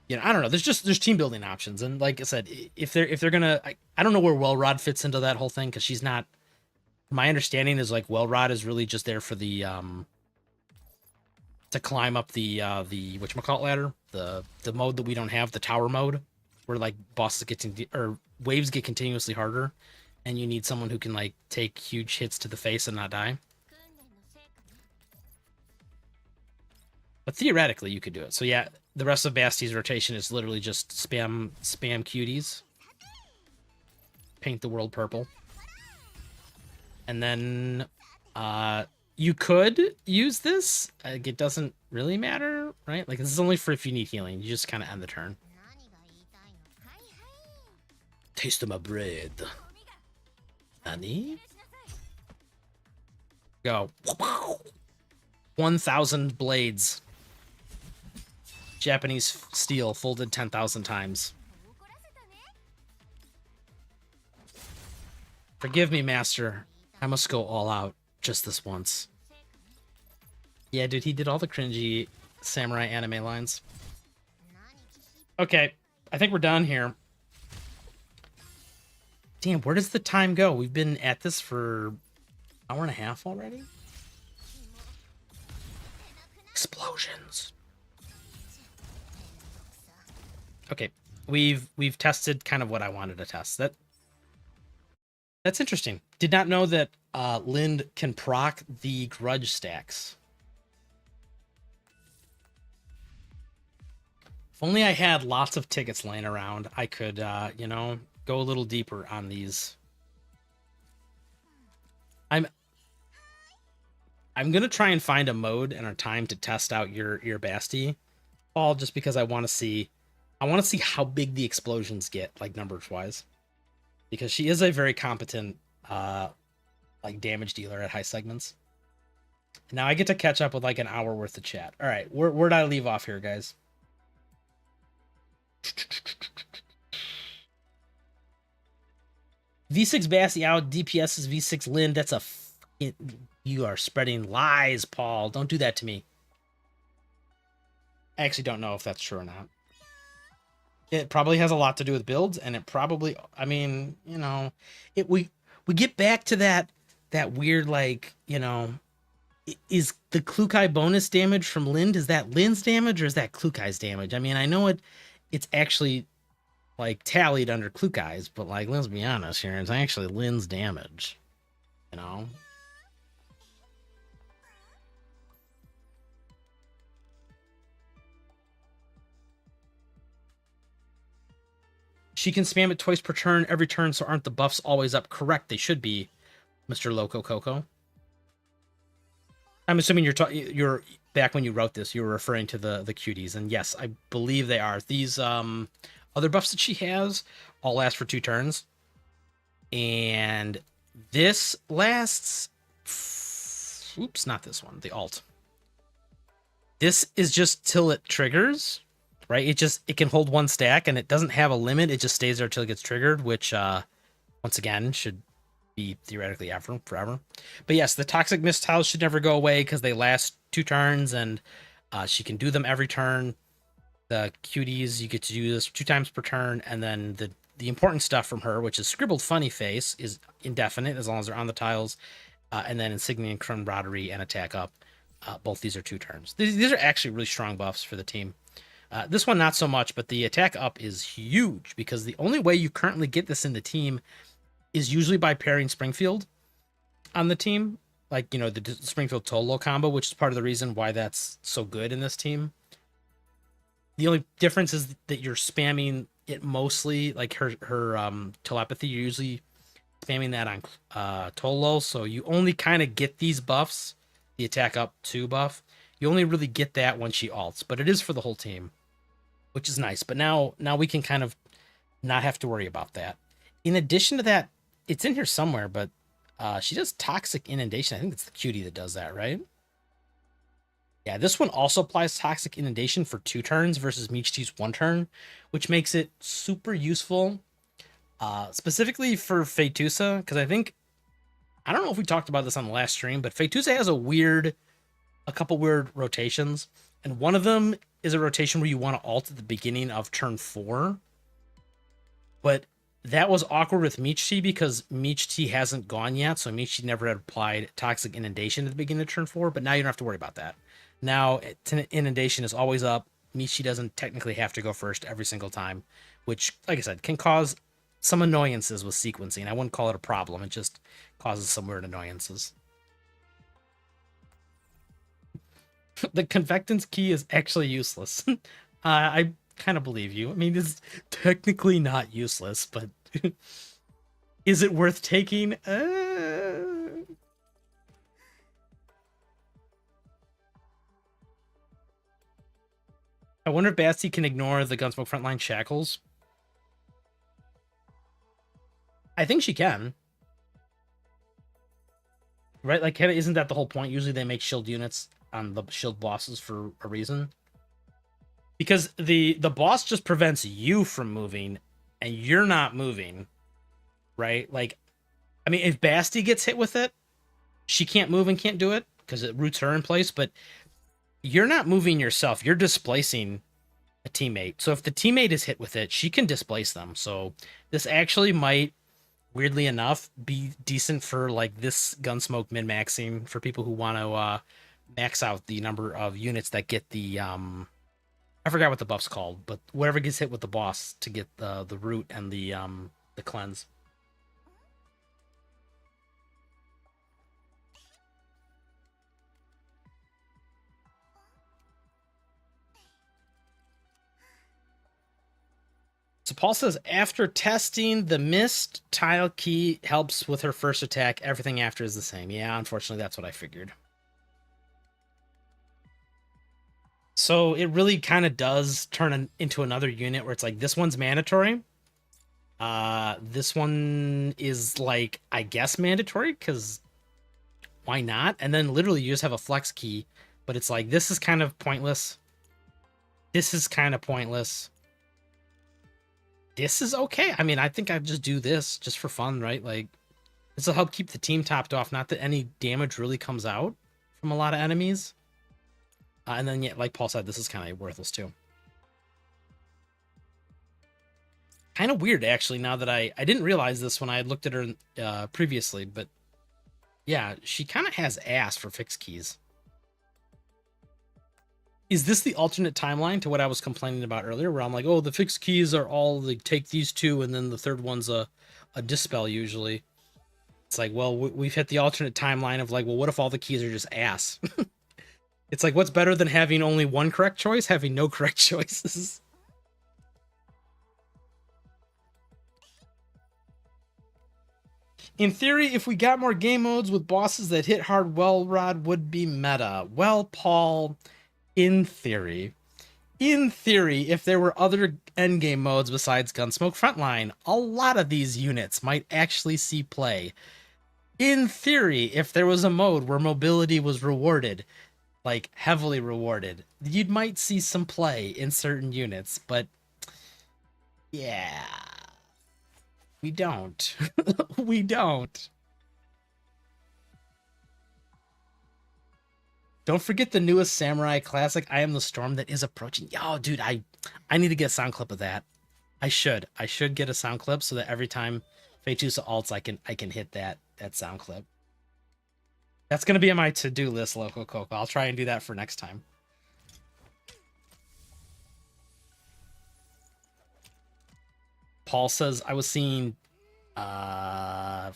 Speaker 1: you know, I don't know. There's team building options. And like I said, if they're gonna, I don't know where Wellrod fits into that whole thing because she's not. My understanding is like Wellrod is really just there for the to climb up the whatchamacallit ladder, the mode that we don't have, the tower mode, where like bosses get or waves get continuously harder, and you need someone who can like take huge hits to the face and not die. But theoretically, you could do it. So yeah, the rest of Basti's rotation is literally just spam cuties, paint the world purple, and then you could use this. It doesn't really matter, right? Like this is only for if you need healing. You just kind of end the turn. Taste of my bread. Honey. Go. 1,000 blades. Japanese steel folded 10,000 times. Forgive me, master. I must go all out just this once. Yeah, dude, he did all the cringy samurai anime lines. Okay, I think we're done here. Damn, where does the time go? We've been at this for an hour and a half already? Explosions. Okay, we've tested kind of what I wanted to test. That's interesting. Did not know that Lind can proc the grudge stacks. If only I had lots of tickets laying around, I could, you know, go a little deeper on these. I'm gonna try and find a mode and a time to test out your Basti, all just because I want to see how big the explosions get, like numbers wise, because she is a very competent like damage dealer at high segments. Now I get to catch up with like an hour worth of chat. All right, where'd I leave off here, guys? V6 Basti out, DPS is V6 Lind. That's a you are spreading lies, Paul. Don't do that to me. I actually don't know if that's true or not. It probably has a lot to do with builds, and it probably, I mean, you know, we get back to that weird, like, you know, is the Klukai bonus damage from Lind, is that Lind's damage or is that Klukai's damage? I mean, I know it's actually like tallied under Klukai's, but like, let's be honest here, it's actually Lind's damage, you know? She can spam it twice per turn, every turn, so aren't the buffs always up? Correct, they should be, Mr. Loco Coco. I'm assuming you're back when you wrote this, you were referring to the cuties, and yes, I believe they are. These other buffs that she has all last for 2 turns, and this lasts. Oops, not this one. The alt. This is just till it triggers, right? It can hold 1 stack, and it doesn't have a limit. It just stays there till it gets triggered, which once again should be theoretically forever. But yes, the toxic missiles should never go away because they last 2 turns, and she can do them every turn. The cuties, you get to do this 2 times per turn, and then the important stuff from her, which is Scribbled Funny Face, is indefinite as long as they're on the tiles, and then Insignia and Camaraderie and Attack Up. Both these are 2 turns. These are actually really strong buffs for the team. This one, not so much, but the attack up is huge because the only way you currently get this in the team is usually by pairing Springfield on the team. Like, you know, the Springfield Tolo combo, which is part of the reason why that's so good in this team. The only difference is that you're spamming it mostly, like her telepathy, you're usually spamming that on Tolo, so you only kind of get these buffs, the attack up 2 buff. You only really get that when she ults, but it is for the whole team, which is nice. But now we can kind of not have to worry about that. In addition to that, it's in here somewhere, but she does Toxic Inundation. I think it's the cutie that does that, right? Yeah, this one also applies Toxic Inundation for 2 turns versus Michti's 1 turn, which makes it super useful, specifically for Fetusa, because I don't know if we talked about this on the last stream, but Fetusa has a couple weird rotations, and one of them is a rotation where you want to ult at the beginning of turn 4, but that was awkward with Michti because Michti hasn't gone yet, so Michti never had applied Toxic Inundation at the beginning of turn 4, but now you don't have to worry about that. Now, Inundation is always up. Michti doesn't technically have to go first every single time, which, like I said, can cause some annoyances with sequencing. I wouldn't call it a problem. It just causes some weird annoyances. The Convectance key is actually useless. I kind of believe you. I mean, it's technically not useless, but is it worth taking? I wonder if Basti can ignore the Gunsmoke frontline shackles. I think she can. Right? Like, isn't that the whole point? Usually they make shield units on the shield bosses for a reason. Because the boss just prevents you from moving, and you're not moving. Right? Like, I mean, if Basti gets hit with it, she can't move and can't do it because it roots her in place, but you're not moving yourself. You're displacing a teammate. So if the teammate is hit with it, she can displace them. So this actually might, weirdly enough, be decent for like this Gunsmoke min-maxing for people who want to max out the number of units that get the I forgot what the buff's called, but whatever gets hit with the boss to get the root and the cleanse. So Paul says, after testing, the missed tile key helps with her first attack. Everything after is the same. Yeah, unfortunately, that's what I figured. So it really kind of does turn into another unit where it's like, this one's mandatory. This one is like, I guess mandatory, because why not? And then literally you just have a flex key, but it's like, this is kind of pointless. This is kind of pointless. This is okay. I mean, I think I'd just do this just for fun, right? Like, this will help keep the team topped off. Not that any damage really comes out from a lot of enemies. And then, yeah, like Paul said, this is kind of worthless too. Kind of weird, actually, now that I didn't realize this when I had looked at her previously, but yeah, she kind of has ass for fixed keys. Is this the alternate timeline to what I was complaining about earlier, where I'm like, oh, the fixed keys are all like take these 2, and then the third one's a dispel usually. It's like, well, we've hit the alternate timeline of like, well, what if all the keys are just ass? It's like, what's better than having only one correct choice? Having no correct choices. In theory, if we got more game modes with bosses that hit hard, well, Rod would be meta. Well, Paul, in theory, if there were other endgame modes besides Gunsmoke Frontline, a lot of these units might actually see play. In theory, if there was a mode where mobility was rewarded, like heavily rewarded, you might see some play in certain units, but yeah, we don't. We don't. Don't forget the newest Samurai classic, I Am the Storm, that is approaching. Yo, dude, I need to get a sound clip of that. I should get a sound clip so that every time Fetusa ults, I can hit that sound clip. That's gonna be on my to-do list, Loco Coco. I'll try and do that for next time. Paul says I was seeing uh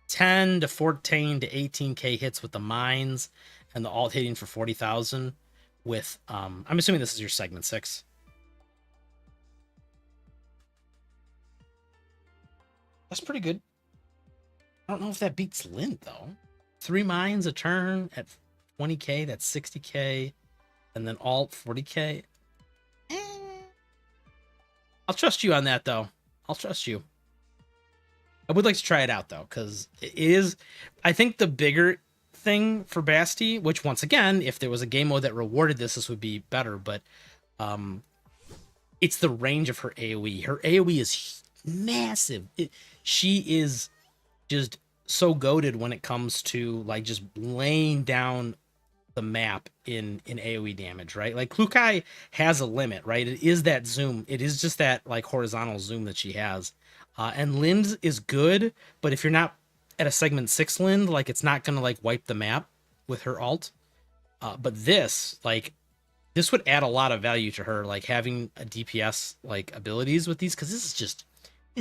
Speaker 1: 10 to 14 to 18k hits with the mines and the alt hitting for 40,000 with I'm assuming this is your segment 6. That's pretty good. I don't know if that beats Lind though. 3 mines a turn at 20k, that's 60k, and then alt 40k. I'll trust you on that though. I'll trust you. I would like to try it out though, because it is. I think the bigger thing for Basti, which once again, if there was a game mode that rewarded this, this would be better. But it's the range of her AOE. Her AOE is massive. She is just so goated when it comes to like just laying down the map in AoE damage, right? Like Klukai has a limit, right? It is that zoom. It is just that like horizontal zoom that she has. And Lind is good, but if you're not at a segment 6 Lind, like it's not gonna like wipe the map with her alt. But this, like, this would add a lot of value to her, like having a DPS like abilities with these, because this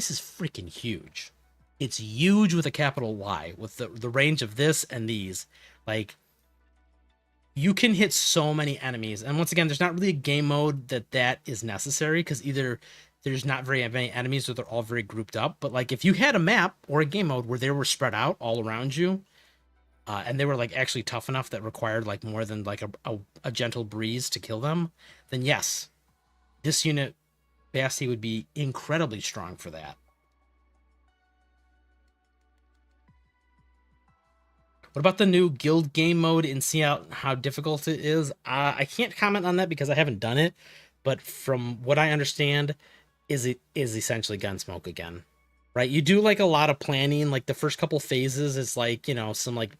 Speaker 1: is freaking huge. It's huge with a capital Y, with the range of this and these. Like, you can hit so many enemies. And once again, there's not really a game mode that is necessary, because either there's not very many enemies or they're all very grouped up. But like if you had a map or a game mode where they were spread out all around you, and they were like actually tough enough that required like more than like a gentle breeze to kill them, then yes, this unit, Basti, would be incredibly strong for that. What about the new guild game mode and see how difficult it is? I can't comment on that because I haven't done it, but from what I understand, it is essentially Gunsmoke again, right? You do like a lot of planning. Like the first couple phases is like, you know, some like,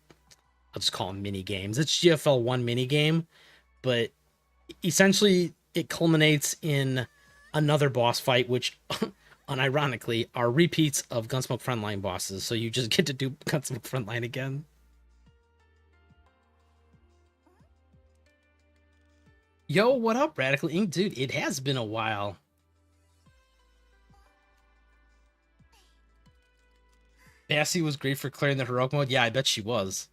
Speaker 1: I'll just call them mini games. It's GFL1 mini game, but essentially it culminates in another boss fight, which unironically are repeats of Gunsmoke Frontline bosses. So you just get to do Gunsmoke Frontline again. Yo, what up, Radical Ink? Dude, it has been a while. Basti was great for clearing the heroic mode. Yeah, I bet she was.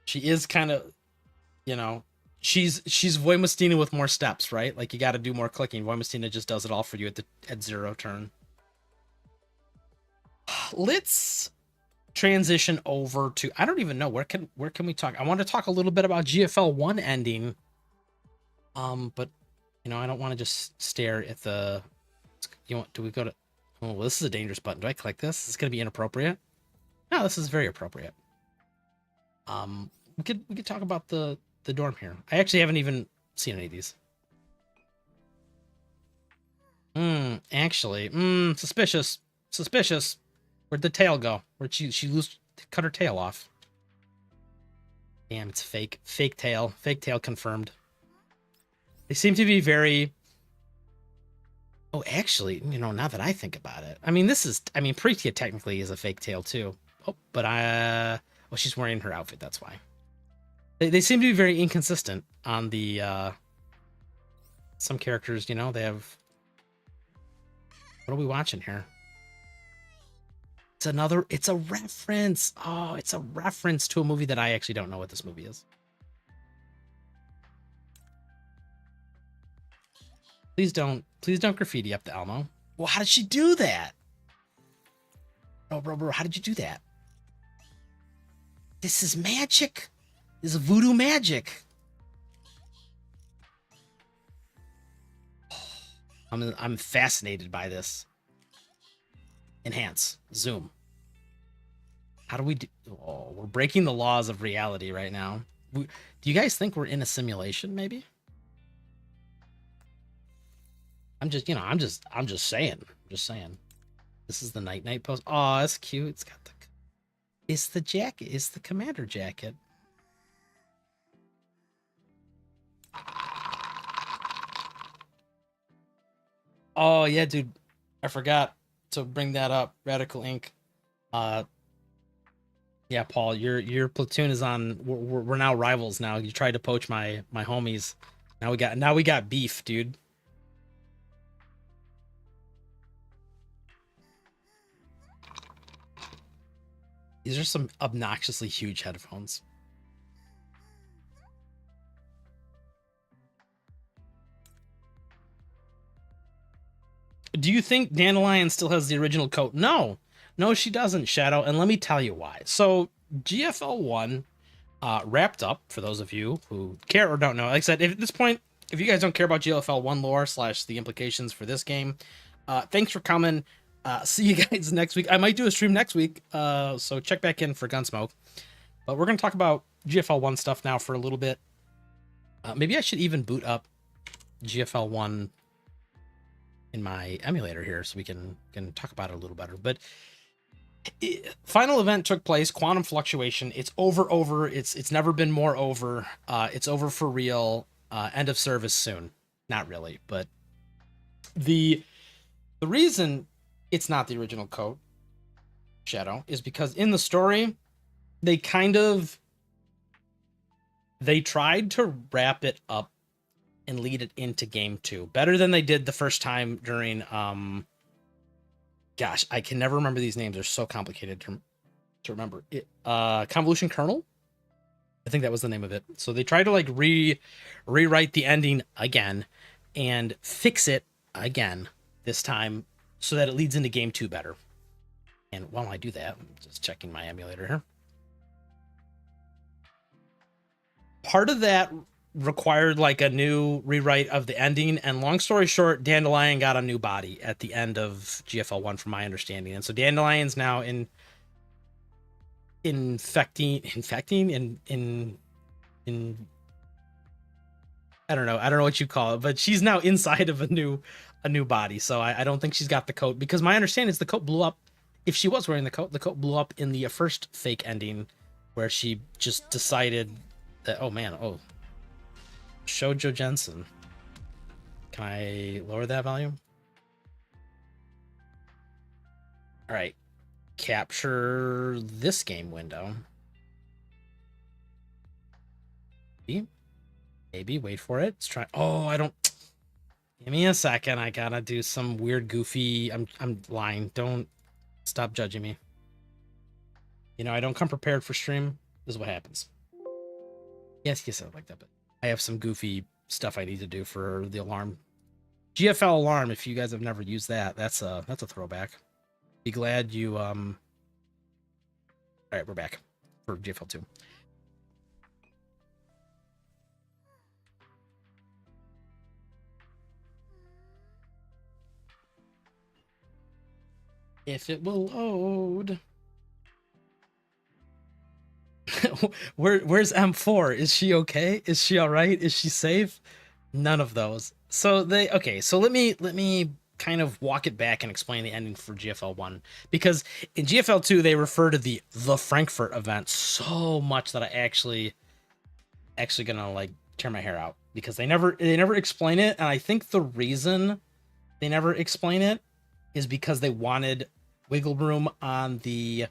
Speaker 1: She is kind of, you know, she's Voimustina with more steps, right? Like you got to do more clicking. Voimustina just does it all for you at 0 turn. Let's transition over to, I don't even know, where can we talk? I want to talk a little bit about GFL1 ending. But you know, I don't want to just stare at the, you know, do we go to, oh, well, this is a dangerous button. Do I click this? Is going to be inappropriate? No, this is very appropriate. We could talk about the dorm here. I actually haven't even seen any of these. Actually, suspicious. Where'd the tail go? Where'd she cut her tail off? Damn, it's fake tail confirmed. They seem to be very, oh, actually, you know, now that I think about it, I mean, Pretia technically is a fake tail too. Oh, but well, she's wearing her outfit, that's why. They seem to be very inconsistent on the, some characters, you know, they have, what are we watching here? It's a reference. Oh, it's a reference to a movie that I actually don't know what this movie is. Please don't graffiti up the Elmo. Well, how did she do that? Bro, how did you do that? This is magic. This is voodoo magic. I'm fascinated by this. Enhance, zoom. How do we do? Oh, we're breaking the laws of reality right now. Do you guys think we're in a simulation? Maybe. I'm just saying. This is the night post. Oh, it's cute. It's got it's the jacket. It's the commander jacket. Oh yeah, dude. I forgot to bring that up. Radical Ink. Yeah, Paul, your platoon is on. We're now rivals. Now you tried to poach my homies. Now we got beef, dude. These are some obnoxiously huge headphones. Do you think Dandelion still has the original coat? No. No, she doesn't, Shadow, and let me tell you why. So, GFL1 wrapped up, for those of you who care or don't know. Like I said, if, at this point, if you guys don't care about GFL1 lore / the implications for this game, thanks for coming. See you guys next week. I might do a stream next week, so check back in for Gunsmoke. But we're going to talk about GFL1 stuff now for a little bit. Maybe I should even boot up GFL1 in my emulator here so we can talk about it a little better. But final event took place, quantum fluctuation. It's over. It's never been more over. It's over for real. End of service soon. Not really, but the reason it's not the original code, Shadow, is because in the story they tried to wrap it up and lead it into game 2 better than they did the first time during gosh, I can never remember these names. They're so complicated to remember. Convolution Kernel, I think that was the name of it. So they tried to like rewrite the ending again and fix it again this time so that it leads into game 2 better. And while I do that, I'm just checking my emulator here. Part of that required like a new rewrite of the ending, and long story short, Dandelion got a new body at the end of GFL1 from my understanding, and so Dandelion's now infecting in I don't know what you call it, but she's now inside of a new body. So I don't think she's got the coat, because my understanding is the coat blew up. If she was wearing the coat blew up in the first fake ending where she just decided that, oh man, Shoujo Jensen. Can I lower that volume? All right. Capture this game window. Maybe wait for it. Let's try. Oh, I don't. Give me a second. I gotta do some weird, goofy. I'm lying. Don't stop judging me. You know, I don't come prepared for stream. This is what happens. Yes, I like that, but I have some goofy stuff I need to do for the alarm. GFL alarm, if you guys have never used that, that's a throwback. Be glad you all right, we're back for GFL2. If it will load. Where's M4? Is she okay? Is she all right? Is she safe? None of those. So so let me kind of walk it back and explain the ending for GFL1, because in GFL2 they refer to the Frankfurt event so much that I actually gonna like tear my hair out, because they never explain it, and I think the reason they never explain it is because they wanted wiggle room on the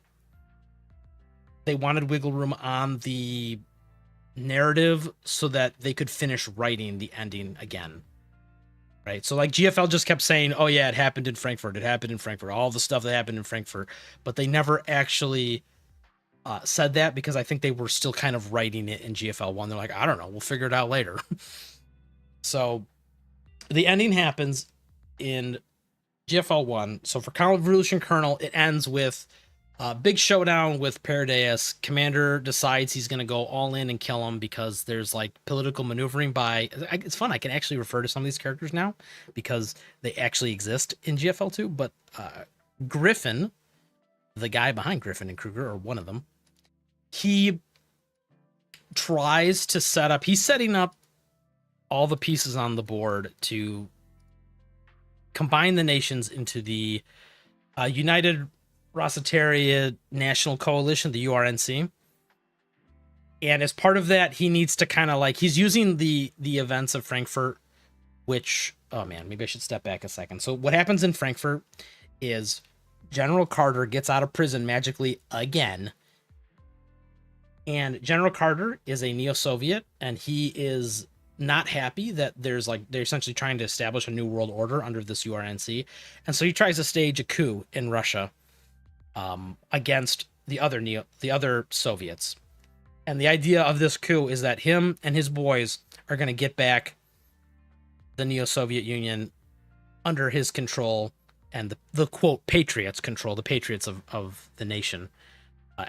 Speaker 1: narrative so that they could finish writing the ending again. Right? So like GFL just kept saying, oh yeah, it happened in Frankfurt. All the stuff that happened in Frankfurt. But they never actually said that, because I think they were still kind of writing it in GFL1. They're like, I don't know, we'll figure it out later. So the ending happens in GFL1. So for Convolution Kernel, it ends with big showdown with Paradeus. Commander decides he's going to go all in and kill him because there's like political maneuvering by... It's fun. I can actually refer to some of these characters now because they actually exist in GFL2. But Griffin, the guy behind Griffin and Kruger, or one of them, he tries to set up... He's setting up all the pieces on the board to combine the nations into the United Rossitaria National Coalition, the URNC. And as part of that, he needs to kind of like... He's using the events of Frankfurt, which... Oh man, maybe I should step back a second. So what happens in Frankfurt is General Carter gets out of prison magically again. And General Carter is a neo-Soviet, and he is not happy that there's like... They're essentially trying to establish a new world order under this URNC. And so he tries to stage a coup in Russia against the other Soviets. And the idea of this coup is that him and his boys are going to get back the Neo-Soviet Union under his control and the quote patriots control, the patriots of the nation,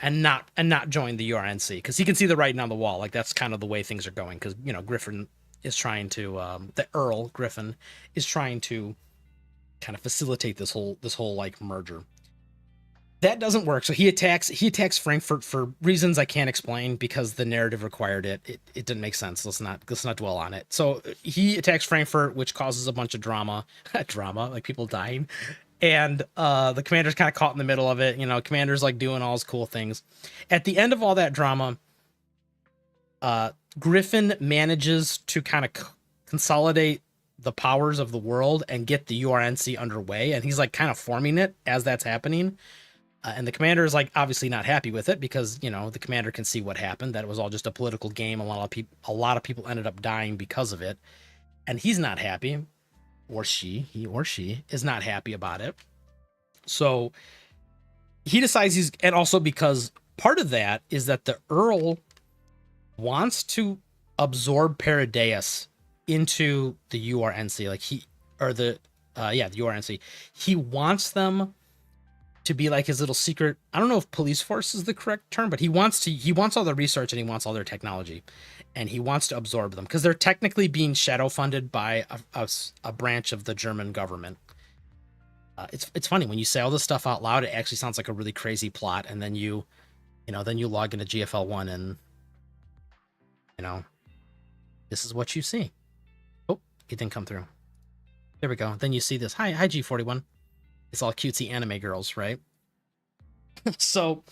Speaker 1: and not join the URNC, because he can see the writing on the wall. Like, that's kind of the way things are going, because Griffin is trying to the Earl Griffin is trying to kind of facilitate this whole like merger. That doesn't work, so he attacks Frankfurt for reasons I can't explain, because the narrative required it. It didn't make sense. Let's not dwell on it. So he attacks Frankfurt, which causes a bunch of drama, like people dying, and the commander's kind of caught in the middle of it. Commander's like doing all his cool things. At the end of all that drama, Griffin manages to kind of consolidate the powers of the world and get the URNC underway, and he's like kind of forming it as that's happening. And the commander is like obviously not happy with it, because the commander can see what happened, that it was all just a political game. A lot of people ended up dying because of it, and he's not happy, or he is not happy about it. So he decides and also because part of that is that the Earl wants to absorb Paradeus into the URNC, the URNC. He wants them to be like his little secret. I don't know if police force is the correct term, but he wants all the research and he wants all their technology, and he wants to absorb them because they're technically being shadow funded by a branch of the German government. It's funny when you say all this stuff out loud, it actually sounds like a really crazy plot, and then you log into GFL1 and this is what you see. Oh, it didn't come through. There we go. Then you see this. Hi G41. It's all cutesy anime girls, right? So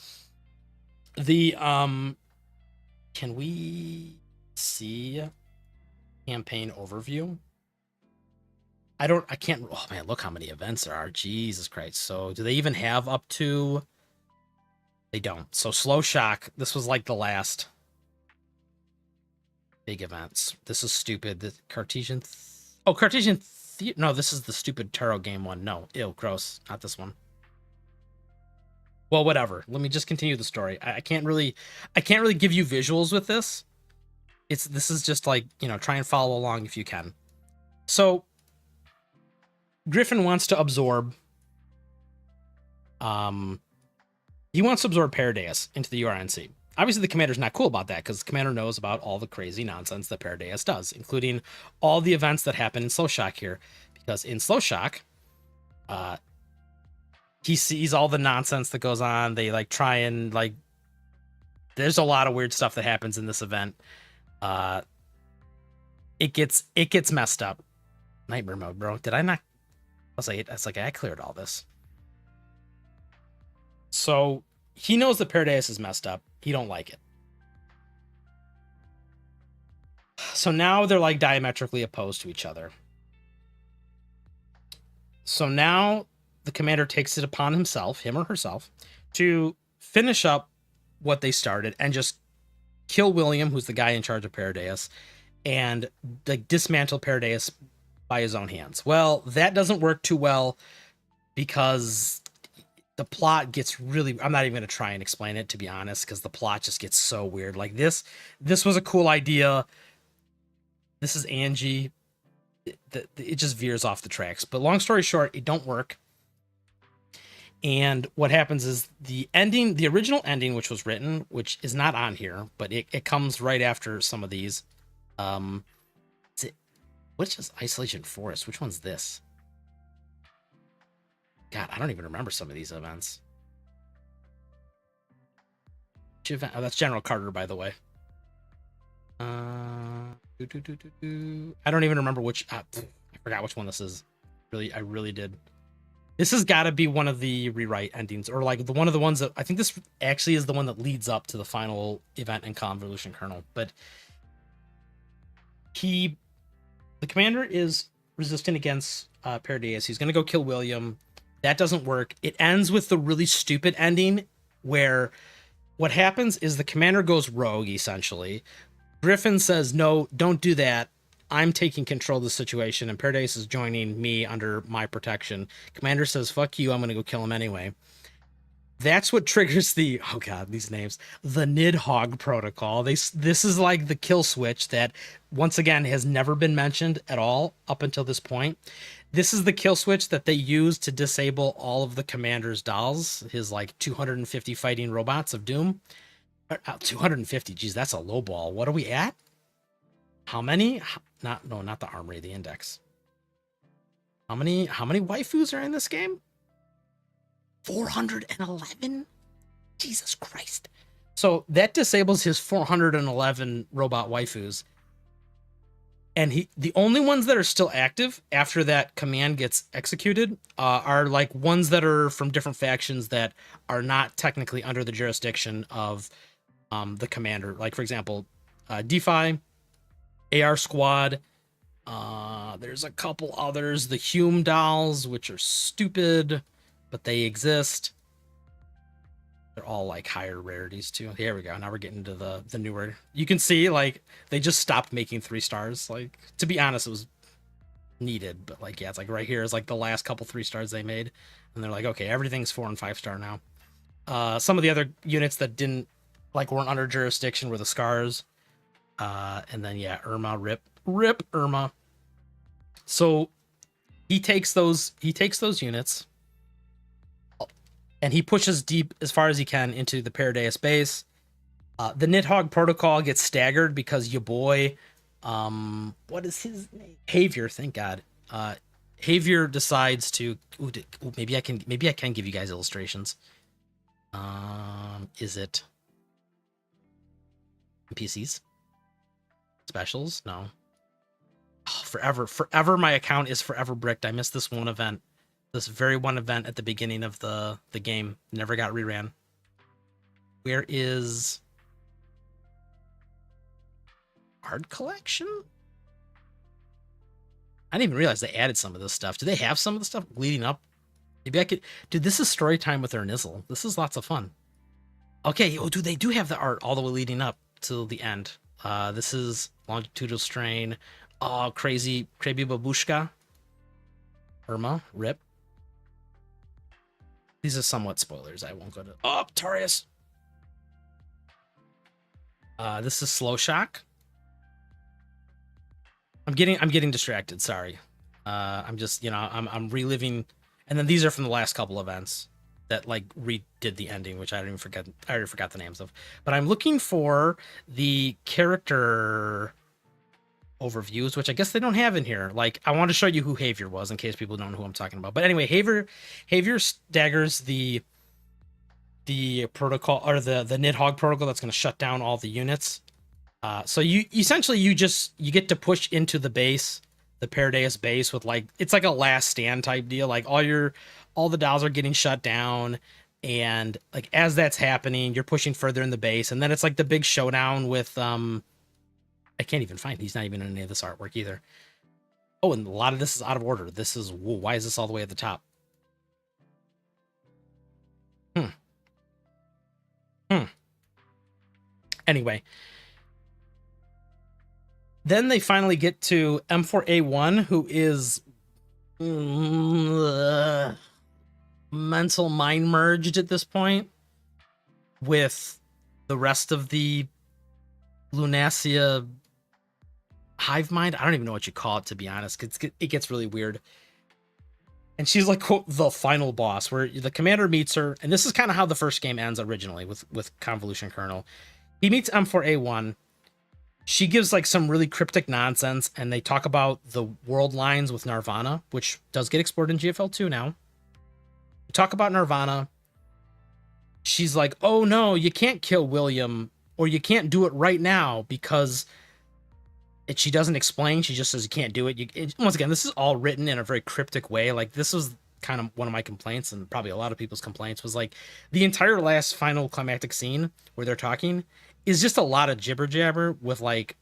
Speaker 1: the can we see campaign overview? I can't. Oh man, look how many events there are. Jesus Christ. So do they even have up to? They don't. So Slow Shock, this was like the last big events. This is stupid. The Cartesian. Cartesian. No, this is the stupid Taro game one. No, ew, gross. Not this one. Well, whatever. Let me just continue the story. I can't really give you visuals with this. This is just like, try and follow along if you can. So Griffin wants to absorb he wants to absorb Paradeus into the URNC. Obviously, the commander's not cool about that, because the commander knows about all the crazy nonsense that Paradeus does, including all the events that happen in Slow Shock here. Because in Slow Shock, he sees all the nonsense that goes on. They try and there's a lot of weird stuff that happens in this event. It gets messed up. Nightmare mode, bro. Did I not? It's like I cleared all this. So he knows that Paradeus is messed up. He don't like it. So now they're diametrically opposed to each other. So now the commander takes it upon himself, him or herself, to finish up what they started and just kill William, who's the guy in charge of Paradeus, and dismantle Paradeus by his own hands. Well, that doesn't work too well, because the plot gets really, I'm not even going to try and explain it, to be honest, because the plot just gets so weird. This was a cool idea. This is Angie. It just veers off the tracks. But long story short, it don't work. And what happens is the original ending, which was written, which is not on here, but it comes right after some of these. Which is Isolation Forest? Which one's this? God, I don't even remember some of these events. Which event? Oh, that's General Carter, by the way. I don't even remember which. I forgot which one this is. I really did. This has got to be one of the rewrite endings, or one of the ones that I think this actually is the one that leads up to the final event in Convolution Kernel. But the commander is resistant against Paradeus. He's going to go kill William. That doesn't work. It ends with the really stupid ending where what happens is the commander goes rogue, essentially. Griffin says, no, don't do that. I'm taking control of the situation, and Paradeus is joining me under my protection. Commander says, fuck you, I'm going to go kill him anyway. That's what triggers the, oh god, these names, the Nidhogg protocol. This is like the kill switch that once again has never been mentioned at all up until this point. This is the kill switch that they use to disable all of the commander's dolls, his like 250 fighting robots of doom. 250, geez, that's a low ball. What are we at? How many? Not the armory, the index. How many waifus are in this game? 411? Jesus Christ. So that disables his 411 robot waifus. And the only ones that are still active after that command gets executed are like ones that are from different factions that are not technically under the jurisdiction of the commander. Like, for example, DeFi, AR Squad. There's a couple others. The Hume dolls, which are stupid, but they exist. They're all like higher rarities too. Here we go. Now we're getting to the newer. You can see like they just stopped making 3 stars. Like, to be honest, it was needed, but like, yeah, it's like right here is like the last couple 3 stars they made, and they're like, okay, everything's 4 and 5 star now. Some of the other units that didn't weren't under jurisdiction were the scars. And then yeah, Irma, rip Irma. So he takes those units and he pushes deep as far as he can into the Paradeus base. The Nidhogg protocol gets staggered because your boy, what is his name? Havier, thank God. Havier decides to. Maybe I can give you guys illustrations. Is it NPCs? Specials? No. Oh, forever my account is forever bricked. I missed this one event. This very one event at the beginning of the game. Never got reran. Where is art collection? I didn't even realize they added some of this stuff. Do they have some of the stuff leading up? Maybe I could. Dude, this is story time with Ernizzle. This is lots of fun. Okay, oh, dude, they do have the art all the way leading up to the end. This is Longitudinal Strain. Oh, crazy Babushka. Irma, rip. These are somewhat spoilers. I won't go to. Oh, Tarius. This is Slow Shock. I'm getting distracted. Sorry. I'm just, I'm reliving, and then these are from the last couple events that like redid the ending, which I don't even forget. I already forgot the names of. But I'm looking for the character overviews, which I guess they don't have in here. Like, I want to show you who Havier was in case people don't know who I'm talking about. But anyway, Havier staggers the protocol, or the Nidhogg protocol that's going to shut down all the units. So you essentially you get to push into the base, the Paradeus base, with like, it's like a last stand type deal. Like all the dolls are getting shut down, and like as that's happening, you're pushing further in the base, and then it's like the big showdown with I can't even find. He's not even in any of this artwork either. Oh, and a lot of this is out of order. This is, whoa, why is this all the way at the top? Anyway, then they finally get to M4A1, who is mental mind merged at this point with the rest of the Lunasia hive mind. I don't even know what you call it, to be honest. It gets really weird. And she's like, quote, the final boss, where the commander meets her, and this is kind of how the first game ends originally with Convolution Kernel. He meets M4A1. She gives like some really cryptic nonsense, and they talk about the world lines with Nirvana, which does get explored in GFL2 now. We talk about Nirvana. She's like, oh no, you can't kill William, or you can't do it right now, because she doesn't explain. She just says you can't do it. Once again, this is all written in a very cryptic way. Like, this was kind of one of my complaints, and probably a lot of people's complaints, was like the entire last final climactic scene where they're talking is just a lot of jibber jabber with like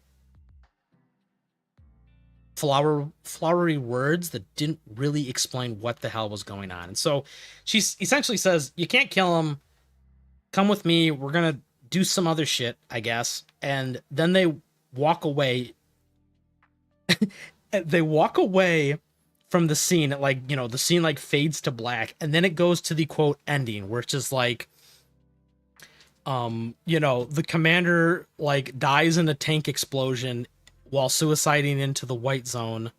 Speaker 1: flowery words that didn't really explain what the hell was going on. And so she essentially says, you can't kill him. Come with me. We're going to do some other shit, I guess. And then they walk away. They walk away from the scene, like, you know, the scene like fades to black, and then it goes to the quote ending, where it's just like, you know, the commander like dies in a tank explosion while suiciding into the white zone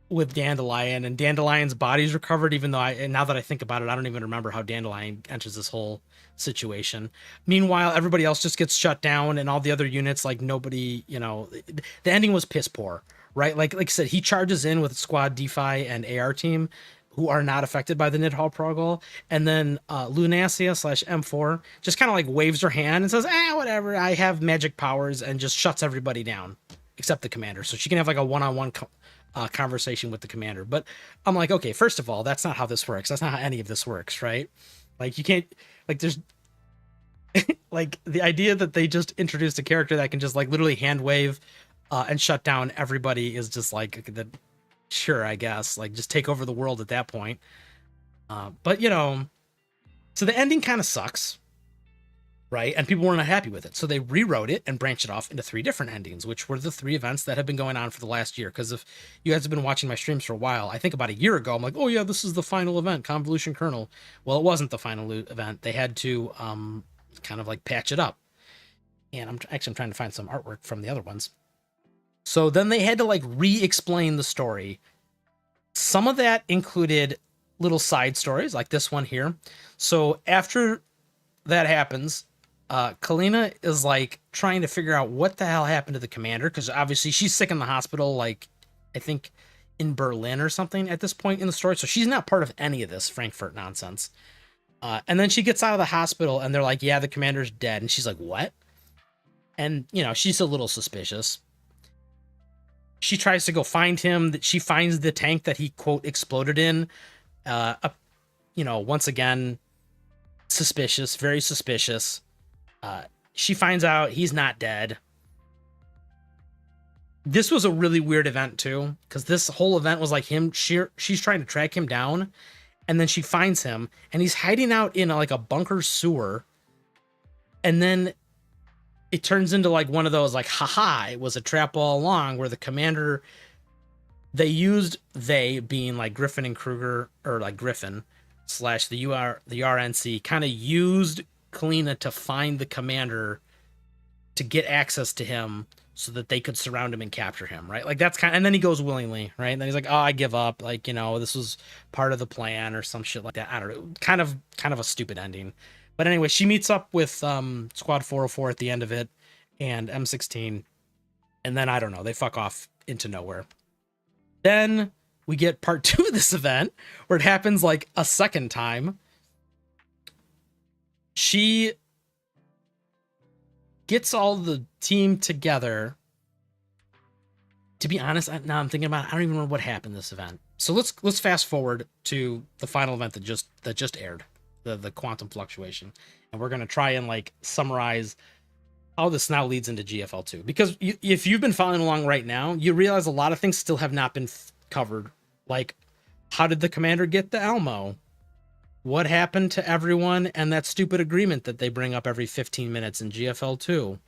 Speaker 1: with Dandelion, and Dandelion's body's recovered, even though and now that I think about it, I don't even remember how Dandelion enters this whole situation. Meanwhile, everybody else just gets shut down, and all the other units, like, nobody, you know, the ending was piss poor, right? Like I said, he charges in with Squad DeFi and AR team, who are not affected by the Nidhall Proggle, and then Lunacia slash M4 just kind of like waves her hand and says, whatever, I have magic powers, and just shuts everybody down except the commander, so she can have like a one-on-one conversation with the commander. But I'm like, okay, first of all, that's not how this works. That's not how any of this works, right? Like, you can't, like, there's like the idea that they just introduced a character that can just like literally hand wave and shut down everybody is just like, that, sure, I guess, like, just take over the world at that point. But you know, so the ending kind of sucks, right? And people were not happy with it. So they rewrote it and branched it off into 3 different endings, which were the 3 events that have been going on for the last year. Because if you guys have been watching my streams for a while, I think about a year ago, I'm like, oh yeah, this is the final event, Convolution Kernel. Well, it wasn't the final event. They had to kind of like patch it up. And I'm trying to find some artwork from the other ones. So then they had to like re-explain the story. Some of that included little side stories like this one here. So after that happens, Kalina is like trying to figure out what the hell happened to the commander, because obviously she's sick in the hospital, like I think in Berlin or something at this point in the story. So she's not part of any of this Frankfurt nonsense. And then she gets out of the hospital and they're like, yeah, the commander's dead. And she's like, what? And, you know, she's a little suspicious. She tries to go find him. She finds the tank that he, quote, exploded in. You know, once again, suspicious, very suspicious. She finds out he's not dead. This was a really weird event too, because this whole event was like she's trying to track him down, and then she finds him, and he's hiding out in like a bunker sewer, and then it turns into like one of those like, haha, it was a trap all along, where the commander, they being like Griffin and Kruger, or like Griffin slash the RNC, kind of used Kalina to find the commander to get access to him so that they could surround him and capture him, right? Like, that's kind of, and then he goes willingly, right? And then he's like, oh, I give up, like, you know, this was part of the plan or some shit like that. I don't know, kind of a stupid ending. But anyway, she meets up with Squad 404 at the end of it, and M16, and then I don't know, they fuck off into nowhere. Then we get part 2 of this event, where it happens like a second time. She gets all the team together. To be honest, now I'm thinking about it, I don't even remember what happened this event. So let's fast forward to the final event that just aired, the quantum fluctuation, and we're gonna try and like summarize how this now leads into GFL2. Because if you've been following along right now, you realize a lot of things still have not been covered. Like, how did the commander get the Elmo? What happened to everyone and that stupid agreement that they bring up every 15 minutes in GFL2?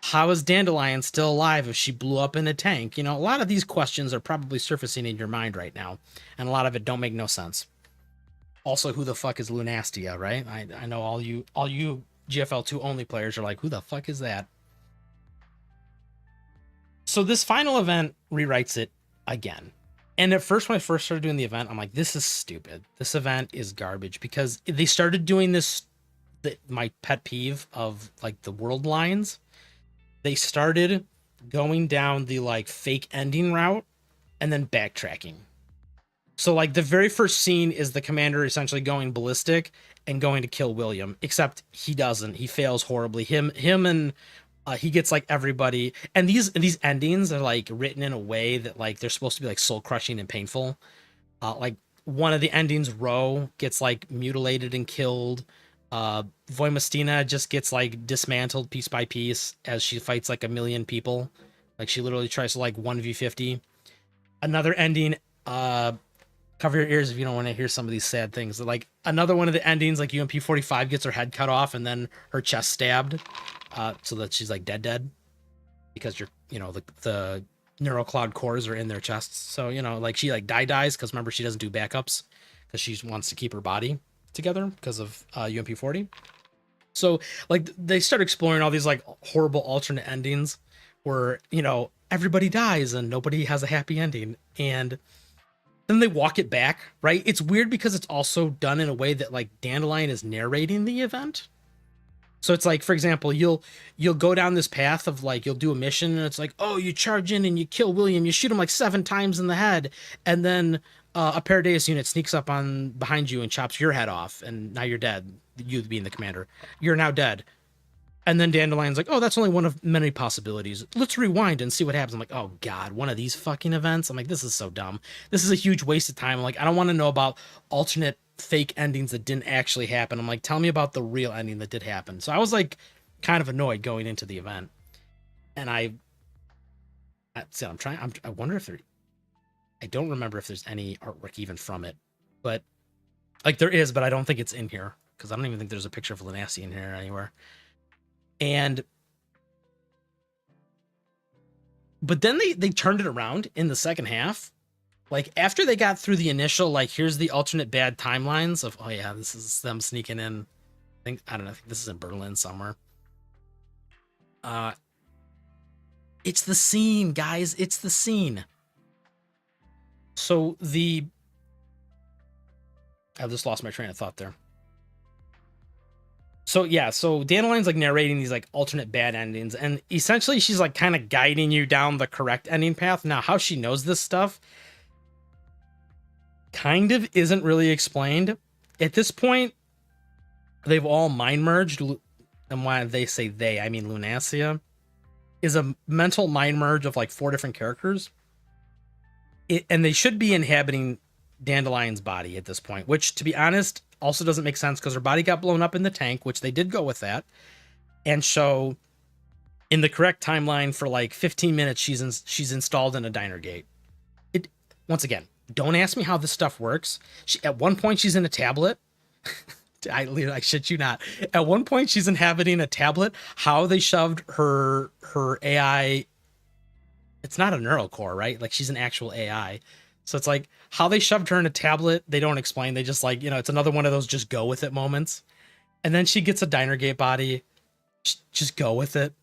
Speaker 1: How is Dandelion still alive if she blew up in a tank? You know, a lot of these questions are probably surfacing in your mind right now, and a lot of it don't make no sense. Also, who the fuck is Lunastia, right? I know all you GFL2 only players are like, who the fuck is that? So this final event rewrites it again. And at first, when I first started doing the event, I'm like, this is stupid. This event is garbage, because they started doing this, my pet peeve of like the world lines. They started going down the like fake ending route and then backtracking. So like the very first scene is the commander essentially going ballistic and going to kill William, except he doesn't. He fails horribly. Him and he gets like everybody, and these endings are like written in a way that like they're supposed to be like soul crushing and painful. Like one of the endings, Ro gets like mutilated and killed. Voimastina just gets like dismantled piece by piece as she fights like a million people. Like she literally tries to like 1v50. Another ending, cover your ears if you don't want to hear some of these sad things. Like another one of the endings, like UMP 45 gets her head cut off and then her chest stabbed, so that she's like dead, because you're, you know, the neural cloud cores are in their chests. So, you know, like she like dies because remember she doesn't do backups because she wants to keep her body together because of UMP 40. So like they start exploring all these like horrible alternate endings where, you know, everybody dies and nobody has a happy ending. And then they walk it back, right? It's weird because it's also done in a way that like Dandelion is narrating the event. So it's like, for example, you'll go down this path of like you'll do a mission and it's like, oh, you charge in and you kill William, you shoot him like 7 times in the head, and then a Paradeus unit sneaks up on behind you and chops your head off, and now you're dead. You being the commander, you're now dead. And then Dandelion's like, oh, that's only one of many possibilities. Let's rewind and see what happens. I'm like, oh God, one of these fucking events. I'm like, this is so dumb. This is a huge waste of time. I'm like, I don't want to know about alternate fake endings that didn't actually happen. I'm like, tell me about the real ending that did happen. So I was like, kind of annoyed going into the event. And I said, I wonder if I don't remember if there's any artwork even from it, but like there is, but I don't think it's in here because I don't even think there's a picture of Lunassi in here anywhere. But then they turned it around in the second half. Like after they got through the initial, like here's the alternate bad timelines of, oh yeah, this is them sneaking in. I don't know, I think this is in Berlin somewhere. It's the scene, guys. It's the scene. So I just lost my train of thought there. So yeah, so Dandelion's like narrating these like alternate bad endings, and essentially she's like kind of guiding you down the correct ending path. Now, how she knows this stuff kind of isn't really explained. At this point, they've all mind merged, and when they say they, I mean Lunacia is a mental mind merge of like 4 different characters. And they should be inhabiting Dandelion's body at this point, which to be honest also doesn't make sense because her body got blown up in the tank, which they did go with that. And so in the correct timeline for like 15 minutes, she's installed in a diner gate. It, once again, don't ask me how this stuff works. At one point she's in a tablet. I shit you not. At one point she's inhabiting a tablet. How they shoved her AI, it's not a neural core, right? Like she's an actual AI. So it's like how they shoved her in a tablet, they don't explain. They just like, you know, it's another one of those just go with it moments. And then she gets a diner gate body. Just go with it.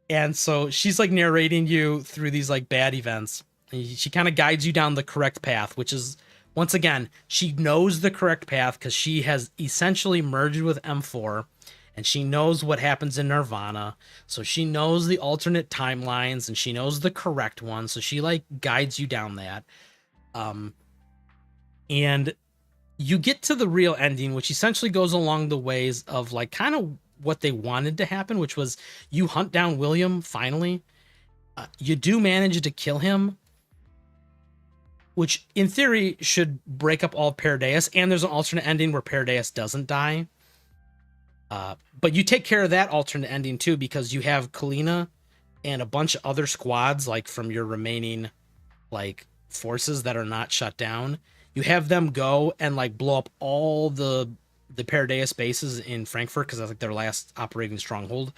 Speaker 1: And so she's like narrating you through these like bad events. And she kind of guides you down the correct path, which is, once again, she knows the correct path because she has essentially merged with M4 and she knows what happens in Nirvana. So she knows the alternate timelines and she knows the correct one. So she like guides you down that. And you get to the real ending, which essentially goes along the ways of like kind of what they wanted to happen, which was you hunt down William finally. You do manage to kill him, which in theory should break up all of Paradeus. And there's an alternate ending where Paradeus doesn't die. But you take care of that alternate ending too, because you have Kalina and a bunch of other squads like from your remaining like forces that are not shut down. You have them go and like blow up all the Paradeus bases in Frankfurt because that's like their last operating stronghold.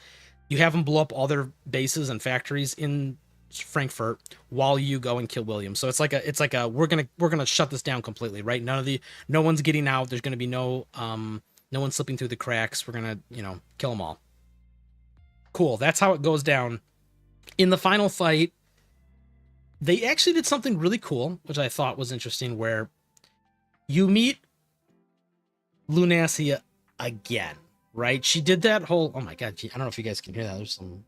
Speaker 1: You have them blow up all their bases and factories in Frankfurt while you go and kill William. So it's like a we're gonna shut this down completely, right? No one's getting out. There's gonna be no one's slipping through the cracks. We're gonna, you know, kill them all. Cool. That's how it goes down. In the final fight, they actually did something really cool, which I thought was interesting, where you meet Lunacia again, right? She did that whole, oh my God, I don't know if you guys can hear that. There's some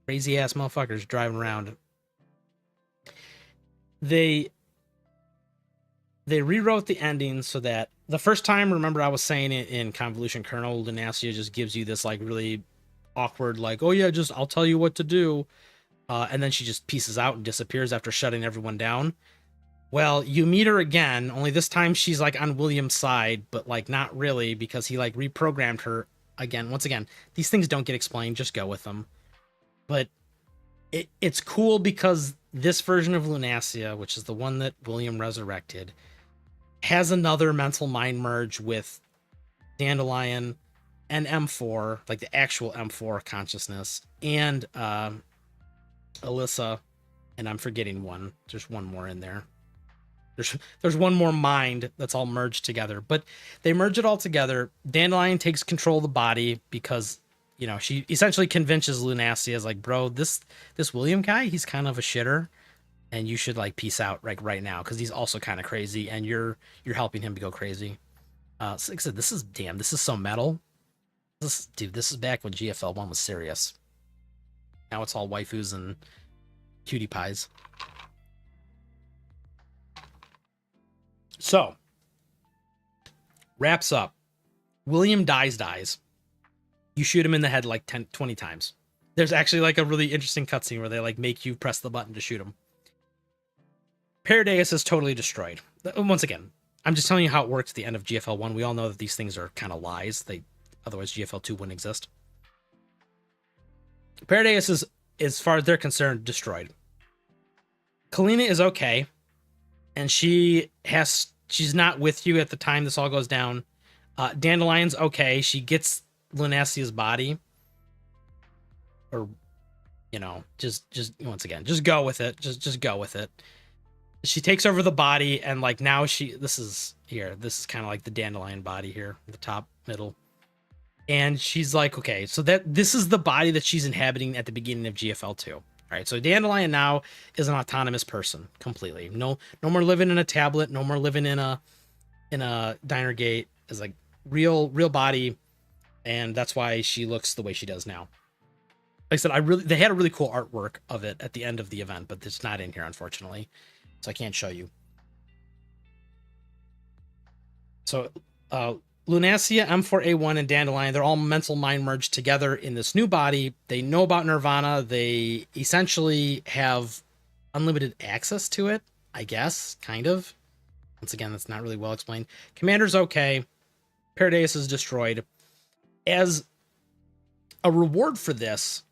Speaker 1: crazy ass motherfuckers driving around. They rewrote the ending so that the first time, remember I was saying it in Convolution Kernel, Lunacia just gives you this like really awkward, like, oh yeah, just I'll tell you what to do. And then she just pieces out and disappears after shutting everyone down. Well, you meet her again, only this time she's like on William's side, but like not really because he like reprogrammed her again. Once again, these things don't get explained, just go with them. But it's cool because this version of Lunacia, which is the one that William resurrected, has another mental mind merge with Dandelion and M4, like the actual M4 consciousness, and Alyssa, and I'm forgetting one. There's one more in there. There's one more mind that's all merged together, but they merge it all together. Dandelion takes control of the body because she essentially convinces Lunacia as like, bro, this William guy, he's kind of a shitter, and you should like peace out like right now because he's also kind of crazy, and you're helping him to go crazy. So like I said, this is so metal. This is back when GFL1 was serious. Now it's all waifus and cutie pies. So, wraps up. William dies. You shoot him in the head like 10, 20 times. There's actually like a really interesting cutscene where they like make you press the button to shoot him. Paradeus is totally destroyed. Once again, I'm just telling you how it works at the end of GFL1. We all know that these things are kind of lies. Otherwise GFL2 wouldn't exist. Paradeus is, as far as they're concerned, destroyed. Kalina is okay, and she's not with you at the time this all goes down. Dandelion's okay. She gets Lunacia's body. Or, just once again, just go with it. Just go with it. She takes over the body, and like now this is kind of like the Dandelion body here, the top middle. And she's like, okay, so this is the body that she's inhabiting at the beginning of GFL2. All right, so Dandelion now is an autonomous person completely. No more living in a tablet. No more living in a diner gate. Is like real body, and that's why she looks the way she does now. Like I said, they had a really cool artwork of it at the end of the event, but it's not in here unfortunately, so I can't show you. So, Lunacia, M4A1, and Dandelion, they're all mental mind merged together in this new body. They know about Nirvana. They essentially have unlimited access to it, I guess, kind of. Once again, that's not really well explained. Commander's okay. Paradeus is destroyed. As a reward for this,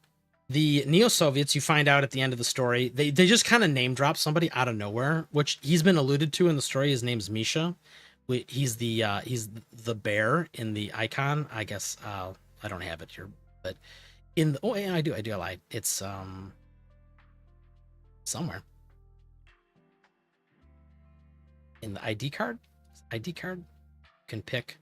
Speaker 1: the Neo-Soviets, you find out at the end of the story, they just kind of name drop somebody out of nowhere, which he's been alluded to in the story. His name's Misha. He's the bear in the icon, I guess. I don't have it here, but I do. I lied. It's somewhere in the ID card. You can pick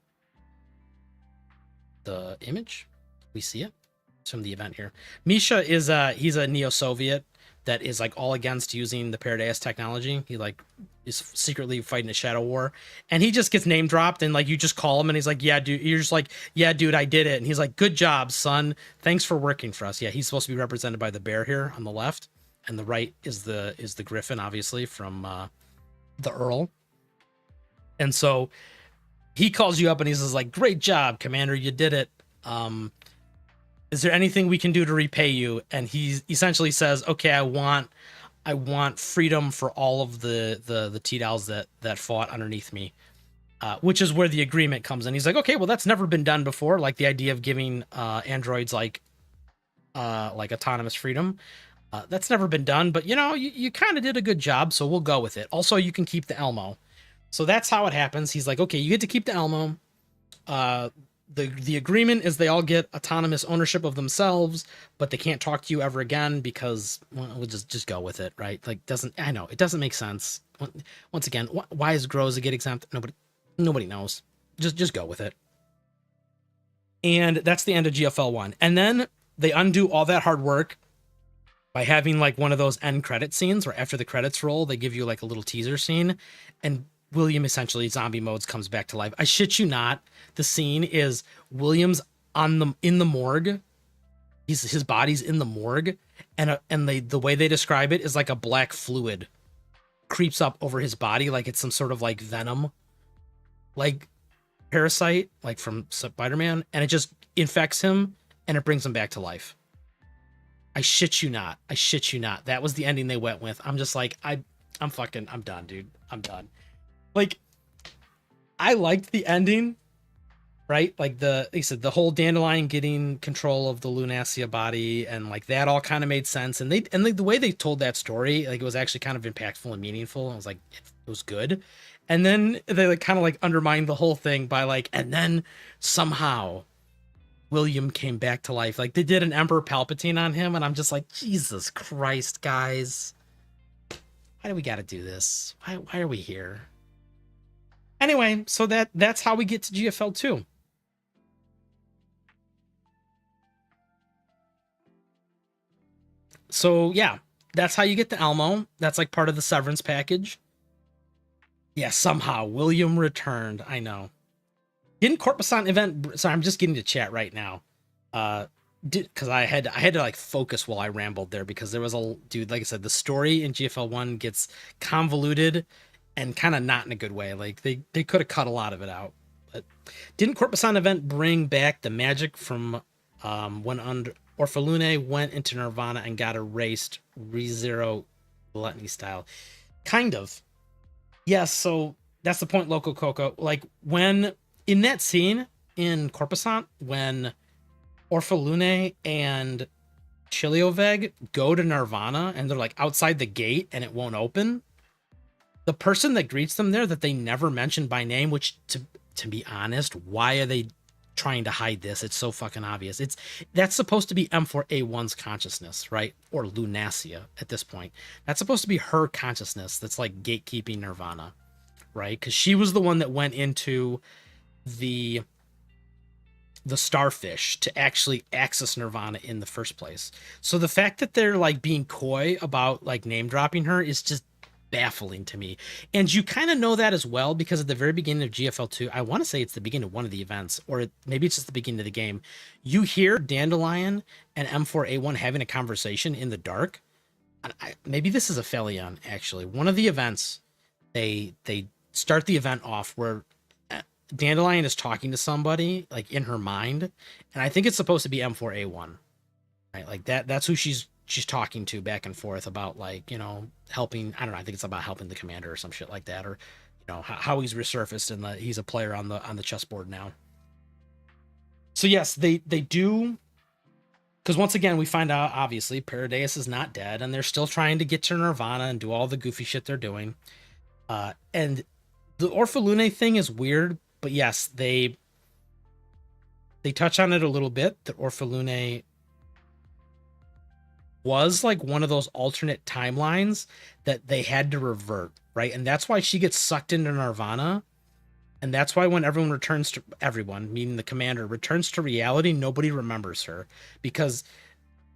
Speaker 1: the image. We see it. It's from the event here. Misha is he's a Neo-Soviet that is like all against using the Paradeus technology. He like is secretly fighting a shadow war, and he just gets name dropped, and like you just call him and he's like, yeah dude, you're just like, yeah dude, I did it. And he's like, good job son, thanks for working for us. Yeah, he's supposed to be represented by the bear here on the left, and the right is the griffin, obviously from the Earl. And so he calls you up and he says like, great job commander, you did it. Is there anything we can do to repay you? And he essentially says, okay, I want freedom for all of the T-Dals that fought underneath me, which is where the agreement comes in. He's like, okay, well, that's never been done before. Like the idea of giving androids like autonomous freedom. That's never been done, but you kind of did a good job, so we'll go with it. Also, you can keep the Elmo. So that's how it happens. He's like, okay, you get to keep the Elmo. The agreement is they all get autonomous ownership of themselves, but they can't talk to you ever again because we'll just go with it, right? Like I know it doesn't make sense. Once again, why is Groza get exempt? Nobody knows. Just go with it. And that's the end of GFL1. And then they undo all that hard work by having like one of those end credit scenes where after the credits roll, they give you like a little teaser scene, and William essentially zombie modes comes back to life. I shit you not. The scene is William's in the morgue. His body's in the morgue, and the way they describe it is like a black fluid creeps up over his body like it's some sort of like venom, like parasite, like from Spider-Man, and it just infects him and it brings him back to life. I shit you not. That was the ending they went with. I'm just like, I'm done, dude. I'm done. Like, I liked the ending, right? Like like I said, the whole Dandelion getting control of the Lunacia body, and like that all kind of made sense. And the way they told that story, like it was actually kind of impactful and meaningful. I was like, it was good. And then they like kind of like undermined the whole thing by like, and then somehow William came back to life. Like they did an Emperor Palpatine on him, and I'm just like, Jesus Christ, guys. Why do we gotta do this? Why are we here? Anyway, so that's how we get to GFL2. So yeah, that's how you get to Elmo. That's like part of the severance package. Yeah, somehow William returned. I know. Didn't Corpusant event? Sorry, I'm just getting to chat right now. Because I had to like focus while I rambled there because there was a dude. Like I said, the story in GFL1 gets convoluted and kind of not in a good way. Like they could have cut a lot of it out. But didn't Corpusant event bring back the magic from when under Orphalune went into Nirvana and got erased ReZero gluttony style? Kind of. Yes, so that's the point, Loco Coco. Like when in that scene in Corpusant, when Orphalune and Chilioveg go to Nirvana and they're like outside the gate and it won't open, the person that greets them there that they never mentioned by name, which to be honest, why are they trying to hide this? It's so fucking obvious. That's supposed to be M4A1's consciousness, right? Or Lunacia at this point. That's supposed to be her consciousness that's like gatekeeping Nirvana, right? Because she was the one that went into the starfish to actually access Nirvana in the first place. So the fact that they're like being coy about like name dropping her is just baffling to me. And you kind of know that as well because at the very beginning of GFL2, I want to say it's the beginning of one of the events, or maybe it's just the beginning of the game. You hear Dandelion and M4A1 having a conversation in the dark. And maybe this is a Phelion, actually. One of the events, they start the event off where Dandelion is talking to somebody like in her mind, and I think it's supposed to be M4A1, right? Like that's who she's talking to back and forth about, like, you know, helping. I don't know. I think it's about helping the commander or some shit like that, or you know how he's resurfaced and he's a player on the chessboard now. So yes, they do, because once again we find out obviously Paradeus is not dead, and they're still trying to get to Nirvana and do all the goofy shit they're doing. And the Orphalune thing is weird, but yes, they touch on it a little bit. That Orphalune was like one of those alternate timelines that they had to revert, right? And that's why she gets sucked into Nirvana. And that's why when everyone returns to everyone, meaning the commander, returns to reality, nobody remembers her, because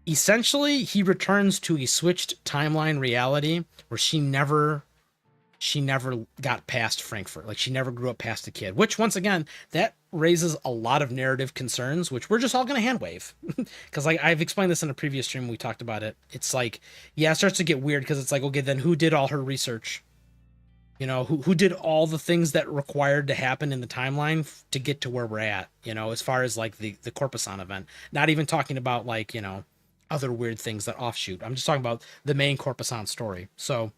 Speaker 1: essentially he returns to a switched timeline reality where she never got past Frankfurt. Like she never grew up past a kid, which once again, that raises a lot of narrative concerns, which we're just all going to hand wave. Cause like I've explained this in a previous stream. We talked about it. It's like, yeah, it starts to get weird. Cause it's like, okay, then who did all her research? You know, who did all the things that required to happen in the timeline to get to where we're at, you know, as far as like the Corpusant event, not even talking about like, you know, other weird things that offshoot. I'm just talking about the main Corpusant story. So,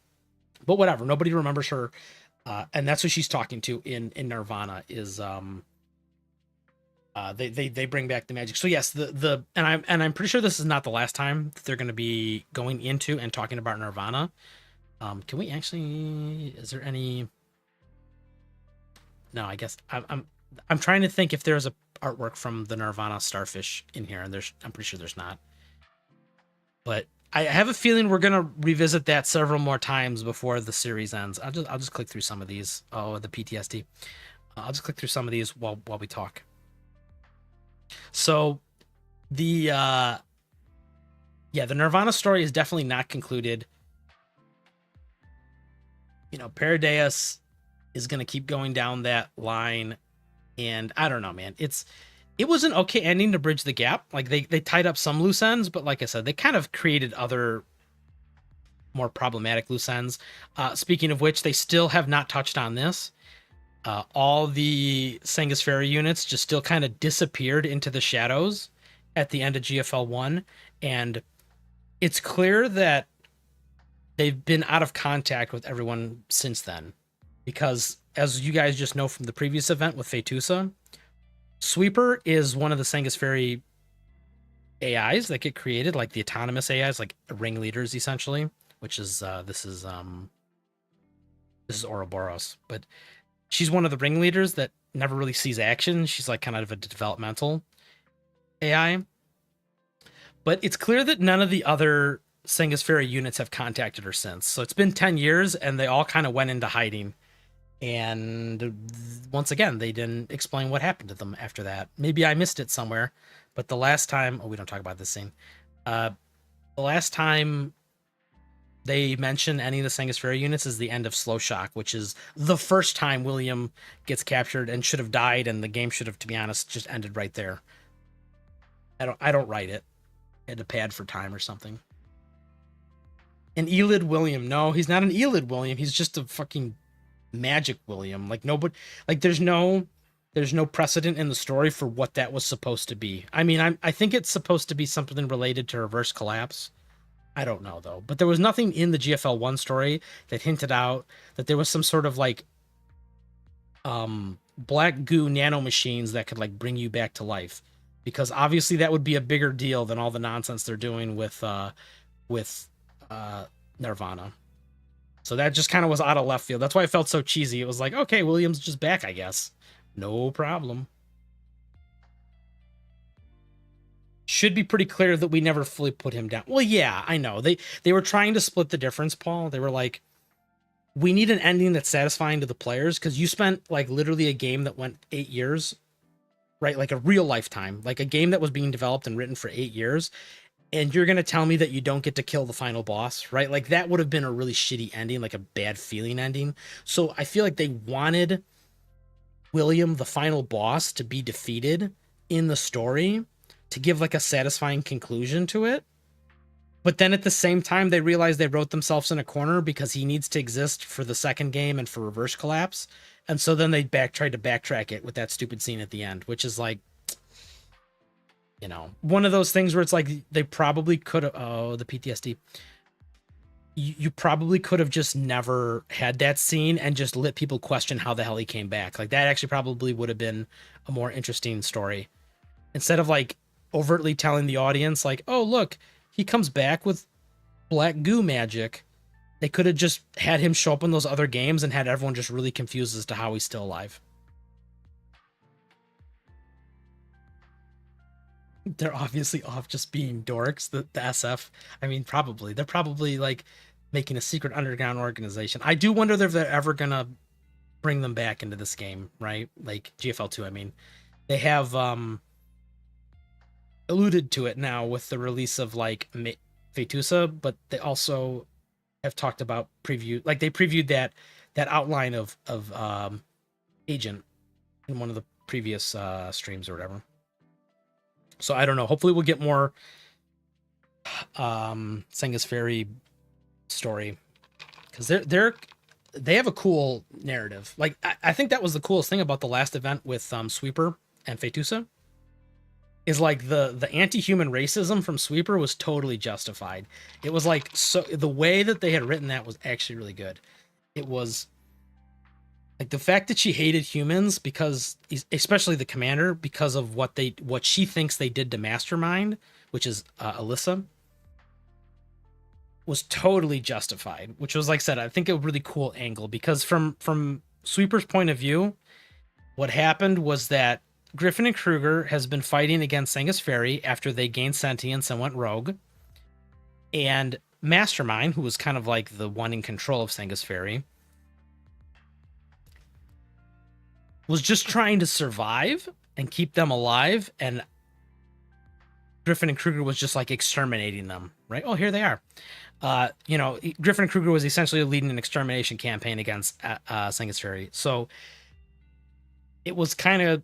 Speaker 1: but whatever, nobody remembers her. And that's who she's talking to in Nirvana is, they bring back the magic. So yes, and I'm pretty sure this is not the last time that they're going to be going into and talking about Nirvana. Can we actually, is there any, no, I guess I'm trying to think if there's a artwork from the Nirvana starfish in here, and I'm pretty sure there's not, but I have a feeling we're gonna revisit that several more times before the series ends. I'll just click through some of these. Oh, the PTSD. I'll just click through some of these while we talk. So the Nirvana story is definitely not concluded. You know, Paradeus is gonna keep going down that line, and I don't know, man. It was an okay ending to bridge the gap. Like they tied up some loose ends, but like I said, they kind of created other more problematic loose ends. Speaking of which, they still have not touched on this. All the Sangus Ferry units just still kind of disappeared into the shadows at the end of GFL1, and it's clear that they've been out of contact with everyone since then, because as you guys just know from the previous event with Fetusa, Sweeper is one of the Sangus Ferry AIs that get created, like the autonomous AIs, like ringleaders essentially, which is this is Ouroboros, but she's one of the ringleaders that never really sees action. She's like kind of a developmental. AI. But it's clear that none of the other Sangus Ferry units have contacted her since. So it's been 10 years and they all kind of went into hiding. And once again, they didn't explain what happened to them after that. Maybe I missed it somewhere. But the last time, oh, we don't talk about this scene. The last time they mention any of the Sangus Ferry units is the end of Slow Shock, which is the first time William gets captured and should have died, and the game should have, to be honest, just ended right there. I don't write it. I had a pad for time or something. An Elid William. No, he's not an Elid William. He's just a fucking magic William. Like nobody, like there's no precedent in the story for what that was supposed to be. I mean, I think it's supposed to be something related to Reverse Collapse. I don't know though, but there was nothing in the GFL1 story that hinted out that there was some sort of like black goo nano machines that could like bring you back to life, because obviously that would be a bigger deal than all the nonsense they're doing with Nirvana. So that just kind of was out of left field. That's why it felt so cheesy. It was like, okay, William's just back, I guess. No problem. Should be pretty clear that we never fully put him down. Well, yeah, I know. They were trying to split the difference, Paul. They were like, we need an ending that's satisfying to the players, because you spent like literally a game that went 8 years, right? Like a real lifetime, like a game that was being developed and written for 8 years. And you're going to tell me that you don't get to kill the final boss, right? Like that would have been a really shitty ending, like a bad feeling ending. So I feel like they wanted William, the final boss, to be defeated in the story to give like a satisfying conclusion to it. But then at the same time, they realized they wrote themselves in a corner because he needs to exist for the second game and for Reverse Collapse. And so then they tried to backtrack it with that stupid scene at the end, which is like, you know, one of those things where it's like they probably could have, oh, the PTSD. You probably could have just never had that scene and just let people question how the hell he came back. Like that actually probably would have been a more interesting story. Instead of like overtly telling the audience like, oh, look, he comes back with black goo magic. They could have just had him show up in those other games and had everyone just really confused as to how he's still alive. They're obviously off just being dorks, the SF. I mean, probably. They're probably like making a secret underground organization. I do wonder if they're ever going to bring them back into this game, right? Like GFL2, I mean. They have alluded to it now with the release of like Fetusa, but they also have talked about like they previewed that outline of Agent in one of the previous streams or whatever. So I don't know. Hopefully we'll get more Sangus Ferry story, because they have a cool narrative. Like I think that was the coolest thing about the last event with Sweeper and Fetusa, is like the anti-human racism from Sweeper was totally justified. It was like, so the way that they had written that was actually really good. It was like the fact that she hated humans because, especially the commander, because of what she thinks they did to Mastermind, which is Alyssa, was totally justified. Which was, like I said, I think a really cool angle, because from Sweeper's point of view, what happened was that Griffin and Kruger has been fighting against Sangus Ferry after they gained sentience and went rogue. And Mastermind, who was kind of like the one in control of Sangus Ferry, was just trying to survive and keep them alive. And Griffin and Kruger was just like exterminating them, right? Oh, here they are. You know, Griffin and Kruger was essentially leading an extermination campaign against Sangus Ferry. So it was kind of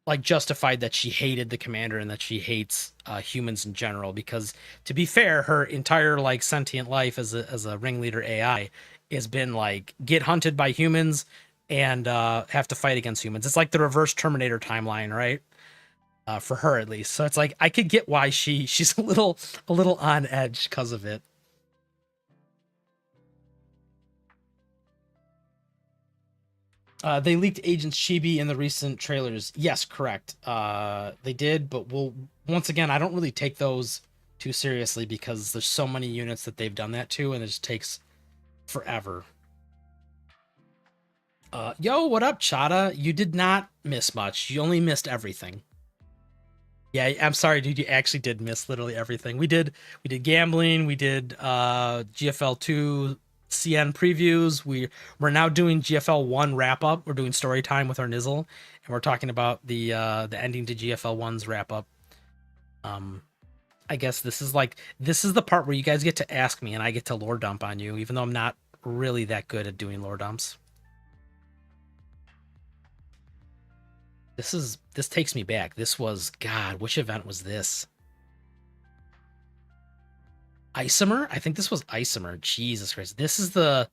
Speaker 1: like justified that she hated the commander and that she hates humans in general, because to be fair, her entire like sentient life as a ringleader AI has been like get hunted by humans and have to fight against humans. It's like the reverse Terminator timeline, right? For her at least. So it's like I could get why she's a little on edge because of it. They leaked Agent Chibi in the recent trailers. Yes, correct. They did, but once again, I don't really take those too seriously because there's so many units that they've done that to, and it just takes forever. Yo, what up, Chada? You did not miss much. You only missed everything. Yeah, I'm sorry, dude. You actually did miss literally everything. We did gambling. We did GFL2 CN previews. We're now doing GFL1 wrap up. We're doing story time with our Nizzle, and we're talking about the ending to GFL1's wrap up. Um, I guess this is the part where you guys get to ask me and I get to lore dump on you, even though I'm not really that good at doing lore dumps. This takes me back. This was God, which event was this? Isomer? I think this was Isomer. Jesus Christ. This is the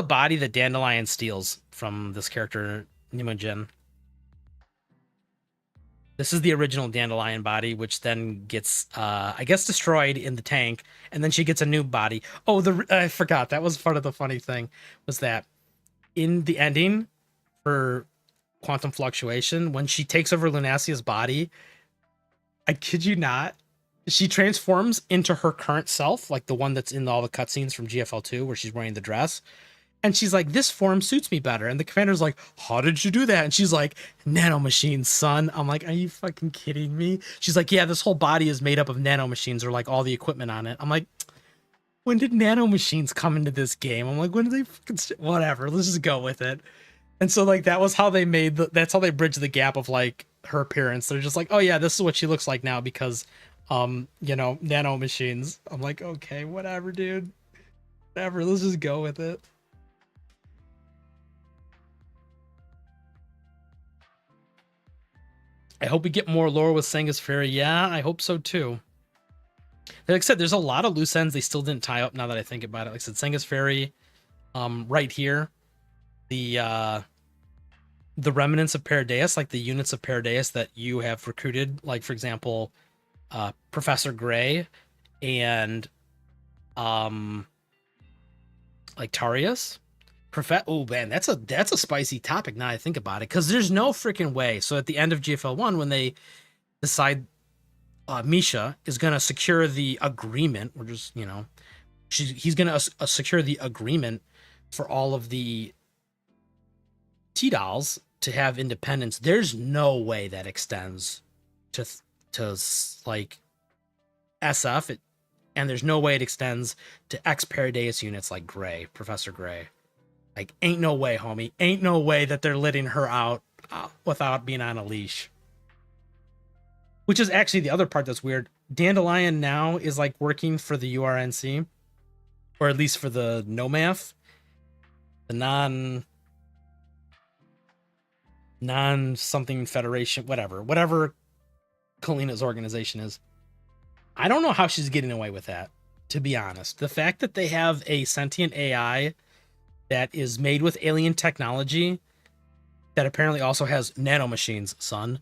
Speaker 1: body that Dandelion steals from this character, Nimogen. This is the original Dandelion body, which then gets, I guess, destroyed in the tank, and then she gets a new body. Oh, I forgot. That was part of the funny thing, was that in the ending for Quantum Fluctuation, when she takes over Lunasia's body, I kid you not, she transforms into her current self, like the one that's in all the cutscenes from GFL2 where she's wearing the dress. And she's like, this form suits me better. And the commander's like, how did you do that? And she's like, nanomachines, son. I'm like, are you fucking kidding me? She's like, yeah, this whole body is made up of nanomachines, or like all the equipment on it. I'm like, when did nanomachines come into this game? I'm like, when did they fucking whatever, let's just go with it. And so like that was how they made that's how they bridged the gap of like her appearance. They're just like, oh yeah, this is what she looks like now because nanomachines. I'm like, okay, whatever, dude. Whatever, let's just go with it. I hope we get more lore with Sangus Fairy. Yeah, I hope so too. Like I said, there's a lot of loose ends they still didn't tie up now that I think about it. Like I said, Sangus Fairy, right here. The remnants of Paradeus, like the units of Paradeus that you have recruited, like for example, Professor Gray and like Tarius. Oh man, that's a spicy topic now I think about it, because there's no freaking way. So at the end of GFL1, when they decide Misha is gonna secure the agreement, or just he's gonna secure the agreement for all of the T-Dolls to have independence. There's no way that extends to like SF, and there's no way it extends to ex Paradeus units like Gray, Professor Gray. Like, ain't no way, homie. Ain't no way that they're letting her out without being on a leash. Which is actually the other part that's weird. Dandelion now is like working for the URNC, or at least for the NOMAF, the non something federation, whatever Kalina's organization is. I don't know how she's getting away with that, to be honest. The fact that they have a sentient AI that is made with alien technology that apparently also has nanomachines, son,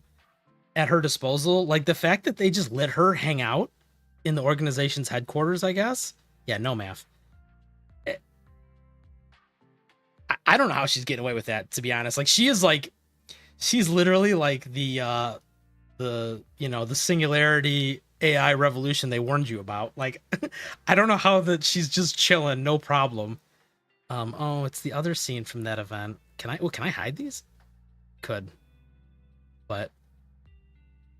Speaker 1: at her disposal. Like the fact that they just let her hang out in the organization's headquarters, I guess. Yeah, no math. I don't know how she's getting away with that, to be honest. Like she's literally like the singularity AI revolution they warned you about. Like I don't know how that she's just chilling, no problem. Oh, it's the other scene from that event. Can I hide these? Could. But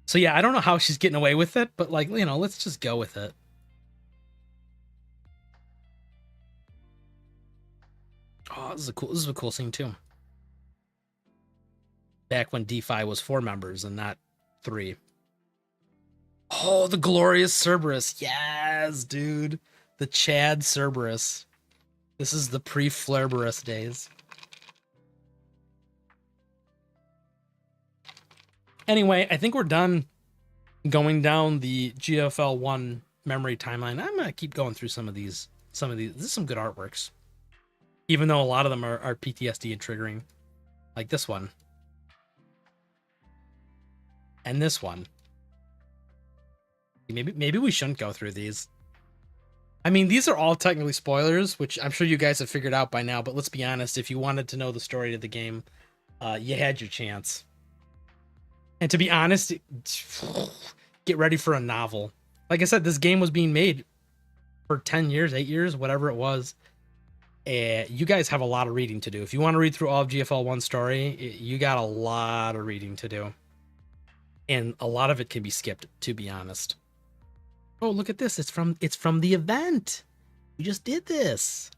Speaker 1: so yeah, I don't know how she's getting away with it, but like, let's just go with it. Oh, this is a cool scene too. Back when DeFi was 4 members and not 3. Oh, the glorious Cerberus. Yes, dude. The Chad Cerberus. This is the pre-Flareberus days. Anyway, I think we're done going down the GFL1 memory timeline. I'm gonna keep going through some of these. This is some good artworks, even though a lot of them are PTSD and triggering, like this one and this one. Maybe we shouldn't go through these. I mean, these are all technically spoilers, which I'm sure you guys have figured out by now, but let's be honest, if you wanted to know the story of the game, you had your chance. And to be honest, get ready for a novel. Like I said, this game was being made for 10 years, 8 years, whatever it was. You guys have a lot of reading to do. If you want to read through all of GFL1 story, you got a lot of reading to do. and a lot of it can be skipped, to be honest. Oh, look at this. It's from the event. We just did this.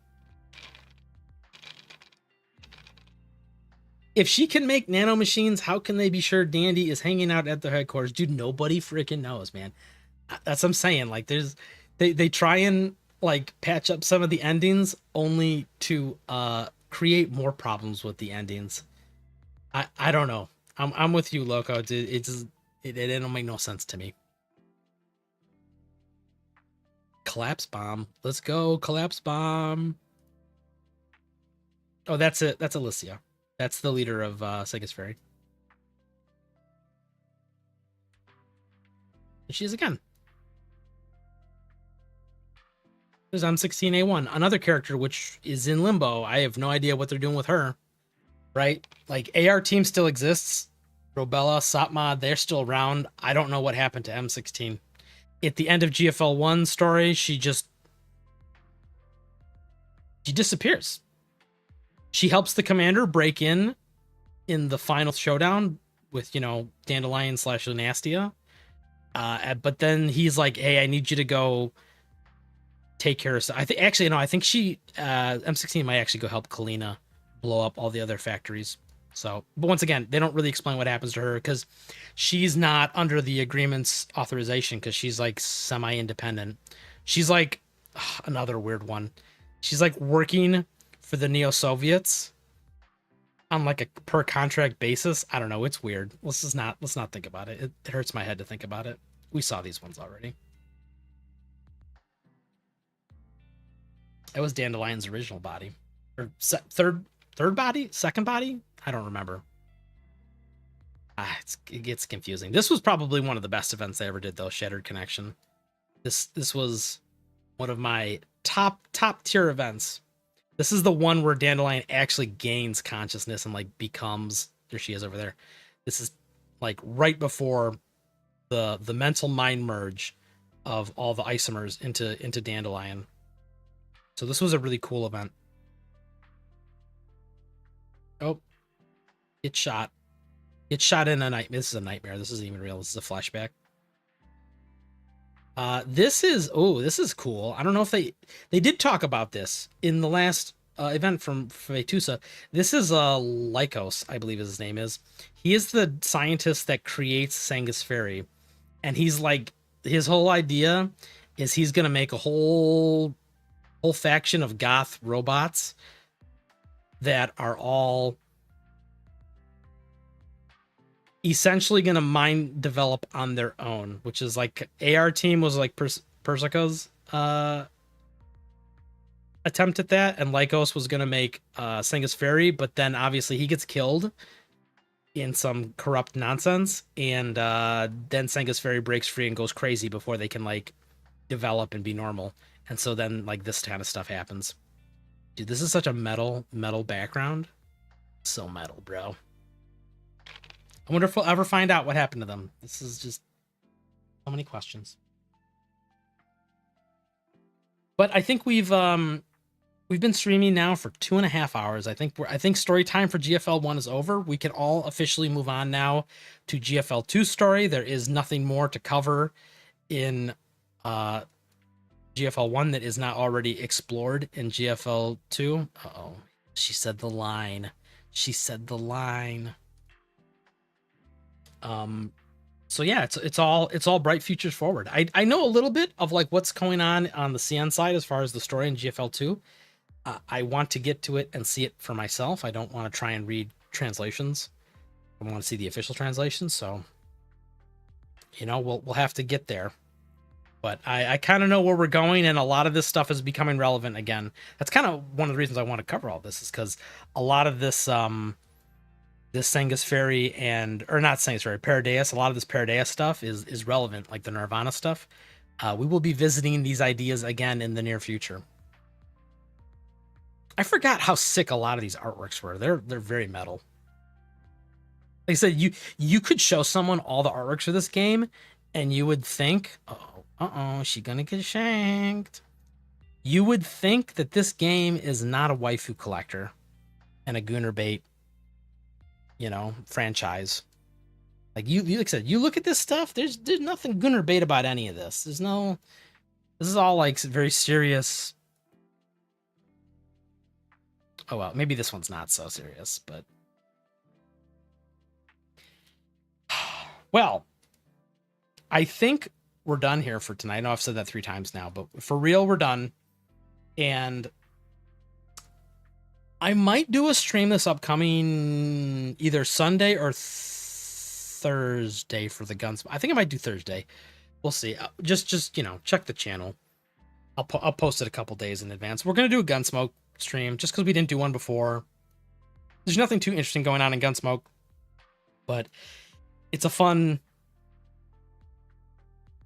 Speaker 1: If she can make nanomachines, how can they be sure Dandy is hanging out at their headquarters? Dude, nobody freaking knows, man. That's what I'm saying. Like, they try and like patch up some of the endings only to create more problems with the endings. I don't know. I'm with you, Loco. It don't make no sense to me. Collapse bomb. Let's go. Collapse bomb. Oh, that's it. That's Alicia. That's the leader of Sega's Ferry. And she is again. There's M16A1, another character which is in limbo. I have no idea what they're doing with her. Right? Like, AR team still exists. Robella, Satma, they're still around. I don't know what happened to M16. At the end of GFL1 story, she disappears. She helps the commander break in the final showdown with, Dandelion / Lunastia. But then he's like, hey, I need you to go take care of stuff. I think she, M16 might actually go help Kalina blow up all the other factories. So, but once again, they don't really explain what happens to her because she's not under the agreement's authorization because she's like semi-independent. She's like another weird one. She's like working for the Neo-Soviets on like a per contract basis. I don't know. It's weird. Let's not think about it. It hurts my head to think about it. We saw these ones already. It was Dandelion's original body, or third body, second body. I don't remember. It gets confusing. This was probably one of the best events they ever did, though. Shattered Connection. This was one of my top tier events. This is the one where Dandelion actually gains consciousness and like becomes. There she is over there. This is like right before the mental mind merge of all the isomers into Dandelion. So this was a really cool event. Oh, get shot. Get shot in a nightmare. This is a nightmare. This isn't even real. This is a flashback. This is cool. I don't know if they did talk about this in the last event from Vetusa. This is Lycos, I believe his name is. He is the scientist that creates Sangus Ferry, and he's like, his whole idea is he's gonna make a whole faction of goth robots that are all essentially going to mind develop on their own, which is like AR team was like Persica's attempt at that, and Lycos was going to make Sangus Ferry, but then obviously he gets killed in some corrupt nonsense, and then Sangus Ferry breaks free and goes crazy before they can like develop and be normal. And so then like this kind of stuff happens. Dude, this is such a metal background. So metal, bro. I wonder if we'll ever find out what happened to them. This is just so many questions. But I think we've been streaming now for 2.5 hours. I think story time for GFL1 is over. We can all officially move on now to GFL2 story. There is nothing more to cover in GFL1 that is not already explored in GFL2. Uh-oh. She said the line. So yeah, it's all bright futures forward. I know a little bit of like what's going on the CN side as far as the story in GFL2. I want to get to it and see it for myself. I don't want to try and read translations. I want to see the official translations. So, we'll have to get there. But I kind of know where we're going, and a lot of this stuff is becoming relevant again. That's kind of one of the reasons I want to cover all this, is because a lot of this this Sangus Ferry or not Sangus Ferry, Paradeus, a lot of this Paradeus stuff is relevant, like the Nirvana stuff. We will be visiting these ideas again in the near future. I forgot how sick a lot of these artworks were. They're very metal. Like I said, you could show someone all the artworks for this game, and you would think, she's gonna get shanked. You would think that this game is not a waifu collector and a Gunner bait, franchise. Like like I said, you look at this stuff. There's nothing good or bait about any of this. There's no. This is all like very serious. Oh well, maybe this one's not so serious, but well, I think we're done here for tonight. I know I've said that 3 times now, but for real, we're done. And I might do a stream this upcoming either Sunday or Thursday for the guns. I think I might do Thursday. We'll see. Just check the channel. I'll post it a couple days in advance. We're gonna do a Gunsmoke stream just because we didn't do one before. There's nothing too interesting going on in Gunsmoke, but it's a fun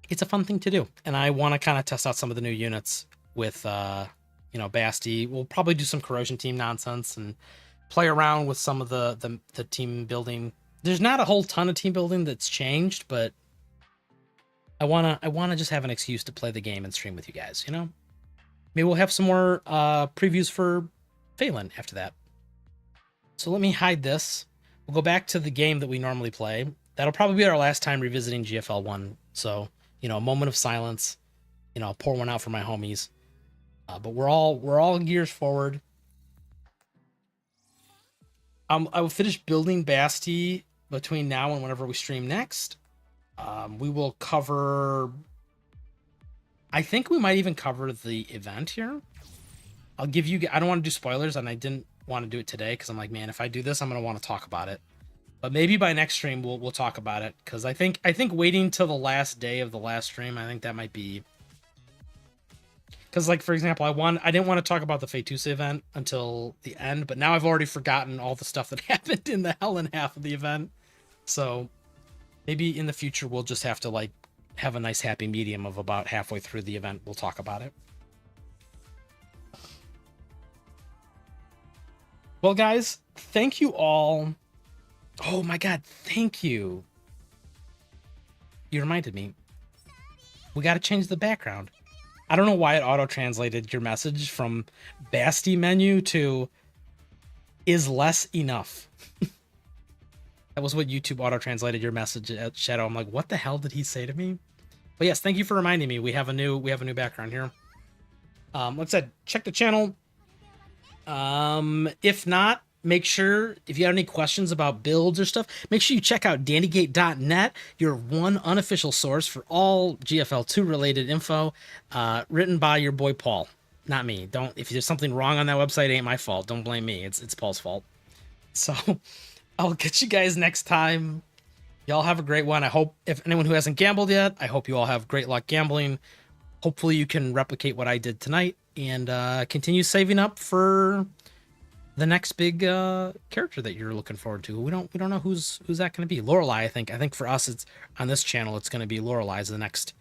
Speaker 1: thing to do, and I want to kind of test out some of the new units with Basti. We'll probably do some corrosion team nonsense and play around with some of the team building. There's not a whole ton of team building that's changed, but I wanna just have an excuse to play the game and stream with you guys. Maybe we'll have some more previews for Phelan after that. So let me hide this. We'll go back to the game that we normally play. That'll probably be our last time revisiting GFL1. So a moment of silence. I'll pour one out for my homies. But we're all gears forward. I will finish building Basti between now and whenever we stream next. We will cover. I think we might even cover the event here. I'll give you. I don't want to do spoilers, and I didn't want to do it today because I'm like, man, if I do this, I'm gonna want to talk about it. But maybe by next stream we'll talk about it because I think waiting till the last day of the last stream, I think that might be. Because, like, for example, I didn't want to talk about the Fetuse event until the end, but now I've already forgotten all the stuff that happened in the Helen half of the event. So maybe in the future we'll just have to like have a nice happy medium of about halfway through the event. We'll talk about it. Well, guys, thank you all. Oh my God, thank you. You reminded me. We got to change the background. I don't know why it auto-translated your message from Basti menu to is less enough. That was what YouTube auto-translated your message at Shadow. I'm like, what the hell did he say to me? But yes, thank you for reminding me. We have a new background here. Like I said, check the channel. If not, make sure if you have any questions about builds or stuff, make sure you check out dandygate.net, your one unofficial source for all GFL2 related info, written by your boy Paul, not me. If there's something wrong on that website, it ain't my fault. Don't blame me. It's Paul's fault. So I'll get you guys next time. Y'all have a great one. I hope if anyone who hasn't gambled yet, I hope you all have great luck gambling. Hopefully you can replicate what I did tonight and continue saving up for the next big character that you're looking forward to. We don't know who's that going to be. Lorelei, I think for us, it's on this channel, it's going to be Lorelai's the next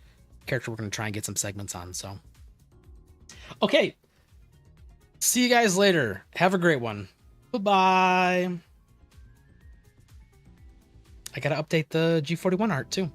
Speaker 1: character we're going to try and get some segments on. So, okay. See you guys later. Have a great one. Bye-bye. I got to update the G41 art too.